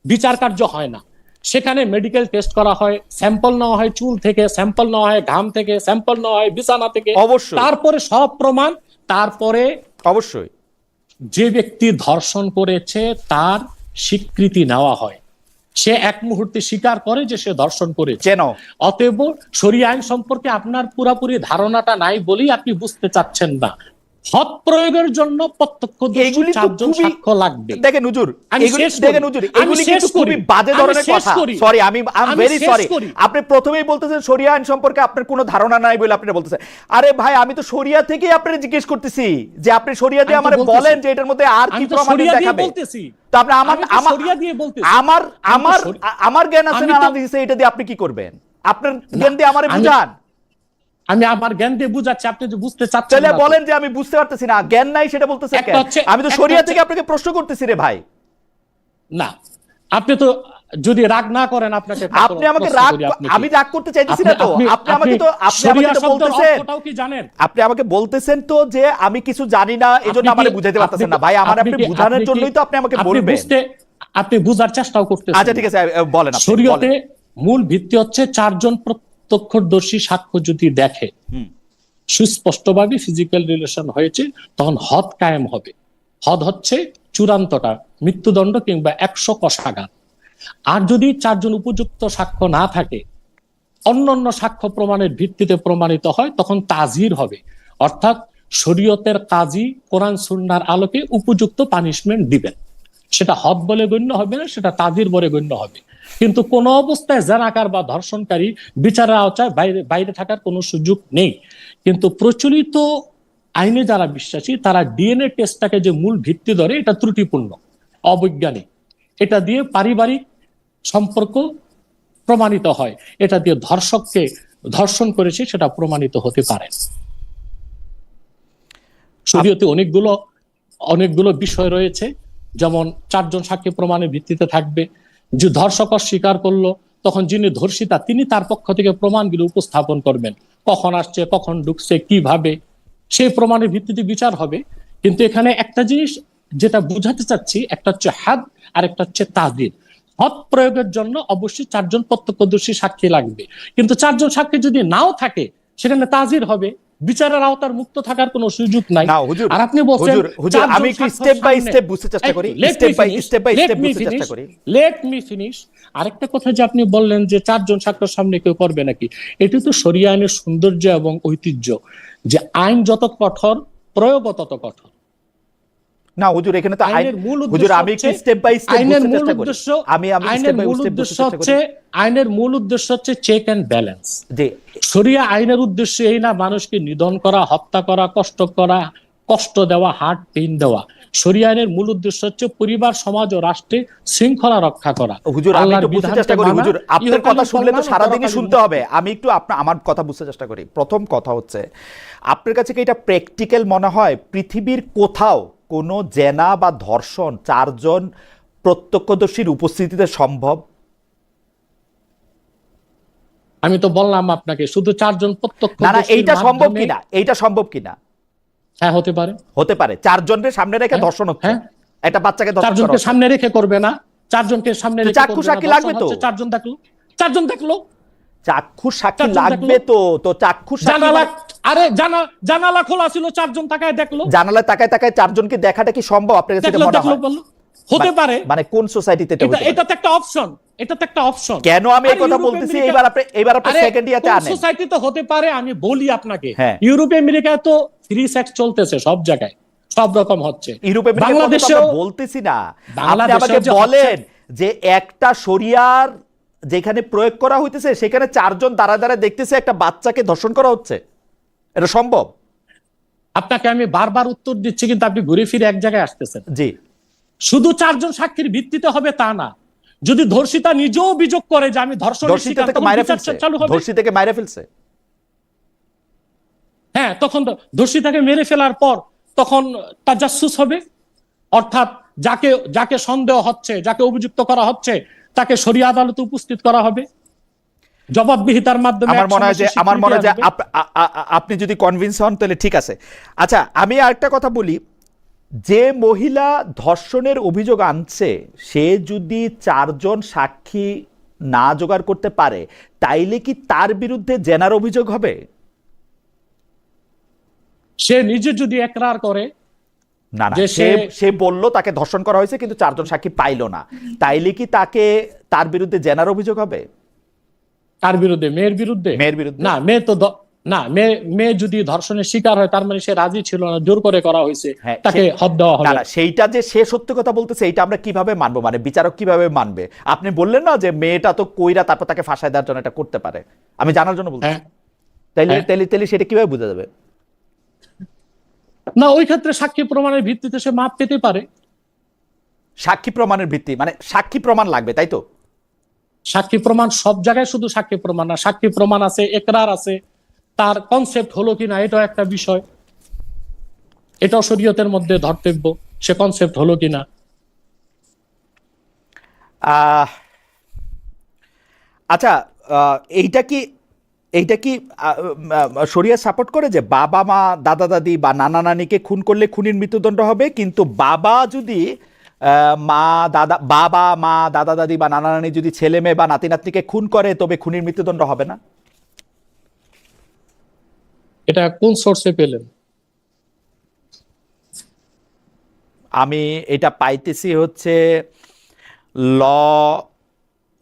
বিচার কার্য হয় না, সেখানে মেডিকেল টেস্ট করা হয়, স্যাম্পল নেওয়া হয় চুল থেকে, স্যাম্পল নেওয়া হয় ঘাম থেকে, স্যাম্পল নেওয়া হয় বিছানা থেকে, অবশ্যই তারপরে সব প্রমাণ, তারপরে অবশ্যই যে ব্যক্তি ধর্ষণ করেছে তার স্বীকৃতি নেওয়া হয়, সে এক মুহূর্তে স্বীকার করে যে সে ধর্ষণ করেছে। অতএব শরিয়া আইন সম্পর্কে আপনার পুরাপুরি ধারণাটা নাই বলেই আপনি বুঝতে চাচ্ছেন না। হদ প্রয়োগের জন্য প্রত্যক্ষদর্শী 4 জন সাক্ষ্য লাগবে। দেখেন হুজুর, এগুলি কিন্তু খুবই বাজে ধরনের কথা। সরি, আমি ভেরি সরি। আপনি প্রথমেই বলতেছেন শরিয়া আইন সম্পর্কে আপনার কোনো ধারণা নাই বলে আপনি বলতেছেন। আরে ভাই, আমি তো শরিয়া থেকেই আপনাকে জিজ্ঞেস করতেছি যে আপনি শরিয়া দিয়ে আমারে বলেন যে এটার মধ্যে আর কি প্রমাণ দেখাবে। তো আপনি আমার জ্ঞান আছে না দিয়েছে, এটা দিয়ে আপনি কি করবেন? আপনার জ্ঞান দিয়ে আমারে বুঝান। আমি আমার জ্ঞান দিয়ে বুঝাচ্ছি, আপনি যে বুঝতে চাচ্ছেন তাহলে বলেন যে আমি বুঝতে পারতেছি না, জ্ঞান নাই সেটা বলতেছেন কেন? আমি তো শরিয়া থেকে আপনাকে প্রশ্ন করতেছি রে ভাই। না, আপনি তো যদি রাগ না করেন, আপনাকে আপনি আমাকে আমি রাগ করতে চাইতেছি না তো। আপনি আমাকে তো বলতেছেন, কি জানেন? আপনি আমাকে বলতেছেন তো যে আমি কিছু জানি না, এজন্য আমারে বুঝাইতে পারতেছেন না। ভাই, আমার আপনি বুঝানোর জন্যই তো আপনি আমাকে বলবেন। আপনি বুঝার চেষ্টাও করতেছেন। আচ্ছা ঠিক আছে, বলেন। শরীয়তে মূল ভিত্তি হচ্ছে 4 জন প্রত্যক্ষদর্শী সাক্ষ্য যদি দেখে সুস্পষ্টভাবে ফিজিক্যাল রিলেশন হয়েছে, তখন হদ কায়েম হবে। হদ হচ্ছে চূড়ান্তটা, মৃত্যুদণ্ড কিংবা 100 কষাঘাত। আর যদি 4 জন উপযুক্ত সাক্ষ্য না থাকে, অন্যান্য সাক্ষ্য প্রমাণের ভিত্তিতে প্রমাণিত হয়, তখন তাজির হবে। অর্থাৎ শরীয়তের কাজী কোরআন সুন্নাহর আলোকে উপযুক্ত পানিশমেন্ট দিবেন। সেটা হদ বলে গণ্য হবে না, সেটা তাজির বলে গণ্য হবে। কিন্তু কোন অবস্থায় জানাকার বা ধর্ষণকারী বিচারের আওতায় বাইরে থাকার কোনো সুযোগ নেই। কিন্তু প্রচলিত আইনে যারা বিশ্বাসী, তারা ডিএনএ টেস্টটাকে যে মূল ভিত্তি ধরে, এটা ত্রুটিপূর্ণ, অবৈজ্ঞানিক। এটা দিয়ে পারিবারিক সম্পর্ক প্রমাণিত হয়, এটা দিয়ে ধর্ষককে ধর্ষণ করেছে সেটা প্রমাণিত হতে পারে। শরীয়তে অনেকগুলো বিষয় রয়েছে, যেমন 4 জন সাক্ষী প্রমাণের ভিত্তিতে থাকবে। যে ধর্ষক স্বীকার করলো, তখন যিনি ধর্ষিতা তিনি তার পক্ষ থেকে প্রমাণগুলো উপস্থাপন করবেন, কখন আসছে, কখন ঢুকছে, কিভাবে, সেই প্রমাণের ভিত্তিতে বিচার হবে। কিন্তু এখানে একটা জিনিস যেটা বুঝাতে চাচ্ছি, একটা হচ্ছে হাদ আর একটা হচ্ছে তাজির। হদ প্রয়োগের জন্য অবশ্যই 4 জন প্রত্যক্ষদর্শী সাক্ষী লাগবে, কিন্তু 4 জন সাক্ষী যদি নাও থাকে, সেখানে তাজির হবে, বিচারের আওতার মুক্ত থাকার কোনো সুযোগ নাই। আর আপনি বলছেন আমি একটু স্টেপ বাই স্টেপ বুঝতে চেষ্টা করি, স্টেপ বাই স্টেপ বুঝতে চেষ্টা করি। Let me finish. আরেকটা কথা যে আপনি বললেন যে 4 জন সাক্ষীর সামনে কেউ করবে নাকি, এটি তো শরিয়া আইনের সৌন্দর্য এবং ঐতিহ্য, যে আইন যত কঠোর, প্রয়োগ তত কঠোর। না হুজুর, এখানে তো হুজুর আমি একটু স্টেপ বাই স্টেপ বুঝতে চেষ্টা করি। আমি স্টেপ বাই স্টেপ বুঝতে চেষ্টা করি। আইনের মূল উদ্দেশ্য হচ্ছে চেক এন্ড ব্যালেন্স। শরিয়া আইনের উদ্দেশ্য এই না মানুষকে নিধন করা, হত্যা করা, কষ্ট দেওয়া, হার্ট পেইন দেওয়া। শরিয়া আইনের মূল উদ্দেশ্য হচ্ছে পরিবার, সমাজ ও রাষ্ট্রে শৃঙ্খলা রক্ষা করা। হুজুর আমি একটু বুঝতে চেষ্টা করি। হুজুর আপনার কথা শুনলে তো সারা দিনই শুনতে হবে, আমি একটু আমার কথা বুঝতে চেষ্টা করি। প্রথম কথা হচ্ছে, আপনার কাছে কি এটা প্র্যাকটিক্যাল মনে হয় পৃথিবীর কোথাও কোনো জেনা বা ধর্ষণ 4 জন প্রত্যক্ষদর্শীর উপস্থিতিতে সম্ভব? আমি তো বললাম আপনাকে, শুধু 4 জন প্রত্যক্ষদর্শী। না, এইটা সম্ভব কিনা, এইটা সম্ভব কিনা? হ্যাঁ, হতে পারে। 4 জনের সামনে রেখে ধর্ষণ হচ্ছে, একটা বাচ্চাকে ধর্ষণ 4 জনকে সামনে রেখে করবে না, 4 জনকে সামনে রেখে চাক্ষু সাক্ষী লাগবে তো। 4 জন দেখলো চাক্ষু সাক্ষী লাগবে তো চাক্ষু সাক্ষী। আরে জানালা খোলা ছিল, 4 জন তাকায় দেখলো। জানালায় তাকায় 4 জনকে দেখাটা কি সম্ভব আপনার কাছে মনে হয়? হতে পারে। মানে কোন সোসাইটিতে এটা তো একটা অপশন, এটা তো একটা অপশন। কেন আমি এই কথা বলতেছি? এবার আপনি সেকেন্ড ইয়াতে আনেন। সোসাইটি তো হতে পারে, আমি বলি আপনাকে, ইউরোপে আমেরিকায় তো ফ্রি সেক্স চলতেছে, সব জায়গায় সব রকম হচ্ছে। ইউরোপে বাংলাদেশেও বলতেছি না, আপনি আমাকে বলেন যে একটা শরিয়ার যেখানে প্রয়োগ করা হইতেছে সেখানে 4 জন দাঁড়া দেখতেছে একটা বাচ্চাকে ধর্ষণ করা হচ্ছে, এটা সম্ভব? আপনাকে আমি বারবার উত্তর দিচ্ছি, কিন্তু আপনি ঘুরে ফিরে এক জায়গায় আসতেছেন। জি, শুধু 4 জন সাক্ষীর ভিত্তিতে হবে তা না। যদি ধর্ষিতা নিজেও অভিযোগ করে যে আমি ধর্ষিতাকে মাইরে ফেলছে, হ্যাঁ, তখন ধর্ষিতাকে মেরে ফেলার পর তখন তাজাসসুস হবে। অর্থাৎ যাকে সন্দেহ হচ্ছে, যাকে অভিযুক্ত করা হচ্ছে, তাকে শরিয়া আদালতে উপস্থিত করা হবে জবাবদিহিতার মাধ্যমে। আমার মনে হয় যে আপনি যদি কনভিন্স হন তাহলে ঠিক আছে। আচ্ছা, আমি আরেকটা কথা বলি, যে মহিলা ধর্ষণের অভিযোগ আনছে সে যদি 4 জন সাক্ষী না জোগাড় করতে পারে, তাইলে কি তার বিরুদ্ধে জেনার অভিযোগ হবে? সে নিজে যদি একরার করে, না না, সে বলল তাকে ধর্ষণ করা হয়েছে কিন্তু 4 জন সাক্ষী পাইলো না, তাইলে কি তার বিরুদ্ধে জেনার অভিযোগ হবে? কার বিরুদ্ধে? মেয়ের বিরুদ্ধে? না, মেয়ে যদি ধর্ষণের শিকার হয় তার মানে সে রাজি ছিল না, জোর করে করা হয়েছে, তাকে হদ দেওয়া হবে। না, সেইটা যে সে সত্য কথা বলতেছে এটা আমরা কিভাবে মানবো, মানে বিচারক কিভাবে মানবে? আপনি বললেন না যে মেয়েটা তো কইরা তারপর তাকে ফাঁসায় দেওয়ার জন্য এটা করতে পারে, আমি জানার জন্য বলছি। তাইলে সেটা কিভাবে বোঝা যাবে? না, ওই ক্ষেত্রে সাক্ষী প্রমাণের ভিত্তিতে সে মাপ পেতে পারে। সাক্ষী প্রমাণের ভিত্তি মানে সাক্ষী প্রমাণ লাগবে, তাই তো? সাক্ষী প্রমাণ সব জায়গায় শুধু সাক্ষী প্রমাণ না, সাক্ষী প্রমাণ আছে, একরার আছে, তার কনসেপ্ট হলো কিনা এটাও একটা বিষয়, এটাও শরীয়তের মধ্যে ধর্তব্য, সে কনসেপ্ট হলো কিনা। আচ্ছা, এইটা কি শরিয়া সাপোর্ট করে যে বাবা মা দাদা দাদি বা নানা নানিকে খুন করলে খুনির মৃত্যুদণ্ড হবে, কিন্তু বাবা মা দাদা দাদি বা নানা নানি যদি ছেলে মেয়ে বা নাতি নাতনিকে খুন করে তবে খুনির মৃত্যুদণ্ড হবে না? এটা কোন সোর্সে পেলেন? আমি এটা পাইতেছি হচ্ছে ল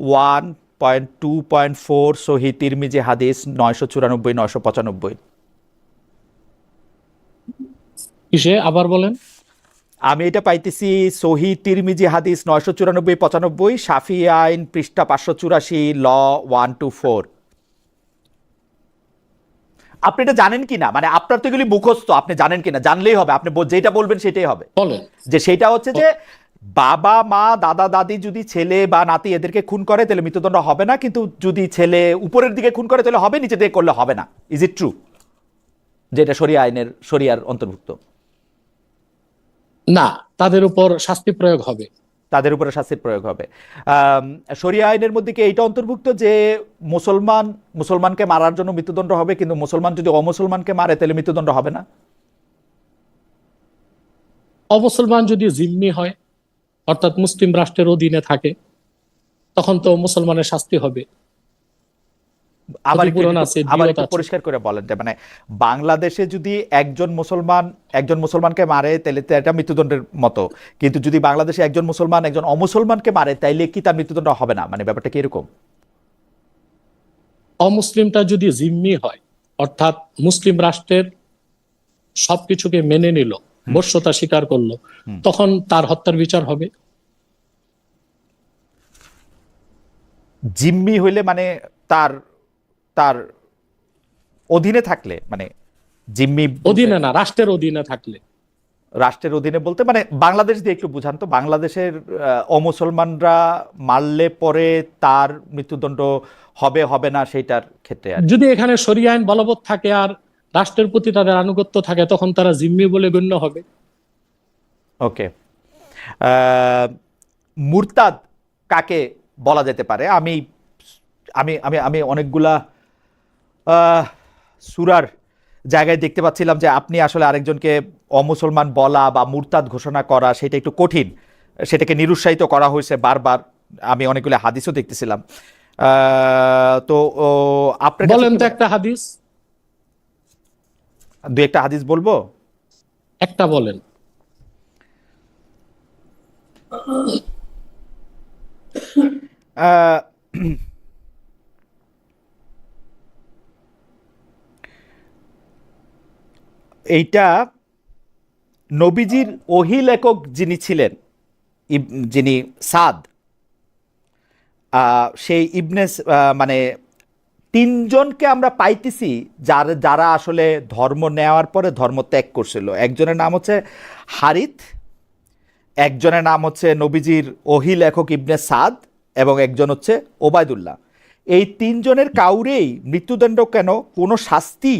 1.2.4 সহি তিরমিজি হাদিস 994-995। কিসে আবার বলেন? আমি এটা পাইতেছি সহি তিরমিজি হাদিস 994-95, শাফি আইন পৃষ্ঠা 584, ল 124। আপনি এটা জানেন কিনা, মানে আপনার তো এগুলি মুখস্থ, আপনি জানেন কিনা? জানলেই হবে, আপনি যেটা বলবেন সেটাই হবে। যে সেটা হচ্ছে যে বাবা মা দাদা দাদি যদি ছেলে বা নাতি এদেরকে খুন করে তাহলে মৃত্যুদণ্ড হবে না, কিন্তু যদি ছেলে উপরের দিকে খুন করে তাহলে হবে, নিচে দিকে করলে হবে না। Is it true? যেটা শরিয়ার অন্তর্ভুক্ত? না, তাদের উপর শাস্তি প্রয়োগ হবে। তাদের উপরে শাস্তির প্রয়োগ হবে। শরিয়া আইনের মধ্যে কি এইটা অন্তর্ভুক্ত যে মুসলমানকে মারার জন্য মৃত্যুদণ্ড হবে, কিন্তু মুসলমান যদি অমুসলমানকে মারে তাহলে মৃত্যুদণ্ড হবে না? অমুসলমান যদি জিম্মি হয়, অর্থাৎ মুসলিম রাষ্ট্রের অধীনে থাকে, তখন তো মুসলমানের শাস্তি হবে। আবার একটু পরিষ্কার করে বলেন, মানে বাংলাদেশে যদি একজন মুসলমানকে মারে তাহলে এটা মৃত্যুদণ্ডের মতো, কিন্তু যদি বাংলাদেশে একজন মুসলমান একজন অমুসলমানকে মারে তাইলে কি তার মৃত্যুদণ্ড হবে না? মানে ব্যাপারটা কি এরকম? অমুসলিমটা যদি জিম্মি হয়, অর্থাৎ মুসলিম রাষ্ট্রের সবকিছুকে মেনে নিল, বর্ষতা স্বীকার করলো, তখন তার হত্যার বিচার হবে। জিম্মি হইলে মানে তার অধীনে থাকলে, মানে জিম্মি অধীনে না, রাষ্ট্রের অধীনে থাকলে। রাষ্ট্রের অধীনে বলতে মানে বাংলাদেশ দিয়ে একটু বুঝান তো, বাংলাদেশের অমুসলমানরা মারলে পরে তার মৃত্যুদণ্ড হবে না সেইটার ক্ষেত্রে? যদি এখানে শরিয়া আইন বলবৎ থাকে আর রাষ্ট্রের প্রতি তাদের আনুগত্য থাকে, তখন তারা জিম্মি বলে গণ্য হবে। ওকে, মুরতাদ কাকে বলা যেতে পারে? আমি আমি আমি আমি অনেকগুলা সূরার জায়গায় দেখতে পাচ্ছিলাম যে আপনি আসলে আরেকজনকে অমুসলমান বলা বা মুরতাদ ঘোষণা করা সেটা একটু কঠিন, সেটাকে নিরুৎসাহিত করা হয়েছে বারবার। আমি অনেকগুলো হাদিসও দেখতেছিলাম। তো আপনি বলেন তো একটা হাদিস, দু একটা হাদিস বলবো, একটা বলেন। এইটা নবীজির ওহী লেখক যিনি ছিলেন, যিনি সাদ, সেই ইবনে মানে 3 জনকে আমরা পাইতেছি যারা আসলে ধর্ম নেওয়ার পরে ধর্ম ত্যাগ করছিল। একজনের নাম হচ্ছে হারিথ, একজনের নাম হচ্ছে নবীজির ওহী লেখক ইবনে সাদ, এবং একজন হচ্ছে ওবায়দুল্লাহ। এই 3 জনের কাউরেই মৃত্যুদণ্ড কেন কোনো শাস্তি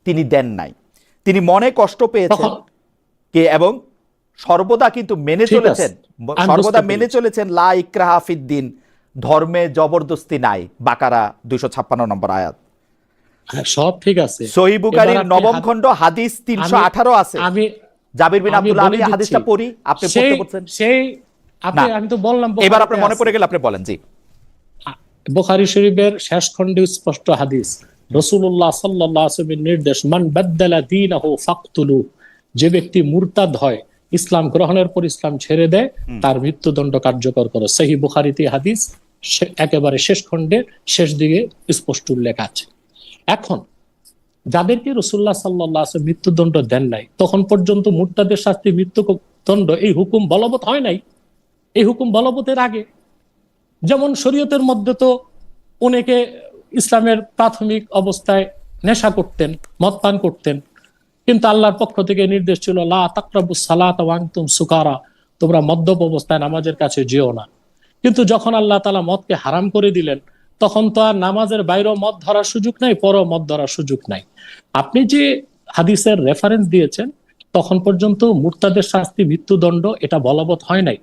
তিনি দেন নাই। তিনি মনে কষ্ট পেয়েছেন এবং সর্বদা কিন্তু মেনে চলেছেন লা ইকরাহা ফিদ্দিন, ধর্মে জবরদস্তি নাই। বাকারা 256 নম্বর আয়াত। সব ঠিক আছে। সহিহ বুখারীর 9ম খণ্ড হাদিস 318 আছে। জাবির বিন আব্দুল্লাহ, আমি হাদিসটা পড়ি, আপনি পড়তে বলছেন। আমি তো বললাম, এবার আপনার মনে পড়ে গেল আপনি বলেন। জি, বুখারী শরীফের শেষ খণ্ডে স্পষ্ট হাদিস, রাসূলুল্লাহ সাল্লাল্লাহু আলাইহি ওয়াসাল্লামের নির্দেশ, মান বাদদালা দীনাহু ফাকতুলু, যে ব্যক্তি মুরতাদ হয় ইসলাম গ্রহণের পর ইসলাম ছেড়ে দেয়, তার মৃত্যুদণ্ড কার্যকর করে। সহিহ বুখারীতে হাদিস একেবারে শেষ খণ্ডের শেষ দিকে স্পষ্ট উল্লেখ আছে। এখন যাদেরকে রাসূলুল্লাহ সাল্লাল্লাহু আলাইহি ওয়াসাল্লাম মৃত্যুদণ্ড দেন নাই, তখন পর্যন্ত মুরতাদের শাস্তি মৃত্যুদণ্ড এই হুকুম বলবৎ হয় নাই। এই হুকুম বলবতের আগে যেমন শরীয়তের মধ্যে তো অনেকে ইসলামের প্রাথমিক অবস্থায় নেশা করতেন, মদ পান করতেন, কিন্তু আল্লাহর পক্ষ থেকে নির্দেশ ছিল লা তাকরাবুস সালাতা ওয়া আনতুম সুকারা, তোমরা মদ্যপ অবস্থায় নামাজের কাছে যেও না। কিন্তু যখন আল্লাহ তাআলা মদকে হারাম করে দিলেন, তখন তো আর নামাজের বাইরেও মদ ধরার সুযোগ নাই, পরও মদ ধরার সুযোগ নাই। আপনি যে হাদিসের রেফারেন্স দিয়েছেন, তখন পর্যন্ত মুরতাদের শাস্তি মৃত্যুদণ্ড এটা বলবৎ হয় নাই।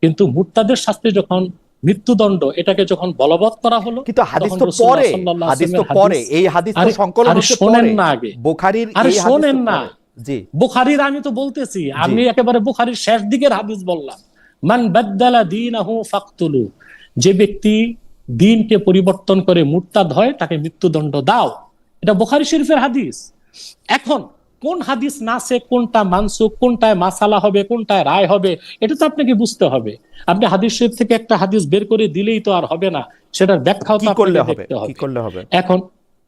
কিন্তু মুরতাদের শাস্তি যখন মৃত্যুদণ্ড এটাকে যখন বলবৎ করা হলো, কিন্তু হাদিস তো পরে, হাদিস তো পরে, এই হাদিস তো সংকলন হচ্ছে পরে। শোনেন না আগে বুখারীর এই হাদিস শোনেন না। জি, বুখারীর আমি তো বলতেছি, আমি একেবারে বুখারীর শেষ দিকের হাদিস বললাম। মান বাদদালা দীনাহু ফাকতুলু, যে ব্যক্তি দ্বীনকে পরিবর্তন করে মুরতাদ হয় তাকে মৃত্যুদণ্ড দাও। এটা বুখারী শরীফের হাদিস। এখন কোন হাদিস নাসে, কোনটা মানসুখ, কোনটায় মাসালা হবে, কোনটায় রায় হবে, এটা তো আপনাকে বুঝতে হবে। আপনি হাদিস শরীফ থেকে একটা হাদিস বের করে দিলেই তো আর হবে না, সেটার ব্যাখ্যাও তো আপনাকে দেখতে হবে। কি করলে হবে? এখন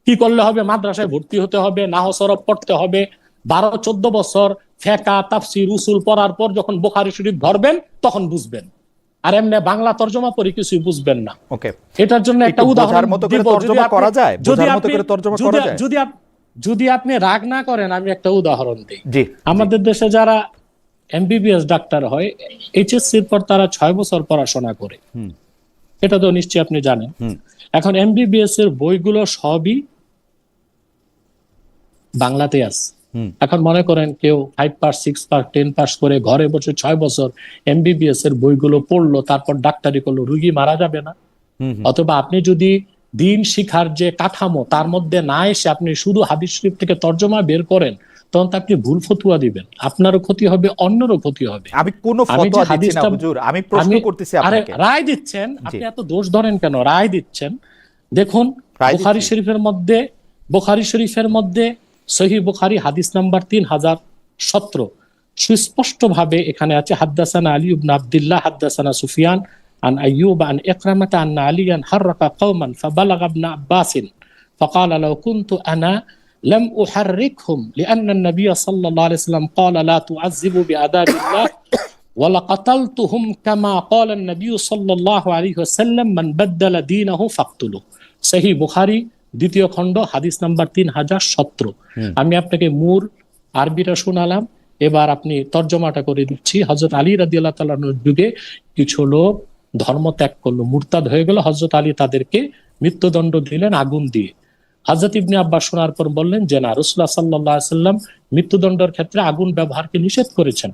কি করলে হবে? মাদ্রাসায় ভর্তি হতে হবে, নাহও সরফ পড়তে হবে, 12-14 বছর ফিকহ, তাফসীর, উসুল পড়ার পর যখন বুখারী শরীফ ধরবেন তখন বুঝবেন। আর এমনি বাংলা তরজমা পড়ে কিছুই বুঝবেন না। ওকে, এটার জন্য একটা উদাহরণ মতো করে তরজমা করা যায়, বোঝার মতো করে তরজমা করা যায়। যদি আপনি রাগ না করেন, আমি একটা উদাহরণ দিই। আমাদের দেশে যারা এমবিবিএস ডাক্তার হয়, এইচএসসির পর তারা 6 বছর পড়াশোনা করে, এটা তো নিশ্চয়ই আপনি জানেন। এখন এমবিবিএস এর বইগুলো সবই বাংলাতে আছে। এখন মনে করেন কেউ 5 পাস, 6 পাস, 10 পাস করে ঘরে বসে 6 বছর এমবিবিএস এর বইগুলো পড়লো, তারপর ডাক্তারি করলো, রোগী মারা যাবে না? অথবা আপনি যদি দিন শিখার যে কাঠামো তার মধ্যে না এসে আপনি শুধু হাদিস শরীফ থেকে তরজমা বের করেন, তখন তো আপনি ভুল ফতোয়া দিবেন, আপনারও ক্ষতি হবে, অন্যরও ক্ষতি হবে। আমি কোনো ফতোয়া দিচ্ছি না হুজুর, আমি প্রশ্ন করতেছি আপনাকে। আরে রায় দিচ্ছেন, আপনি এত দোষ ধরেন কেন? রায় দিচ্ছেন। দেখুন বুখারী শরীফের মধ্যে সহিহ বুখারী হাদিস নাম্বার 3017 সুস্পষ্ট ভাবে এখানে আছে, হাদ্দাসানা আলী ইবনে আব্দুল্লাহ হাদ্দাসানা সুফিয়ান عن أيوب عن إكرمة أن عليا حرق قوما فبلغ ابن عباس فقال لو كنت أنا لم أحركهم لأن النبي صلى الله عليه وسلم قال لا تعذبوا بعذاب الله ولقتلتهم كما قال النبي صلى الله عليه وسلم من بدل دينه فاقتلوه। সহিহ বুখারী দ্বিতীয় খণ্ড হাদিস নাম্বার 3017। আমি আপনাকে মূল আরবিটা শোনালাম, এবার আপনি তরজমাটা করে দিচ্ছি। হযরত আলী রাদিয়াল্লাহু তাআলার যুগে কিছু লোক ধর্ম ত্যাগ করলো, মুরতাদ হয়ে গেল। হযরত আলী তাদেরকে মৃত্যুদণ্ড দিলেন আগুন দিয়ে। হযরত ইবনে আব্বাস শোনার পর বললেন যে না, রাসূলুল্লাহ সাল্লাল্লাহু আলাইহি ওয়াসাল্লাম মৃত্যুদণ্ডের ক্ষেত্রে আগুন ব্যবহারকে নিষেধ করেছেন,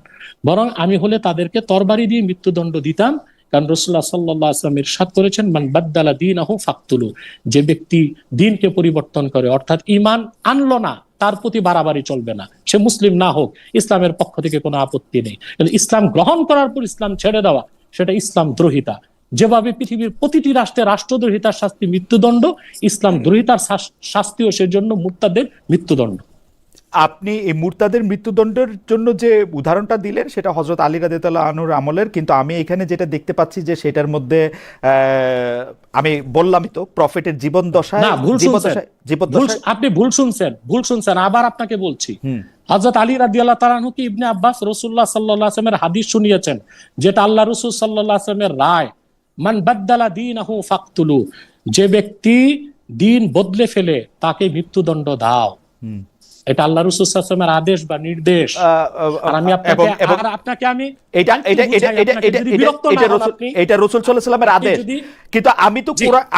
বরং আমি হলে তাদেরকে তরবারি দিয়ে মৃত্যুদণ্ড দিতাম, কারণ রাসূলুল্লাহ সাল্লাল্লাহু আলাইহি ওয়াসাল্লাম ইরশাদ করেছেন মান বাদদালা দীনাহু ফাকতুলু, যে ব্যক্তি দ্বীনকে পরিবর্তন করে অর্থাৎ ঈমান আনলো না, তার প্রতি বাড়াবাড়ি চলবে না, সে মুসলিম না হোক, ইসলামের পক্ষ থেকে কোনো আপত্তি নেই। কিন্তু ইসলাম গ্রহণ করার পর ইসলাম ছেড়ে দেওয়া, সেটা ইসলাম দ্রোহিতা। যেভাবে পৃথিবীর প্রতিটি রাষ্ট্রে রাষ্ট্রদ্রোহিতার শাস্তি মৃত্যুদণ্ড, ইসলাম দ্রোহিতার শাস্তিও সেজন্য মুরতাদের মৃত্যুদণ্ড। আপনি এই মুরতাদের মৃত্যুদণ্ডের জন্য যে উদাহরণটা দিলেন সেটা হযরত আলী রাদিয়াল্লাহু আনহুর আমলের, কিন্তু আমি এখানে যেটা দেখতে পাচ্ছি যে সেটার মধ্যে আমি বললামই তো প্রফেটের জীবন দশায়, আপনি ভুল শুনছেন। আবার আপনাকে বলছি, হযরত আলী রাদিয়াল্লাহু তাআলা আনহু কি ইবনে আব্বাস রাসূলুল্লাহ সাল্লাল্লাহু আলাইহি ওয়াসাল্লামের হাদিস শুনিয়েছেন, যেটা আল্লাহ রাসূল সাল্লাল্লাহু আলাইহি ওয়াসাল্লামের রায়, মান বাদদালা দীনাহু ফাকতুলু, যে ব্যক্তি দ্বীন বদলে ফেলে তাকে মৃত্যুদণ্ড দাও। এটা আল্লাহ রাসূল সাল্লাল্লাহু আলাইহি ওয়াসাল্লামের আদেশ বা নির্দেশ। আর আমি আপনাকে এটা রাসূল সাল্লাল্লাহু আলাইহি ওয়াসাল্লামের আদেশ, কিন্তু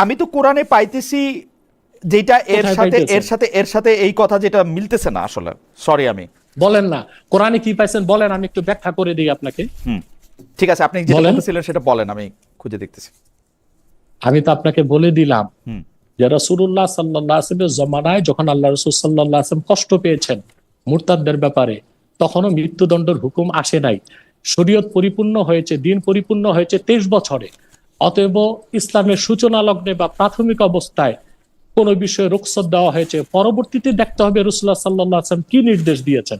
আমি তো কোরআনে পাইতেছি যেটা এর সাথে এই কথা যেটা মিলতেছে না আসলে। সরি, আমি বলেন না কোরআনে কি পাইছেন বলেন, আমি একটু ব্যাখ্যা করে দিই আপনাকে। ঠিক আছে, আপনি যেটা বলতেছিলেন সেটা বলেন, আমি খুঁজে দেখতেছি। আমি তো আপনাকে বলে দিলাম যে রাসূলুল্লাহ সাল্লাল্লাহু আলাইহি ওয়াসাল্লামের জমানায় যখন আল্লাহ রাসূল সাল্লাল্লাহু আলাইহি ওয়াসাল্লাম কষ্ট পেয়েছেন মুরতাদদের ব্যাপারে, তখনও মৃত্যুদণ্ডের হুকুম আসে নাই। শরীয়ত পরিপূর্ণ হয়েছে, দ্বীন পরিপূর্ণ হয়েছে 23 বছরে। অতএব ইসলামের সূচনা লগ্নে বা প্রাথমিক অবস্থায় কোন বিষয়ে রুখসত দেওয়া হয়েছে, পরবর্তীতে দেখতে হবে রাসূলুল্লাহ সাল্লাল্লাহু আলাইহি ওয়াসাল্লাম কি নির্দেশ দিয়েছেন,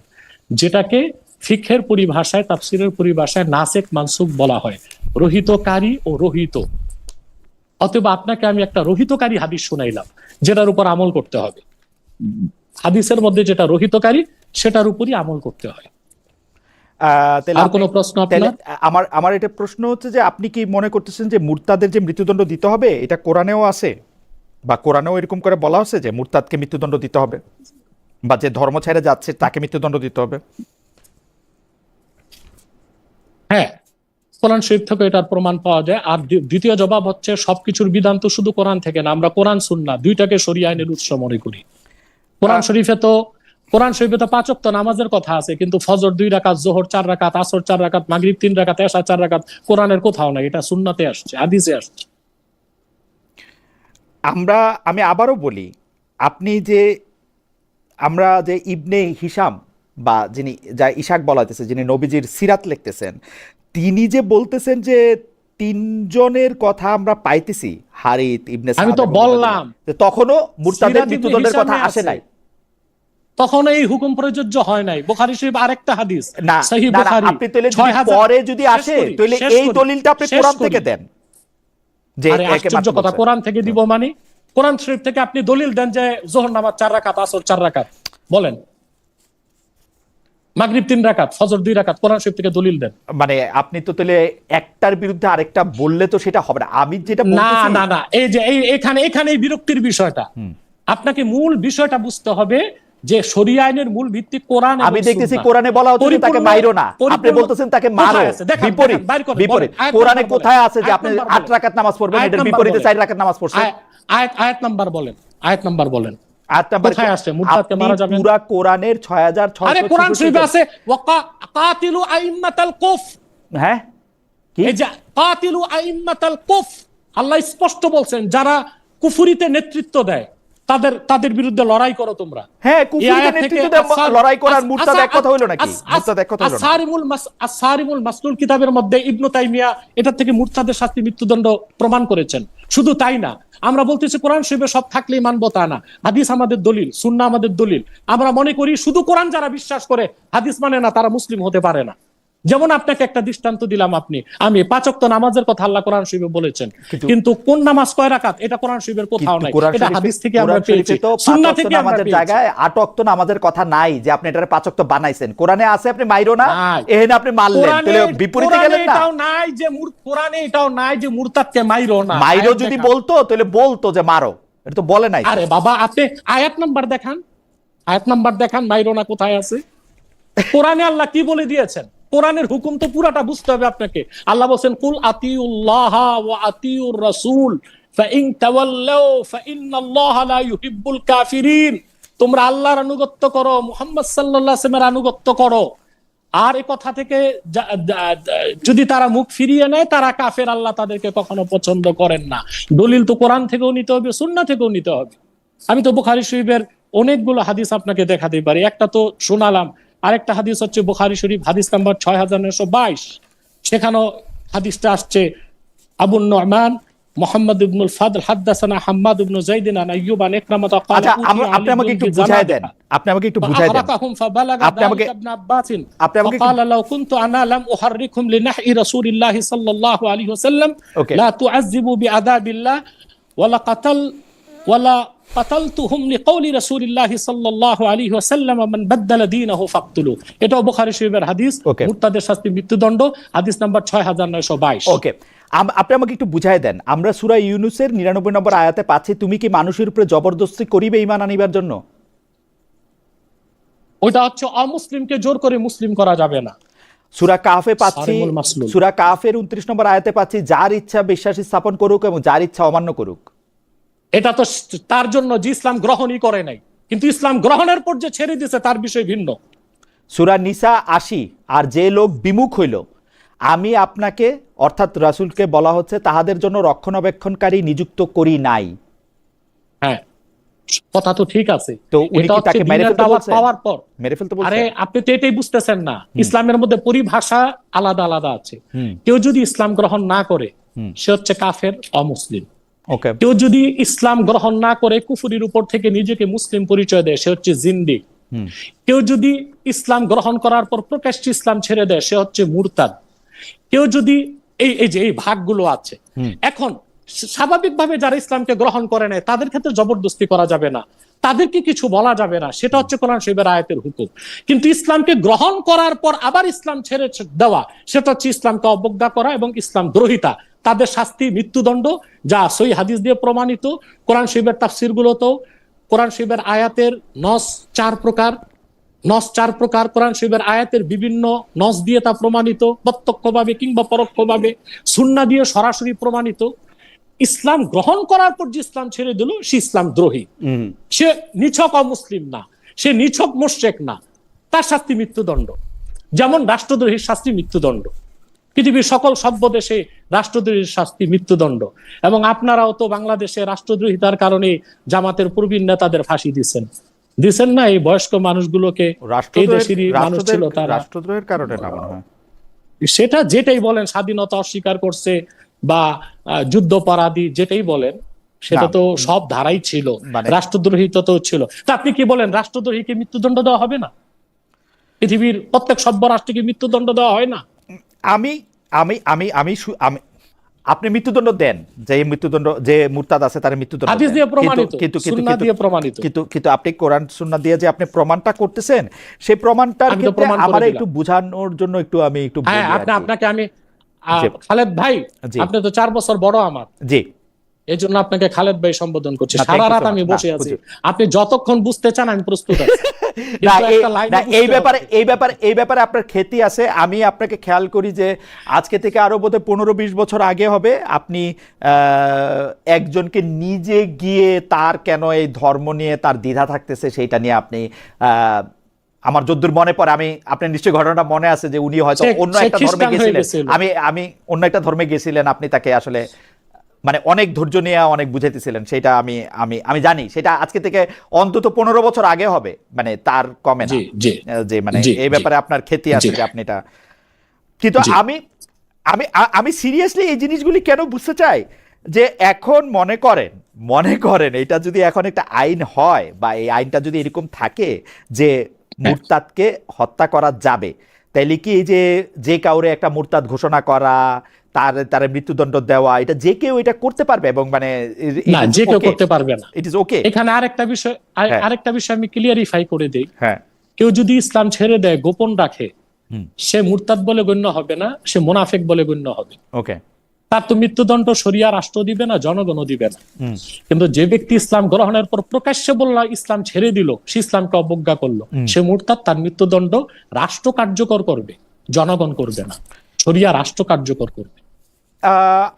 যেটাকে ফিকহের পরিভাষায়, তাফসিরের পরিভাষায় নাসেক মানসুখ বলা হয়, রহিতকারী ও রহিত। অতএব আপনাকে আমি একটা রহিতকারী হাদিস শুনাইলাম, যেটার উপর আমল করতে হবে। হাদিসের মধ্যে যেটা রহিতকারী সেটার উপরই আমল করতে হয়। আর কোনো প্রশ্ন আপনার? আমার এটা প্রশ্ন হচ্ছে যে আপনি কি মনে করতেছেন যে মুরতাদের যে মৃত্যুদণ্ড দিতে হবে এটা কোরআনেও আছে, বা কোরআনেও এরকম করে বলা হচ্ছে যে মুরতাদকে মৃত্যুদণ্ড দিতে হবে, বা যে ধর্ম ছেড়ে যাচ্ছে তাকে মৃত্যুদণ্ড দিতে হবে? হ্যাঁ, কোরআন শরীফ থেকে এটার প্রমাণ পাওয়া যায়। আর দ্বিতীয় জবাব হচ্ছে, সবকিছুর বিধান তো শুধু কোরআন থেকে না, আমরা কোরআন সুন্নাহ দুইটাকে শরিয়া আইনের উৎস মনে করি। কোরআন শরীফে তো 5 ওয়াক্ত নামাজের কথা আছে, কিন্তু ফজর 2 রাকাত, যোহর 4 রাকাত, আসর 4 রাকাত, মাগরিব 3 রাকাত, এশা 4 রাকাত কোরআনের কোথাও নাই। এটা সুন্নাতে আসছে, হাদিসে আসছে। আমি আবারও বলি, আমরা যে ইবনে হিশাম বা যিনি যা ইশাক বলা হইতেছে, যিনি নবীজির সিরাত লিখতেছেন, তিনি যে বলতেছেন যে 3 জনের কথা আমরা পাইতেছি, হারিত ইবনে সাদ, আমি তো বললাম তখনও মুরতাদের মৃত্যুদণ্ডের কথা আসে নাই, তখন এই হুকুম প্রযোজ্য হয় নাই। বুখারী শরীফ আরেকটা হাদিস, না সহিহ বুখারী, আপনি তাহলে পরে যদি আসে তাহলে এই দলিলটা আপনি কোরআন থেকে দেন। যে আশ্চর্য কথা, কোরআন থেকে দিব মানে? কোরআন শরীফ থেকে আপনি দলিল দেন যে যোহর নামাজ 4 রাকাত, আসর 4 রাকাত, বলেন মাগরিব 3 রাকাত, ফজর 2 রাকাত, কোরআন শরীফ থেকে দলিল দেন। মানে আপনি তো তাহলে একটার বিরুদ্ধে আরেকটা বললে তো সেটা হবে না। আমি যেটা বলতেছি, না, এই যে এখানে বিরক্তির বিষয়টা, আপনাকে মূল বিষয়টা বুঝতে হবে যে শরিয়া আইনের মূল ভিত্তি কোরআন। আমি দেখতেছি কোরআনে বলা হচ্ছে তাকে মাইরো না, আপনি বলতেছেন তাকে মারো। বিপরীত কোরআনে কোথায় আছে যে আপনি 8 রাকাত নামাজ পড়বেন, এর বিপরীতে 4 রাকাত নামাজ পড়ছেন? আয়াত নাম্বার বলেন, আয়াত নাম্বার বলেন। কোথায় আছে মুরতাদকে মারা যাবে? পুরা কোরআনের 6600। আরে কোরআন শরীফে আছে ওয়াকাতিলু আইম্মাতাল কুফ। হ্যাঁ, কি এই যে কাতিলু আইম্মাতাল কুফ, আল্লাহ স্পষ্ট বলছেন যারা কুফরিতে নেতৃত্ব দেয় তাদের বিরুদ্ধে লড়াই করো তোমরা। হ্যাঁ, কুফরিতে নেতৃত্ব দেয়, লড়াই করার মুরতাদ এক কথা হলো নাকি? মুরতাদ এক কথা হলো না? আস-সারিমুল মাসলুল কিতাবের মধ্যে ইবনে তাইমিয়া এটা থেকে মুরতাদের শাস্তি মৃত্যুদণ্ড প্রমাণ করেছেন। শুধু তাই না, আমরা বলতেছি কোরআন শরীফে সব থাকলেই মানবো তা না, হাদিস আমাদের দলিল, সুন্নাহ আমাদের দলিল। আমরা মনে করি শুধু কোরআন যারা বিশ্বাস করে হাদিস মানে না, তারা মুসলিম হতে পারে না। যেমন আপনাকে একটা দৃষ্টান্ত দিলাম, আমি 5 ওয়াক্ত নামাজের কথা আল্লাহ কোরআন শরীফে বলেছেন, কিন্তু কোন নামাজ কয় রাকাত এটা কোরআন শরীফের কোথাও নাই, এটা হাদিস থেকে আমরা পেয়েছি, সুন্নাহ থেকে আমরা পেয়েছি। জায়গায় 8 ওয়াক্ত নামাজের কথা নাই যে আপনি এটারে 5 ওয়াক্ত বানাইছেন। কোরআনে আছে আপনি মাইরো না, এখানে আপনি মারলেন, তাহলে বিপরীতে গেলেন না। এটাও নাই যে কোরআনে এটাও নাই যে মুরতাদকে মাইরো না। মাইরো যদি বলতো তাহলে বলতো যে মারো, এটা তো বলে নাই। আরে বাবা, আপনি আয়াত নাম্বার দেখান, মাইরো না কোথায় আছে? কোরআনে আল্লাহ কি বলে দিয়েছেন? কোরআনের হুকুম তো পুরাটা বুঝতে হবে আপনাকে। আল্লাহ বলেন কুল আতিউল্লাহ ওয়া আতিউর রাসূল ফাইন তাওয়াল্লাউ ফাইন্নাল্লাহা লা ইউহিব্বুল কাফিরিন। তোমরা আল্লাহর আনুগত্য করো, মুহাম্মদ সাল্লাল্লাহু আলাইহি ওয়াসাল্লামের আনুগত্য করো। আর এই কথা থেকে যদি তারা মুখ ফিরিয়ে নেয় তারা কাফের, আল্লাহ তাদেরকে কখনো পছন্দ করেন না। দলিল তো কোরআন থেকেও নিতে হবে, সুন্নাহ থেকেও নিতে হবে। আমি তো বুখারী শরীফের অনেকগুলো হাদিস আপনাকে দেখাতে পারি, একটা তো শোনালাম। আরেকটা হাদিস হচ্ছে বুখারী শরীফ হাদিস নাম্বার 6922, সেখানেও হাদিসটা আসছে আবু নুমান মুহাম্মদ ইবনুল ফাদল হাদাসানা হাম্মাদ ইবনু যায়েদ আন আইয়ুব আন ইকরামা ক্বালা। আচ্ছা, আপনি আমাকে একটু বুঝায় দেন, আপনি আমাকে ক্বালা লাউ কুনতু আনা লাম উহাররিকুম লিনাহি রাসূলিল্লাহি সাল্লাল্লাহু আলাইহি ওয়াসাল্লাম লা তুআযযিবু বিআযাবিল্লাহ ওয়ালা কাতালতুহুম লিকাউলি রাসূলিল্লাহি সাল্লাল্লাহু আলাইহি ওয়াসাল্লাম মান বাদদালা দীনাহু ফাকতুলু। এটাও বুখারী শরীফের হাদিস, মুরতাদের শাস্তি মৃত্যুদণ্ড, হাদিস নাম্বার 6922। ওকে, আপনি আমাকে একটু বুঝায় দেন। আমরা সূরা ইউনূসের 99 নম্বর আয়াতে পাচ্ছি, তুমি কি মানুষের উপরে জবরদস্তি করিবে ঈমান আনিবার জন্য? ওটা হচ্ছে অমুসলিমকে জোর করে মুসলিম করা যাবে না। সূরা কাহফে পাচ্ছি, সূরা কাহফের 29 নম্বর আয়াতে পাচ্ছি, যার ইচ্ছা বিশ্বাস স্থাপন করুক এবং যার ইচ্ছা অমান্য করুক। এটা তো তার জন্য যে ইসলাম গ্রহণই করে নাই, কিন্তু ইসলাম গ্রহণের পর যে ছেড়ে দিয়েছে তার বিষয় ভিন্ন। সূরা নিসা 80, আর যে লোক বিমুখ হইল, আমি আপনাকে অর্থাৎ রাসূলকে বলা হচ্ছে তাহাদের জন্য রক্ষণাবেক্ষণকারী নিযুক্ত করি নাই। হ্যাঁ, কথা তো ঠিক আছে, তো উনি কি তাকে মেরে ফেলতে বলছেন? পাওয়ার পর মেরে ফেলতে বলছেন? আরে আপনি তো এটাই বুঝতেছেন না, ইসলামের মধ্যে পরিভাষা আলাদা আলাদা আছে। কেউ যদি ইসলাম গ্রহণ না করে সে হচ্ছে কাফের, অমুসলিম। কেউ যদি ইসলাম গ্রহণ না করে কুফরির উপর থেকে নিজেকে মুসলিম পরিচয় দেয় সে হচ্ছে জিন্দিক। কেউ যদি ইসলাম গ্রহণ করার পর প্রকাশ্যে ইসলাম ছেড়ে দেয় সে হচ্ছে মুরতাদ। কেউ যদি এই যে এই ভাগগুলো আছে, এখন স্বাভাবিকভাবে যারা ইসলামকে গ্রহণ করে নেয় তাদের ক্ষেত্রে জবরদস্তি করা যাবে না, তাদেরকে কিছু বলা যাবে না, সেটা হচ্ছে কোরআন শরীফের আয়াতের হুকুম। কিন্তু ইসলামকে গ্রহণ করার পর আবার ইসলাম ছেড়ে দেওয়া সেটা হচ্ছে ইসলামকে অবজ্ঞা করা এবং ইসলাম দ্রোহিতা। তাদের শাস্তি মৃত্যুদণ্ড, যা সহিহ হাদিস দিয়ে প্রমাণিত। কোরআন শরীফের তাফসির গুলোতেও কোরআন শরীফের আয়াতের নস 4 প্রকার, কোরআন শরীফের আয়াতের বিভিন্ন নস দিয়ে তা প্রমাণিত, প্রত্যক্ষভাবে কিংবা পরোক্ষভাবে, সুন্নাহ দিয়ে সরাসরি প্রমাণিত। ইসলাম গ্রহণ করার পর যে ইসলাম ছেড়ে দিল সে ইসলাম দ্রোহী, সে নিছক অমুসলিম না, সে নিছক মুশরিক না, তার শাস্তি মৃত্যুদণ্ড। যেমন রাষ্ট্রদ্রোহীর শাস্তি মৃত্যুদণ্ড, পৃথিবীর সকল সভ্য দেশে রাষ্ট্রদ্রোহীর শাস্তি মৃত্যুদণ্ড। এবং আপনারাও তো বাংলাদেশে রাষ্ট্রদ্রোহিতার কারণে জামাতের প্রবীণ নেতাদের ফাঁসি দিচ্ছেন না? এই বয়স্ক মানুষগুলোকে, এই দেশেরই মানুষ ছিল তারা রাষ্ট্রদ্রোহের কারণে না মনে হয়। সেটা যেটাই বলেন, স্বাধীনতা অস্বীকার করছে বা যুদ্ধপরাধী যেটাই বলেন, সেটা তো সব ধারাই ছিল, রাষ্ট্রদ্রোহিতা তো ছিল। তা আপনি কি বলেন রাষ্ট্রদ্রোহীকে মৃত্যুদণ্ড দেওয়া হবে না? পৃথিবীর প্রত্যেক সভ্য রাষ্ট্রকে মৃত্যুদণ্ড দেওয়া হয় না? আমি আমি আমি আমি আপনি মৃত্যুদণ্ড দেন, যে মুরতাদ আছে তার মৃত্যুদণ্ড, কিন্তু আপনি কোরআন সুন্নাহ দিয়ে যে আপনি প্রমাণটা করতেছেন, সেই প্রমাণটার ক্ষেত্রে আমার একটু বোঝানোর জন্য আমি একটু আপনাকে আমি খালেদ ভাই, আপনি তো 4 বছর বড় আমার, জি, এই জন্য আপনাকে খালেদ ভাই সম্বোধন করছি। সারা রাত আমি বসে আছি, আপনি যতক্ষণ বুঝতে চান আমি প্রস্তুত আছি। এই ব্যাপারে আপনার খ্যাতি আছে। আমি আপনাকে খেয়াল করি যে আজকে থেকে আরো বোধহয় 15-20 বছর আগে হবে, আপনি একজনকে নিজে গিয়ে তার কেন এই ধর্ম নিয়ে তার দ্বিধা থাকতেছে সেইটা নিয়ে আপনি আমার যদ্দূর মনে পড়ে, আপনার নিশ্চয়ই ঘটনাটা মনে আছে যে উনি হয়তো অন্য একটা ধর্মে গেছিলেন, আমি অন্য একটা ধর্মে গেছিলেন, আপনি তাকে আসলে মানে অনেক ধৈর্য নিয়ে অনেক বুঝাইতেছিলেন, সেটা আমি জানি। সেটা আজকে থেকে অন্তত 15 বছর আগে হবে, মানে তার কমে না যে মানে এই ব্যাপারে আপনার খ্যাতি আছে যে আপনি এটা। কিন্তু আমি সিরিয়াসলি এই জিনিসগুলি কেন বুঝতে চাই যে এখন মনে করেন এটা যদি এখন একটা আইন হয় বা এই আইনটা যদি এরকম থাকে যে মুরতাদকে হত্যা করা যাবে, তাইলে কি এই যে কাউরে একটা মুরতাদ ঘোষণা করা, তার মৃত্যুদণ্ড দেওয়া, এটা যে কেউ এটা করতে পারবে? এবং মানে না, যে কেউ করতে পারবে না। It is okay. এখানে আরেকটা বিষয় আমি ক্লিয়ারিফাই করে দেই। হ্যাঁ, কেউ যদি ইসলাম ছেড়ে দেয়, গোপন রাখে, সে মুরতাদ বলে গণ্য হবে না, সে মুনাফিক বলে গণ্য হবে। ওকে, তার তো মৃত্যুদণ্ড শরিয়া রাষ্ট্র দিবে না, জনগণও দিবে না। কিন্তু যে ব্যক্তি ইসলাম গ্রহণের পর প্রকাশ্যে বলল ইসলাম ছেড়ে দিল, সে ইসলামকে অবজ্ঞা করলো, সে মুরতাদ, তার মৃত্যুদণ্ড রাষ্ট্র কার্যকর করবে, জনগণ করবে না, শরিয়া রাষ্ট্র কার্যকর করবে।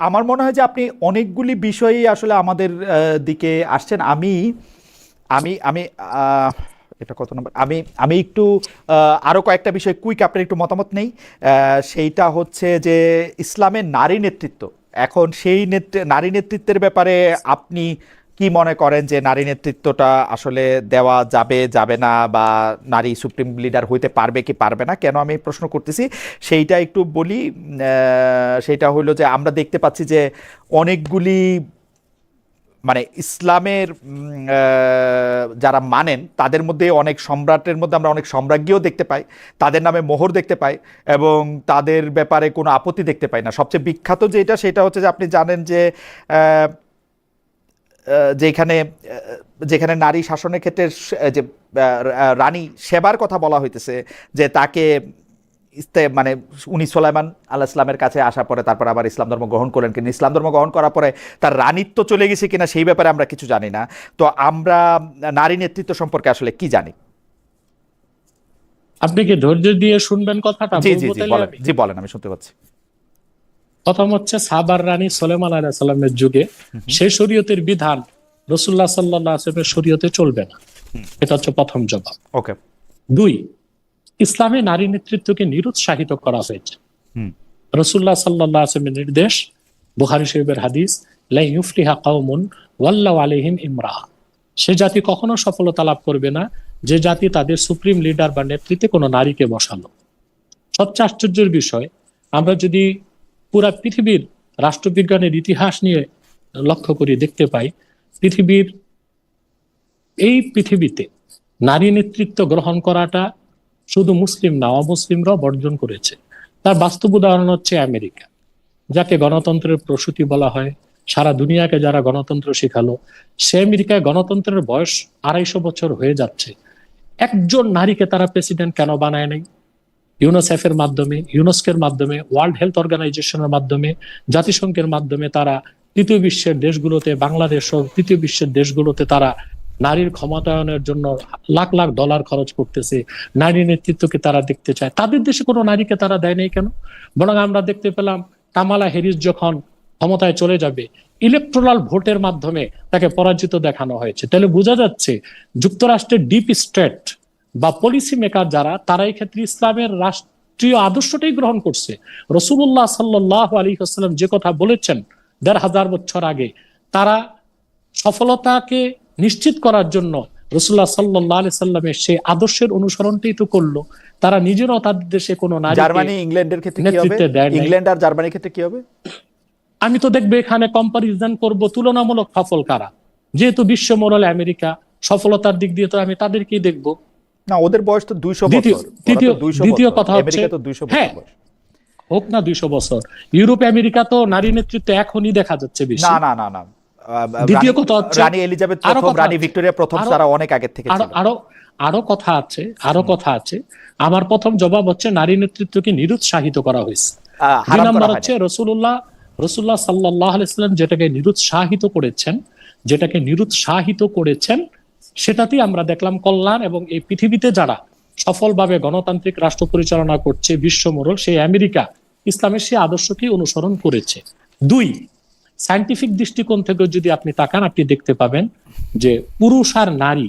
আমার মনে হয় যে আপনি অনেকগুলি বিষয়ই আসলে আমাদের দিকে আসছেন। আমি এটা কত নম্বর, আমি একটু আরো কয়েকটা বিষয় কুইক আপনার একটু মতামত নেই। সেইটা হচ্ছে যে ইসলামের নারী নেতৃত্ব, এখন সেই নারী নেতৃত্বের ব্যাপারে আপনি কি মনে করেন যে নারী নেতৃত্বটা আসলে দেওয়া যাবে না, বা নারী সুপ্রিম লিডার হইতে পারবে কি পারবে না? কেন আমি প্রশ্ন করতেছি সেইটা একটু বলি। সেইটা হইলো যে আমরা দেখতে পাচ্ছি যে অনেকগুলি মানে ইসলামের যারা মানেন তাদের মধ্যে অনেক সম্রাটের মধ্যে আমরা অনেক সম্রাজ্ঞীও দেখতে পাই, তাদের নামে মোহর দেখতে পাই, এবং তাদের ব্যাপারে কোনো আপত্তি দেখতে পাই না। সবচেয়ে বিখ্যাত সেটা হচ্ছে যে আপনি জানেন যে যেখানে নারী শাসনের ক্ষেত্রে যে রানী সেবার কথা বলা হইতেছে, যে তাকে মানে উনি সুলাইমান আলাইহিস সালামের কাছে আসার পরে তারপর আবার ইসলাম ধর্ম গ্রহণ করলেন, কিন্তু ইসলাম ধর্ম গ্রহণ করার পরে তার রানীত্ব চলে গেছে কিনা সেই ব্যাপারে আমরা কিছু জানি না। তো আমরা নারী নেতৃত্ব সম্পর্কে আসলে কি জানি? আপনি কি ধৈর্য দিয়ে শুনবেন কথাটা? জি বলেন, আমি শুনতে পাচ্ছি। প্রথম হচ্ছে সাবার রানী সুলাইমান আলাইহিস সালামের যুগে সেই শরীয়তের বিধান রাসূলুল্লাহ সাল্লাল্লাহু আলাইহি ওয়াসাল্লামের শরীয়তে চলবে না, এটা হচ্ছে প্রথম জবাব। ওকে। 2, ইসলামে নারী নেতৃত্বকে নিরুৎসাহিত করা হয়েছে। রাসূলুল্লাহ সাল্লাল্লাহু আলাইহি ওয়াসাল্লামের নির্দেশ, বুখারী শরীফের হাদিস, লা ইউফলিহা কওমুন ওয়াল্লাহু আলাইহিম ইমরাআ, সে জাতি কখনো সফলতা লাভ করবে না যে জাতি তাদের সুপ্রিম লিডার বা নেতৃত্বে কোনো নারীকে বসালো। সবচেয়ে আশ্চর্যের বিষয়, আমরা যদি পুরা পৃথিবীর রাষ্ট্রবিজ্ঞানের ইতিহাস নিয়ে লক্ষ্য করি, দেখতে পাই পৃথিবীতে নারী নেতৃত্ব গ্রহণ করাটা শুধু মুসলিম না, অমুসলিমরাও বর্জন করেছে। তার বাস্তব উদাহরণ হচ্ছে আমেরিকা, যাকে গণতন্ত্রের প্রসূতি বলা হয়, সারা দুনিয়াকে যারা গণতন্ত্র শেখালো। সে আমেরিকায় গণতন্ত্রের বয়স 250 বছর হয়ে যাচ্ছে। একজন নারীকে তারা প্রেসিডেন্ট কেন বানায় নাই? ইউনিসেফের মাধ্যমে, ইউনেস্কোর মাধ্যমে, ওয়ার্ল্ড হেলথ অর্গানাইজেশনের মাধ্যমে, জাতিসংঘের মাধ্যমে তারা তৃতীয় বিশ্বের দেশগুলোতে, বাংলাদেশ সহ তৃতীয় বিশ্বের দেশগুলোতে তারা নারীর ক্ষমতায়নের জন্য লাখ লাখ ডলার খরচ করতেছে। নারী নেতৃত্বকে তারা দেখতে চায়। তাদের দেশে কোনো নারীকে তারা দেয় নাই কেন? বরং আমরা দেখতে পেলাম কামালা হ্যারিস যখন ক্ষমতায় চলে যাবে, ইলেকট্রাল ভোটের মাধ্যমে তাকে পরাজিত দেখানো হয়েছে। তাহলে বোঝা যাচ্ছে যুক্তরাষ্ট্রের ডিপ স্টেট বা পলিসি মেকার যারা, তারা এই ক্ষেত্রে ইসলামের রাষ্ট্রীয় আদর্শটাই গ্রহণ করছে। রাসূলুল্লাহ সাল্লাল্লাহু আলাইহি ওয়াসাল্লাম যে কথা বলেছেন ১৫০০ বছর আগে, তারা সফলতাকে নিশ্চিত করার জন্য রাসূলুল্লাহ সাল্লাল্লাহু আলাইহি সাল্লামের সেই আদর্শের অনুসরণটাই তো করলো। তারা নিজেরাও তাদের দেশে কোনো নারী, জার্মানি ইংল্যান্ডের ক্ষেত্রে কি হবে? ইংল্যান্ড আর জার্মানির ক্ষেত্রে কি হবে? আমি তো দেখবে এখানে কম্পারিজন করব তুলনামূলক সফল কারা। যেহেতু বিশ্ব মোড়লে আমেরিকা সফলতার দিক দিয়ে, তো আমি তাদেরকেই দেখব। না, ওদের বয়স তো 200 বছর। দ্বিতীয় কথা হচ্ছে, আমেরিকা তো 200 বছর বয়স। হোক না 200 বছর, ইউরোপ আমেরিকা তো নারী নেতৃত্ব এখনই দেখা যাচ্ছে বেশি। না না না না, দ্বিতীয় কথা হচ্ছে রানী এলিজাবেথ প্রথম, রানী ভিক্টোরিয়া প্রথম, তারা অনেক আগে থেকে ছিল। আরো কথা আছে। আমার প্রথম জবাব হচ্ছে নারী নেতৃত্বকে নিরুৎসাহিত করা হয়েছে। দুই নম্বর হচ্ছে রাসূলুল্লাহ সাল্লাল্লাহু আলাইহি ওয়াসাল্লাম যেটাকে নিরুৎসাহিত করেছেন সেটাতেই আমরা দেখলাম কল্যাণ। এবং এই পৃথিবীতে যারা সফলভাবে গণতান্ত্রিক রাষ্ট্র পরিচালনা করছে, বিশ্ব মোড়ল সেই আমেরিকা ইসলামের সেই আদর্শকে অনুসরণ করেছে। 2, সায়েন্টিফিক দৃষ্টিকোণ থেকে যদি আপনি তাকান, আপনি দেখতে পাবেন যে পুরুষ আর নারী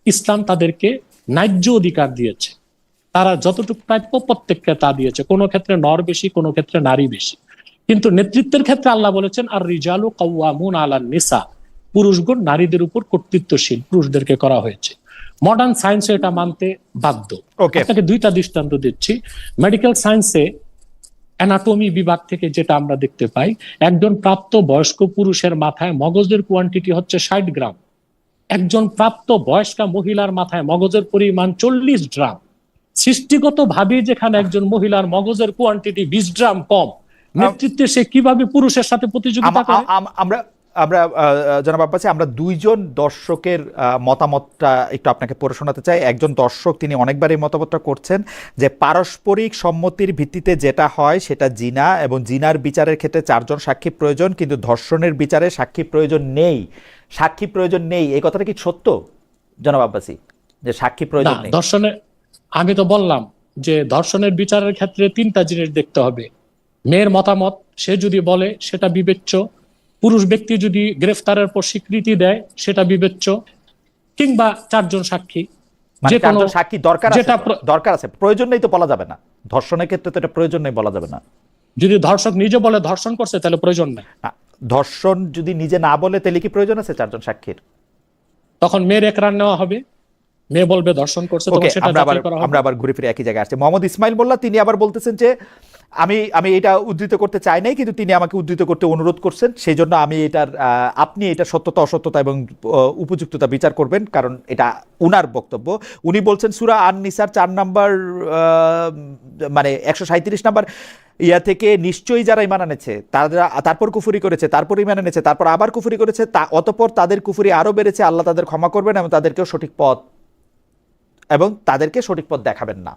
ইসলাম তাদেরকে ন্যায্য অধিকার দিয়েছে। তারা যতটুকু প্রাপ্য প্রত্যেককে তা দিয়েছে। কোনো ক্ষেত্রে নর বেশি, কোনো ক্ষেত্রে নারী বেশি। কিন্তু নেতৃত্বের ক্ষেত্রে আল্লাহ বলেছেন আর রিজালু কাওয়ামুন আলান নিসা, পুরুষগণ নারীদের উপর কর্তৃত্বশীল, পুরুষদেরকে করা হয়েছে। মডার্ন সায়েন্সে এটা মানতে বাধ্য। আপনাকে 2টা দৃষ্টান্ত দিচ্ছি। মেডিকেল সায়েন্সে অ্যানাটমি বিভাগ থেকে যেটা আমরা দেখতে পাই, একজন প্রাপ্ত বয়স্ক পুরুষের মাথায় মগজের কোয়ান্টিটি হচ্ছে 60 গ্রাম। একজন প্রাপ্ত বয়স্কা মহিলার মাথায় মগজের পরিমাণ 40 গ্রাম। সৃষ্টিগত ভাবে যেখানে একজন মহিলার মগজের কোয়ান্টিটি 20 গ্রাম কম, নেতৃত্বে সে কিভাবে পুরুষের সাথে প্রতিযোগিতা করে? আমরা জনাব আব্বাসী, আমরা 2জন দর্শকের মতামতটা একটু আপনাকে পড়ে শোনাতে চাই। একজন দর্শক, তিনি অনেকবার এই মতামতটা করছেন যে পারস্পরিক সম্মতির ভিত্তিতে যেটা হয় সেটা জিনা, এবং জিনার বিচারের ক্ষেত্রে 4 জন সাক্ষী প্রয়োজন, কিন্তু ধর্ষণের বিচারে সাক্ষী প্রয়োজন নেই। এই কথাটা কি সত্য জনাব আব্বাসী, যে সাক্ষী প্রয়োজন নেই? ধর্ষণের, আমি তো বললাম যে ধর্ষণের বিচারের ক্ষেত্রে 3টা জিনিস দেখতে হবে। মেয়ের মতামত, সে যদি বলে সেটা বিবেচ্য। পুরুষ ব্যক্তি যদি গ্রেফতারের পর স্বীকৃতি দেয় সেটা বিবেচ্য। কিংবা 4 জন সাক্ষী, যে কোনো সাক্ষী দরকার আছে, প্রয়োজন নেই তো বলা যাবে না। ধর্ষণের ক্ষেত্রে তো এটা প্রয়োজন নেই বলা যাবে না। যদি ধর্ষক নিজে বলে ধর্ষণ করছে তাহলে প্রয়োজন নেই। ধর্ষণ যদি নিজে না বলে তাহলে কি প্রয়োজন আছে 4 জন সাক্ষীর? তখন মেয়ের একরার নেওয়া হবে, মেয়ে বলবে ধর্ষণ করছে, তখন সেটা যাচাই করা হবে। আমরা আবার ঘুরে ফিরে একই জায়গায় আসছে। মোহাম্মদ ইসমাইল মোল্লা, তিনি আবার বলতেছেন যে আমি এটা উদ্ধৃত করতে চাই নাই, কিন্তু তিনি আমাকে উদ্ধৃত করতে অনুরোধ করছেন, সেই জন্য আমি আপনি এটা সত্যতা অসত্যতা এবং উপযুক্ততা বিচার করবেন, কারণ এটা উনার বক্তব্য। উনি বলছেন সূরা আন-নিসার 4 নম্বর মানে 137 নম্বর ইয়া থেকে, নিশ্চয়ই যারা ঈমান এনেছে তারপর কুফরি করেছে, তারপর ঈমান এনেছে, তারপর আবার কুফরি করেছে, অতঃপর তাদের কুফরি আরো বেড়েছে, আল্লাহ তাদের ক্ষমা করবেন এবং তাদেরকে সঠিক পথ দেখাবেন না।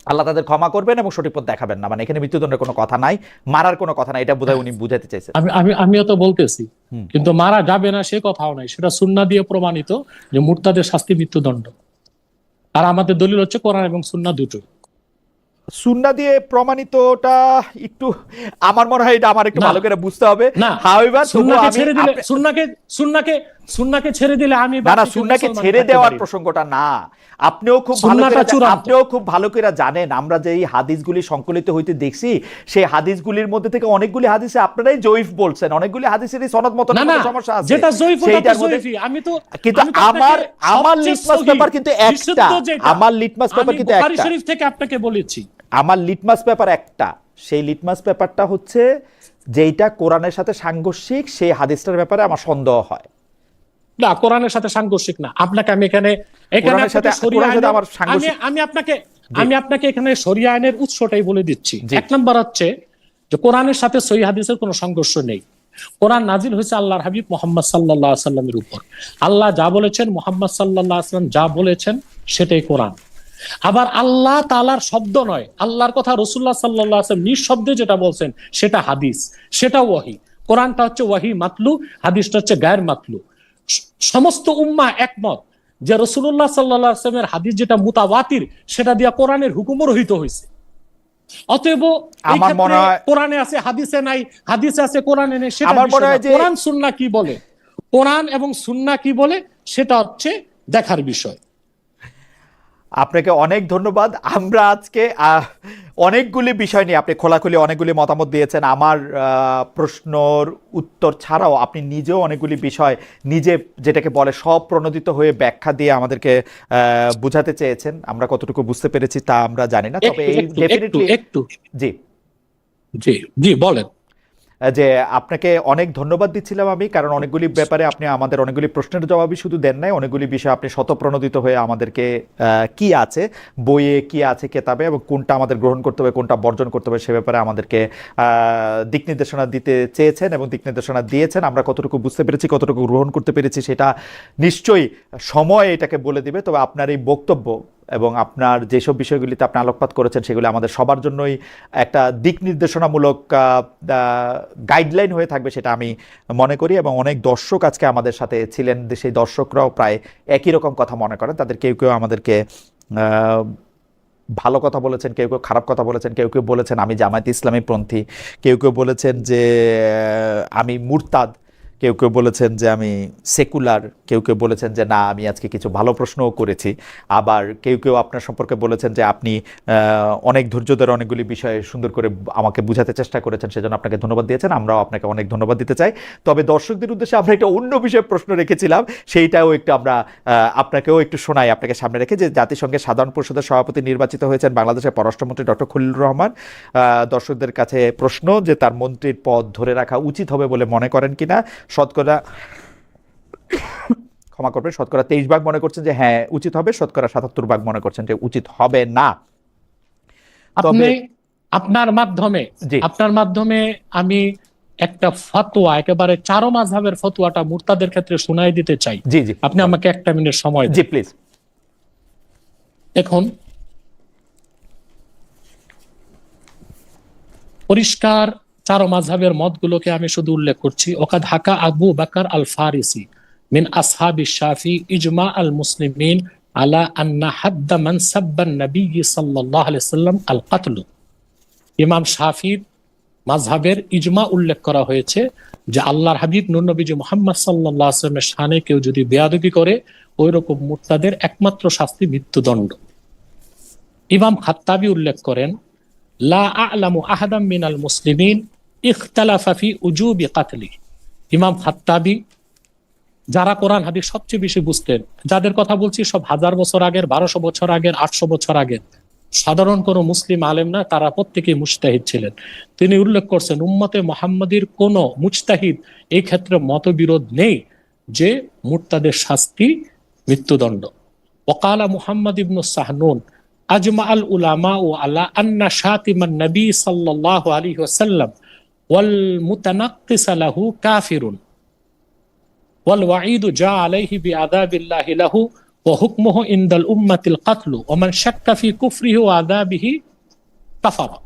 আল্লাহ তাদের ক্ষমা করবেন এবং সঠিক পথ দেখাবেন না, মানে এখানে মৃত্যুদণ্ডের কোনো কথা নাই, মারার কোনো কথা নাই, এটা বোধহয় উনি বুঝাতে চাইছেন। আমিও তো বলতেছি, কিন্তু মারা যাবে না সে কথাও নাই, সেটা সুন্নাহ দিয়ে প্রমাণিত যে মুরতাদের শাস্তি মৃত্যুদণ্ড। আর আমাদের দলিল হচ্ছে কোরআন এবং সুন্নাহ দুটো। সুন্নাহ দিয়ে প্রমাণিতটা একটু আমার মনে হয় এটা আমার একটু ভালো করে বুঝতে হবে। সুন্নাহকে ছেড়ে দিলে আমি না, সুন্নাহকে ছেড়ে দেওয়ার প্রসঙ্গটা না। আপনিও খুব ভালো করে জানেন, আমরা যে এই হাদিসগুলি সংকলিত হইতে দেখছি, সেই হাদিসগুলির মধ্যে থেকে অনেকগুলি হাদিসে আপনারাই জয়ীফ বলছেন, অনেকগুলি হাদিসেরই সনদ মত সমস্যা আছে। যেটা জয়ীফ ওটা জয়ীফই। কিন্তু আমার লিটমাস পেপার কিন্তু একটা, আমার লিটমাস পেপার কিন্তু একটা। বুখারী শরীফ থেকে আপনাকে বলেছি, আমার লিটমাস পেপার একটা। সেই লিটমাস পেপারটা হচ্ছে যেটা কোরআনের সাথে সাংঘর্ষিক, সেই হাদিসটার ব্যাপারে আমার সন্দেহ হয়। না, কোরআনের সাথে সাংঘর্ষিক না। আপনাকে আমি এখানে আমি আপনাকে এখানে শরিয়া আইনের উৎসটাই বলে দিচ্ছি। এক নম্বর হচ্ছে যে কোরআনের সাথে সহিহ হাদিসের কোনো সংঘর্ষ নেই। কোরআন নাজিল হয়েছে আল্লাহর হাবিব মুহাম্মদ সাল্লাল্লাহু আলাইহি সাল্লামের উপর। আল্লাহ যা বলেছেন, মুহাম্মদ সাল্লাল্লাহু আলাইহি সাল্লাম যা বলেছেন, সেটাই কোরআন। আবার আল্লাহ তাআলার শব্দ নয়, আল্লাহর কথা রাসূলুল্লাহ সাল্লাল্লাহু আলাইহি ওয়াসাল্লাম নিঃশব্দে যেটা বলছেন সেটা হাদিস, সেটা ওয়াহি। কোরআনটা হচ্ছে ওয়াহি মাতলু, হাদিসটা হচ্ছে গায়র মাতলু। সমস্ত উম্মাহ একমত যে রাসূলুল্লাহ সাল্লাল্লাহু আলাইহি ওয়াসাল্লামের হাদিস যেটা মুতাওয়াতির, সেটা দিয়া কোরআনের হুকুমও রহিত হয়েছে। অতএব এই ক্ষেত্রে কোরআনে আছে হাদিসে নাই, হাদিসে আছে কোরআনে নেই, সেটা কোরআন সুন্নাহ কি বলে, কোরআন এবং সুন্নাহ কি বলে, সেটা হচ্ছে দেখার বিষয়। আপনাকে অনেক ধন্যবাদ। আমরা আজকে অনেকগুলি বিষয় নিয়ে আপনি খোলাখুলি অনেকগুলি মতামত দিয়েছেন। আমার প্রশ্নর উত্তর ছাড়াও আপনি নিজেও অনেকগুলি বিষয় নিজে যেটাকে বলে স্বপ্রণোদিত হয়ে ব্যাখ্যা দিয়ে আমাদেরকে বুঝাতে চেয়েছেন। আমরা কতটুকু বুঝতে পেরেছি তা আমরা জানি না, তবে এই ডেফিনেটলি জি জি জি বলেন। যে আপনাকে অনেক ধন্যবাদ দিচ্ছিলাম আমি, কারণ অনেকগুলি ব্যাপারে আপনি আমাদের অনেকগুলি প্রশ্নের জবাবই শুধু দেন নাই, অনেকগুলি বিষয় আপনি স্বতঃপ্রণোদিত হয়ে আমাদেরকে কি আছে বইয়ে, কি আছে কেতাবে, এবং কোনটা আমাদের গ্রহণ করতে হবে, কোনটা বর্জন করতে হবে, সে ব্যাপারে আমাদেরকে দিক নির্দেশনা দিতে চেয়েছেন এবং দিক নির্দেশনা দিয়েছেন। আমরা কতটুকু বুঝতে পেরেছি, কতটুকু গ্রহণ করতে পেরেছি, সেটা নিশ্চয়ই সময় এটাকে বলে দিবে। তবে আপনার এই বক্তব্য এবং আপনার যেসব বিষয়গুলিতে আপনি আলোকপাত করেছেন, সেগুলি আমাদের সবার জন্যই একটা দিক নির্দেশনামূলক গাইডলাইন হয়ে থাকবে, সেটা আমি মনে করি। এবং অনেক দর্শক আজকে আমাদের সাথে ছিলেন, সেই দর্শকরাও প্রায় একই রকম কথা মনে করেন। তাদের কেউ কেউ আমাদেরকে ভালো কথা বলেছেন, কেউ কেউ খারাপ কথা বলেছেন, কেউ কেউ বলেছেন আমি জামায়াত ইসলামী পন্থী, কেউ কেউ বলেছেন যে আমি মুরতাদ, কেউ কেউ বলেছেন যে আমি সেকুলার, কেউ কেউ বলেছেন যে না আমি আজকে কিছু ভালো প্রশ্নও করেছি। আবার কেউ কেউ আপনার সম্পর্কে বলেছেন যে আপনি অনেক ধৈর্য ধরে অনেকগুলি বিষয়ে সুন্দর করে আমাকে বুঝাতে চেষ্টা করেছেন, সেজন্য আপনাকে ধন্যবাদ দিয়েছেন। আমরাও আপনাকে অনেক ধন্যবাদ দিতে চাই। তবে দর্শকদের উদ্দেশ্যে আমরা একটা অন্য বিষয়ে প্রশ্ন রেখেছিলাম, সেইটাও একটু আমরা আপনাকেও একটু শোনাই আপনাকে সামনে রেখে। যে জাতিসংঘের সাধারণ পরিষদের সভাপতি নির্বাচিত হয়েছেন বাংলাদেশের পররাষ্ট্রমন্ত্রী ডক্টর খলিলুর রহমান। দর্শকদের কাছে প্রশ্ন যে তার মন্ত্রীর পদ ধরে রাখা উচিত হবে বলে মনে করেন কিনা। শতকরা ক্ষমা করবেন, শতকরা 23% মনে করছেন যে হ্যাঁ উচিত হবে, শতকরা 77% মনে করছেন যে উচিত হবে না। আপনার মাধ্যমে আমি একটা ফতোয়া, একেবারে চারো মাযহাবের ফতোয়াটা মুরতাদের ক্ষেত্রে শোনাই দিতে চাই। জি জি, আপনি আমাকে একটা মিনিট সময় দিন। জি প্লিজ। এখন পরিষ্কার চারো মাযহাবের মতগুলোকে আমি শুধু উল্লেখ করছি। ওকাদ হাকা আবু বকর আল ফারিসি মিন আসহাবি শাফি ইজমা আল মুসলিমিন আলা আন্না হাদ্দা মান সাব্বান নবী সাল্লাল্লাহু আলাইহি ওয়াসাল্লাম আল কতল। ইমাম শাফির মাযহাবের ইজমা উল্লেখ করা হয়েছে যে আল্লাহর হাবিব নূর নবীজি মুহাম্মদ সাল্লাল্লাহু আলাইহি ওয়াসাল্লামের শানে কেউ যদি বেয়াদবি করে, ওই রকম মুরতাদের একমাত্র শাস্তি মৃত্যুদণ্ড। ইমাম খাত্তাবী উল্লেখ করেন লা আ'লামু আহাদাম মিনাল মুসলিমিন ইখতালাফা ফি উজুবি কাতলি। ইমাম খাত্তাবী, যারা কোরআন হাদিস সবচেয়ে বেশি বুঝতেন, যাদের কথা বলছি সব 1000 বছর আগের, 1200 বছর আগের, 800 বছর আগের, সাধারণ কোন মুসলিম আলেম না, তারা প্রত্যেকেই মুজতাহিদ ছিলেন। তিনি উল্লেখ করছেন উম্মতে মুহাম্মাদির কোন মুজতাহিদ এই ক্ষেত্রে মতবিরোধ নেই যে মুরতাদের শাস্তি মৃত্যুদণ্ড। ওয়াকালা মুহাম্মদ ইবনু সাহনুন আজমা আল উলামা ও আলা আন্না শাতিমান নবী সাল্লাল্লাহু আলাইহি ওয়াসাল্লাম ওয়াল মুতানাক্কিস লাহু কাফিরুন ওয়াল ওয়াঈদু জা আলাইহি বিআযাবিল্লাহি লাহু ওয়া হুকমুহু ইনদাল উম্মাতিল কাতলু ওয়া মান শাক্কা ফি কুফরিহি ওয়া আযাবিহি কাফারা।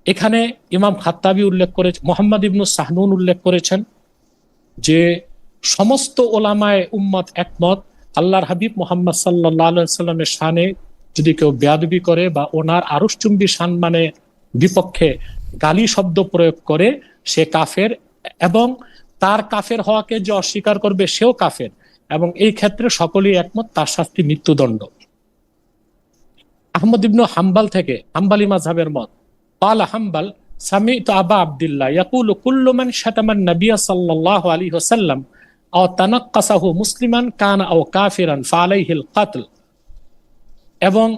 এখানে ইমাম খাত্তাবী উল্লেখ করেছেন, মুহাম্মদ ইবনু সাহনুন উল্লেখ করেছেন যে সমস্ত ওলামায়ে উম্মত একমত, আল্লাহর হাবিব মুহাম্মদ সাল্লাল্লাহু আলাইহি ওয়াসাল্লামের শানে যদি কেউ বেয়াদবি করে বা ওনার আরশচুম্বী সম্মানে বিপক্ষে গালি শব্দ প্রয়োগ করে, সে কাফের, এবং তার কাফের হওয়াকে যে অস্বীকার করবে সেও কাফের, এবং এই ক্ষেত্রে সকলেই একমত, তার শাস্তি মৃত্যুদণ্ড। আহমদ ইবনু হাম্বাল থেকে, হাম্বালি মাযহাবের মত, ক্বালা হাম্বাল সামি'তু আবা আব্দুল্লাহ ইয়াকুলু কুল্লু মান শাতামান নবিয়্য সাল্লাল্লাহু আলাইহি ওয়াসাল্লাম আও তানাক্কাসাহু মুসলিমান কানা আও কাফিরান ফালাইহিল কাতল। এবং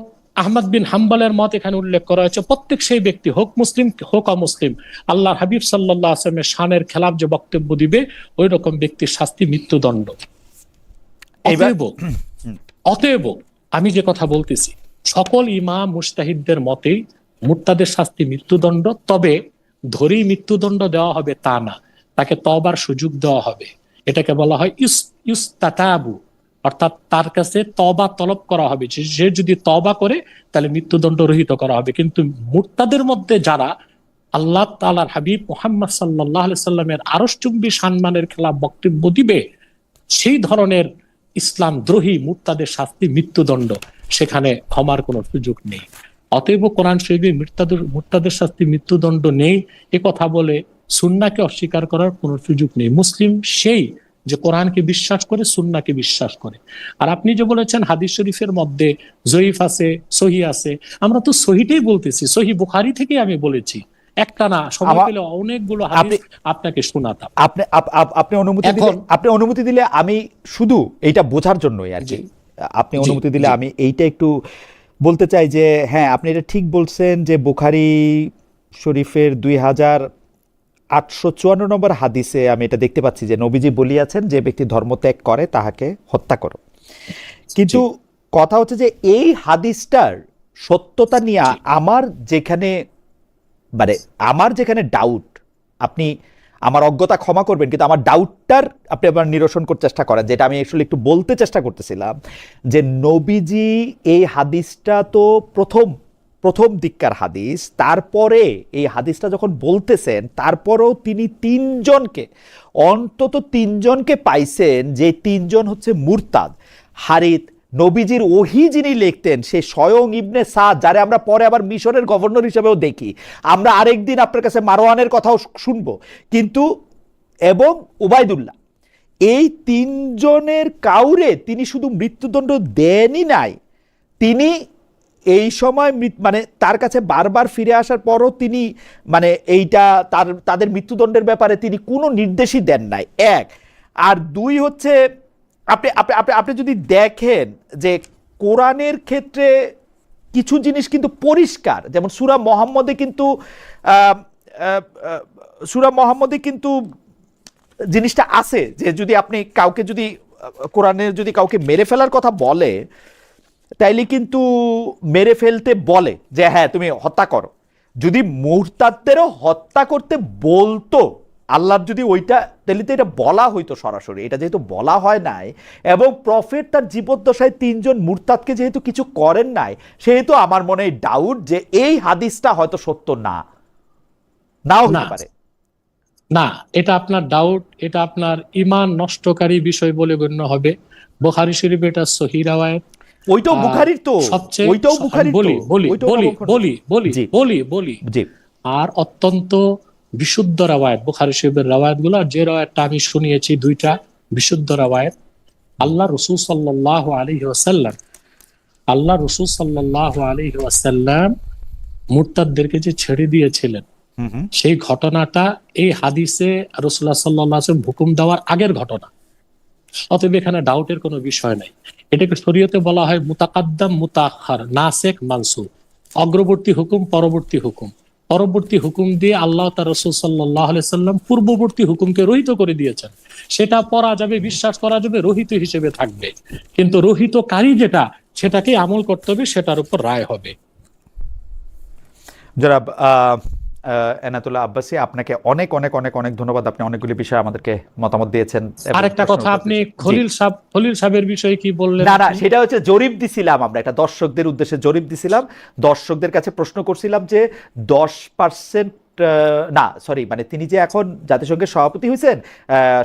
আহমদ বিন হাম্বলের মত এখানে উল্লেখ করা হয়েছে প্রত্যেক সেই ব্যক্তি, হোক মুসলিম হোক অমুসলিম, আল্লাহর হাবিব সাল্লাল্লাহু আলাইহি ওয়াসাল্লামের শানের খেলাফ যে বক্তব্য দিবে, ওই রকম ব্যক্তির শাস্তি মৃত্যুদণ্ড। অতএব আমি যে কথা বলতেছি, সকল ইমাম মুজতাহিদদের মতেই মুরতাদের শাস্তি মৃত্যুদণ্ড, তবে ধরেই মৃত্যুদণ্ড দেওয়া হবে তা না, তাকে তওবার সুযোগ দেওয়া হবে। এটাকে বলা হয় ইউস্তাতাবু, অর্থাৎ তার কাছে তওবা তলব করা হবে, সে যদি তওবা করে তাহলে মৃত্যুদণ্ড রহিত করা হবে। কিন্তু মুরতাদের মধ্যে যারা আল্লাহ তাআলার হাবিব মুহাম্মদ সাল্লাল্লাহু আলাইহি সাল্লামের আরশচুম্বী সম্মানের খেলাফ বক্তব্য দিবে, সেই ধরনের ইসলাম দ্রোহী মুরতাদের শাস্তি মৃত্যুদণ্ড, সেখানে ক্ষমার কোনো সুযোগ নেই। অতএব কোরআন শরীফে মুরতাদের শাস্তি মৃত্যুদণ্ড নেই এ কথা বলে সুন্নাহকে অস্বীকার করার কোনো সুযোগ নেই। মুসলিম সেই যে কোরআনকে বিশ্বাস করে, সুন্নাহকে বিশ্বাস করে। আর আপনি যে বলেছেন হাদিস শরীফের মধ্যে জয়ীফ আছে, সহি আছে, আমরা তো সহিটাই বলতেছি, সহি বুখারী থেকে আমি বলেছি, একটা না, সময় পেলে অনেকগুলো হাদিস আপনাকে শোনাতাম। আপনি অনুমতি দিলে আমি শুধু এইটা বোঝার জন্যই আর কি, আপনি অনুমতি দিলে আমি এইটা একটু বলতে চাই যে হ্যাঁ, আপনি এটা ঠিক বলছেন যে বুখারী শরীফের 2854 নম্বর হাদিসে আমি এটা দেখতে পাচ্ছি যে নবীজি বলিয়াছেন, যে ব্যক্তি ধর্মত্যাগ করে তাহাকে হত্যা করো। কিন্তু কথা হচ্ছে যে এই হাদিসটার সত্যতা নিয়ে আমার যেখানে ডাউট, আপনি আমার অজ্ঞতা ক্ষমা করবেন, কিন্তু আমার ডাউটটার আপনি আবার নিরসন করতে চেষ্টা করেন, যেটা আমি আসলে একটু বলতে চেষ্টা করতেছিলাম, যে নবীজি এই হাদিসটা তো প্রথম দিককার হাদিস, তারপরে এই হাদিসটা যখন বলতেছেন তারপরেও তিনি অন্তত তিনজনকে পাইছেন, যে তিনজন হচ্ছে মুরতাদ। হারিত, নবীজির ওহী যিনি লিখতেন সে স্বয়ং ইবনে সাদ, যারে আমরা পরে আবার মিশরের গভর্নর হিসেবেও দেখি, আমরা আরেকদিন আপনার কাছে মারওয়ানের কথাও শুনবো, কিন্তু এবং উবাইদুল্লাহ, এই তিনজনের কাউরে তিনি শুধু মৃত্যুদণ্ড দেনই নাই, তিনি এই সময় মানে তার কাছে বারবার ফিরে আসার পরও তিনি মানে এইটা তাদের মৃত্যুদণ্ডের ব্যাপারে তিনি কোনো নির্দেশই দেন নাই, এক। আর দুই হচ্ছে, আপনি যদি দেখেন যে কোরআনের ক্ষেত্রে কিছু জিনিস কিন্তু পরিষ্কার, যেমন সূরা মুহাম্মদে কিন্তু জিনিসটা আছে যে যদি আপনি কাউকে যদি কোরআনের যদি কাউকে মেরে ফেলার কথা বলে, তাইলে কিন্তু মেরে ফেলতে বলে যে হ্যাঁ তুমি হত্যা করো। যদি মুরতাদদেরও হত্যা করতে বলতো আল্লাহর, যদি ওইটা, তাহলে তো এটা বলা হইতো সরাসরি। এটা যেহেতু বলা হয় নাই, এবং প্রফেট তার জীবদ্দশায় তিনজন মুরতাদকে যেহেতু কিছু করেন নাই, সেহেতু আমার মনে হয় ডাউট যে এই হাদিসটা হয়তো সত্য নাও হতে পারে। না, এটা আপনার ডাউট, এটা আপনার ঈমান নষ্টকারী বিষয় বলে গণ্য হবে। বুখারী শরীফে এটা সহিহ রাওয়ায়াত, ওইটাও বুখারীর তো, ওইটাও বুখারীর তো, বলি আর অত্যন্ত বিশুদ্ধ রাওয়ায়াত বুখারী শরীফের রাওয়ায়াতগুলো। যে রাওয়ায়াতটা আমি শুনিয়েছি দুইটা বিশুদ্ধ রাওয়ায়াত। আল্লাহ রাসূল সাল্লাল্লাহু আলাইহি ওয়াসাল্লাম মুরতাদদেরকে যে ছেড়ে দিয়েছিলেন, সেই ঘটনাটা এই হাদিসে রাসূলুল্লাহ সাল্লাল্লাহু আলাইহি ওয়াসাল্লাম হুকুম দেওয়ার আগের ঘটনা। অতএব এখানে ডাউটের কোনো বিষয় নাই। এটাকে শরীয়তে বলা হয় মুতাকাদ্দাম মুতাআখার, নাসিখ মানসুখ, অগ্রবর্তী হুকুম পরবর্তী হুকুম। পরবর্তী হুকুম দিয়ে আল্লাহ তার রাসূল সাল্লাল্লাহু আলাইহি সাল্লাম পূর্ববর্তী হুকুমকে রহিত করে দিয়েছেন। সেটা পড়া যাবে, বিশ্বাস করা যাবে, রহিত হিসেবে থাকবে, কিন্তু রহিতকারী যেটা, সেটাকে আমল করতে হবে, সেটার উপর রায় হবে। জনাব এনায়েতুল্লাহ আব্বাসী, আপনাকে অনেক অনেক অনেক অনেক ধন্যবাদ। আপনি অনেকগুলি বিষয়ে আমাদেরকে মতামত দিয়েছেন। আরেকটা কথা, আপনি খলিল সাহেবের বিষয়ে কি বললেন? না, সেটা হচ্ছে জরিপ দিছিলাম আমরা, এটা দর্শকদের উদ্দেশ্যে জরিপ দিছিলাম, দর্শকদের কাছে প্রশ্ন করছিলাম যে 10% না সরি, মানে তিনি যে এখন জাতিসংঘের সভাপতি হয়েছেন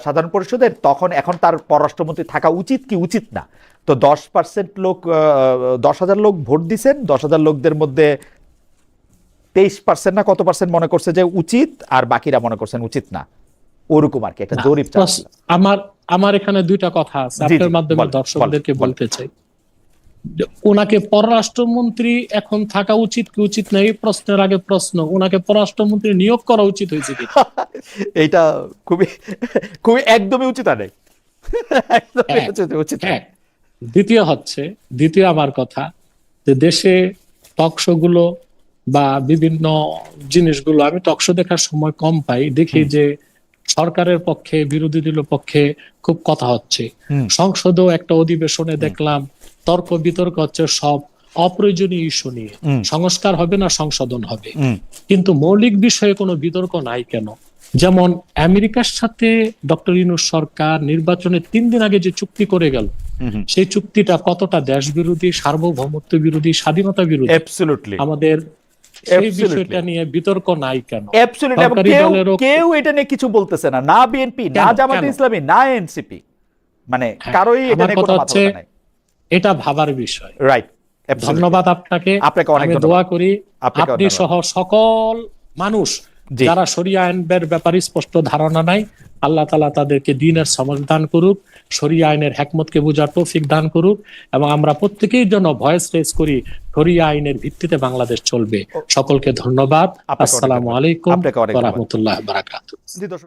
সাধারণ পরিষদের, এখন তার পররাষ্ট্রমন্ত্রী থাকা উচিত কি উচিত না। তো 10% লোক, 10,000 লোক ভোট দিছেন, 10,000 লোকদের মধ্যে 23% না কত পার্সেন্ট মনে করছে যে উচিত, আর বাকিরা মনে করছেন উচিত না, ওরকম আর কি একটা জরিপ। আমার এখানে দুইটা কথা আছে, আপনার মাধ্যমে দর্শকদেরকে বলতে চাই। ওনাকে পররাষ্ট্রমন্ত্রী এখন থাকা উচিত কি উচিত না, এই প্রশ্নের আগে প্রশ্ন, ওনাকে পররাষ্ট্রমন্ত্রী নিয়োগ করা উচিত হয়েছে কি? এইটা খুবই খুবই একদমই উচিত না। দ্বিতীয় আমার কথা, যে দেশে টকশো গুলো বা বিভিন্ন জিনিসগুলো, আমি টকশো দেখার সময় কম পাই, দেখি যে সরকারের পক্ষে বিরোধী দলের পক্ষে খুব কথা হচ্ছে। সংসদেও একটা অধিবেশনে দেখলাম তর্ক বিতর্ক হচ্ছে সব অপ্রয়োজনীয় ইস্যু নিয়ে। সংস্কার হবে না সংশোধন হবে, কিন্তু মৌলিক বিষয়ে কোনো বিতর্ক নাই কেন? যেমন আমেরিকার সাথে ডক্টর ইউনূস সরকার নির্বাচনের 3 দিন আগে যে চুক্তি করে গেল, সেই চুক্তিটা কতটা দেশ বিরোধী, সার্বভৌমত্ব বিরোধী, স্বাধীনতা বিরোধী। আমাদের সেই বিষয়টা নিয়ে বিতর্ক নাই কেন? কেউ এটা নিয়ে কিছু বলতেছে না, না বিএনপি, না জামায়াতে ইসলামী, না এনসিপি, মানে কারোই এটা নিয়ে কোনো মাথা ব্যথা নাই। এটা ভাবার বিষয়। রাইট। ধন্যবাদ আপনাকে। অনেক আমি দোয়া করি আপনি সহ সকল মানুষ যারা শরিয়া আইনের ব্যাপারে স্পষ্ট ধারণা নাই, আল্লাহ তাআলা তাদেরকে দ্বীনের সমঝ দান করুক, শরিয়া আইনের হিকমতকে বোঝার তৌফিক দান করুক, এবং আমরা প্রত্যেকেই যেন ভয়েস রেজ করি শরিয়া আইনের ভিত্তিতে বাংলাদেশ চলবে। সকলকে ধন্যবাদ। আসসালামু আলাইকুম ওয়া রাহমাতুল্লাহি ওয়া বারাকাতুহু।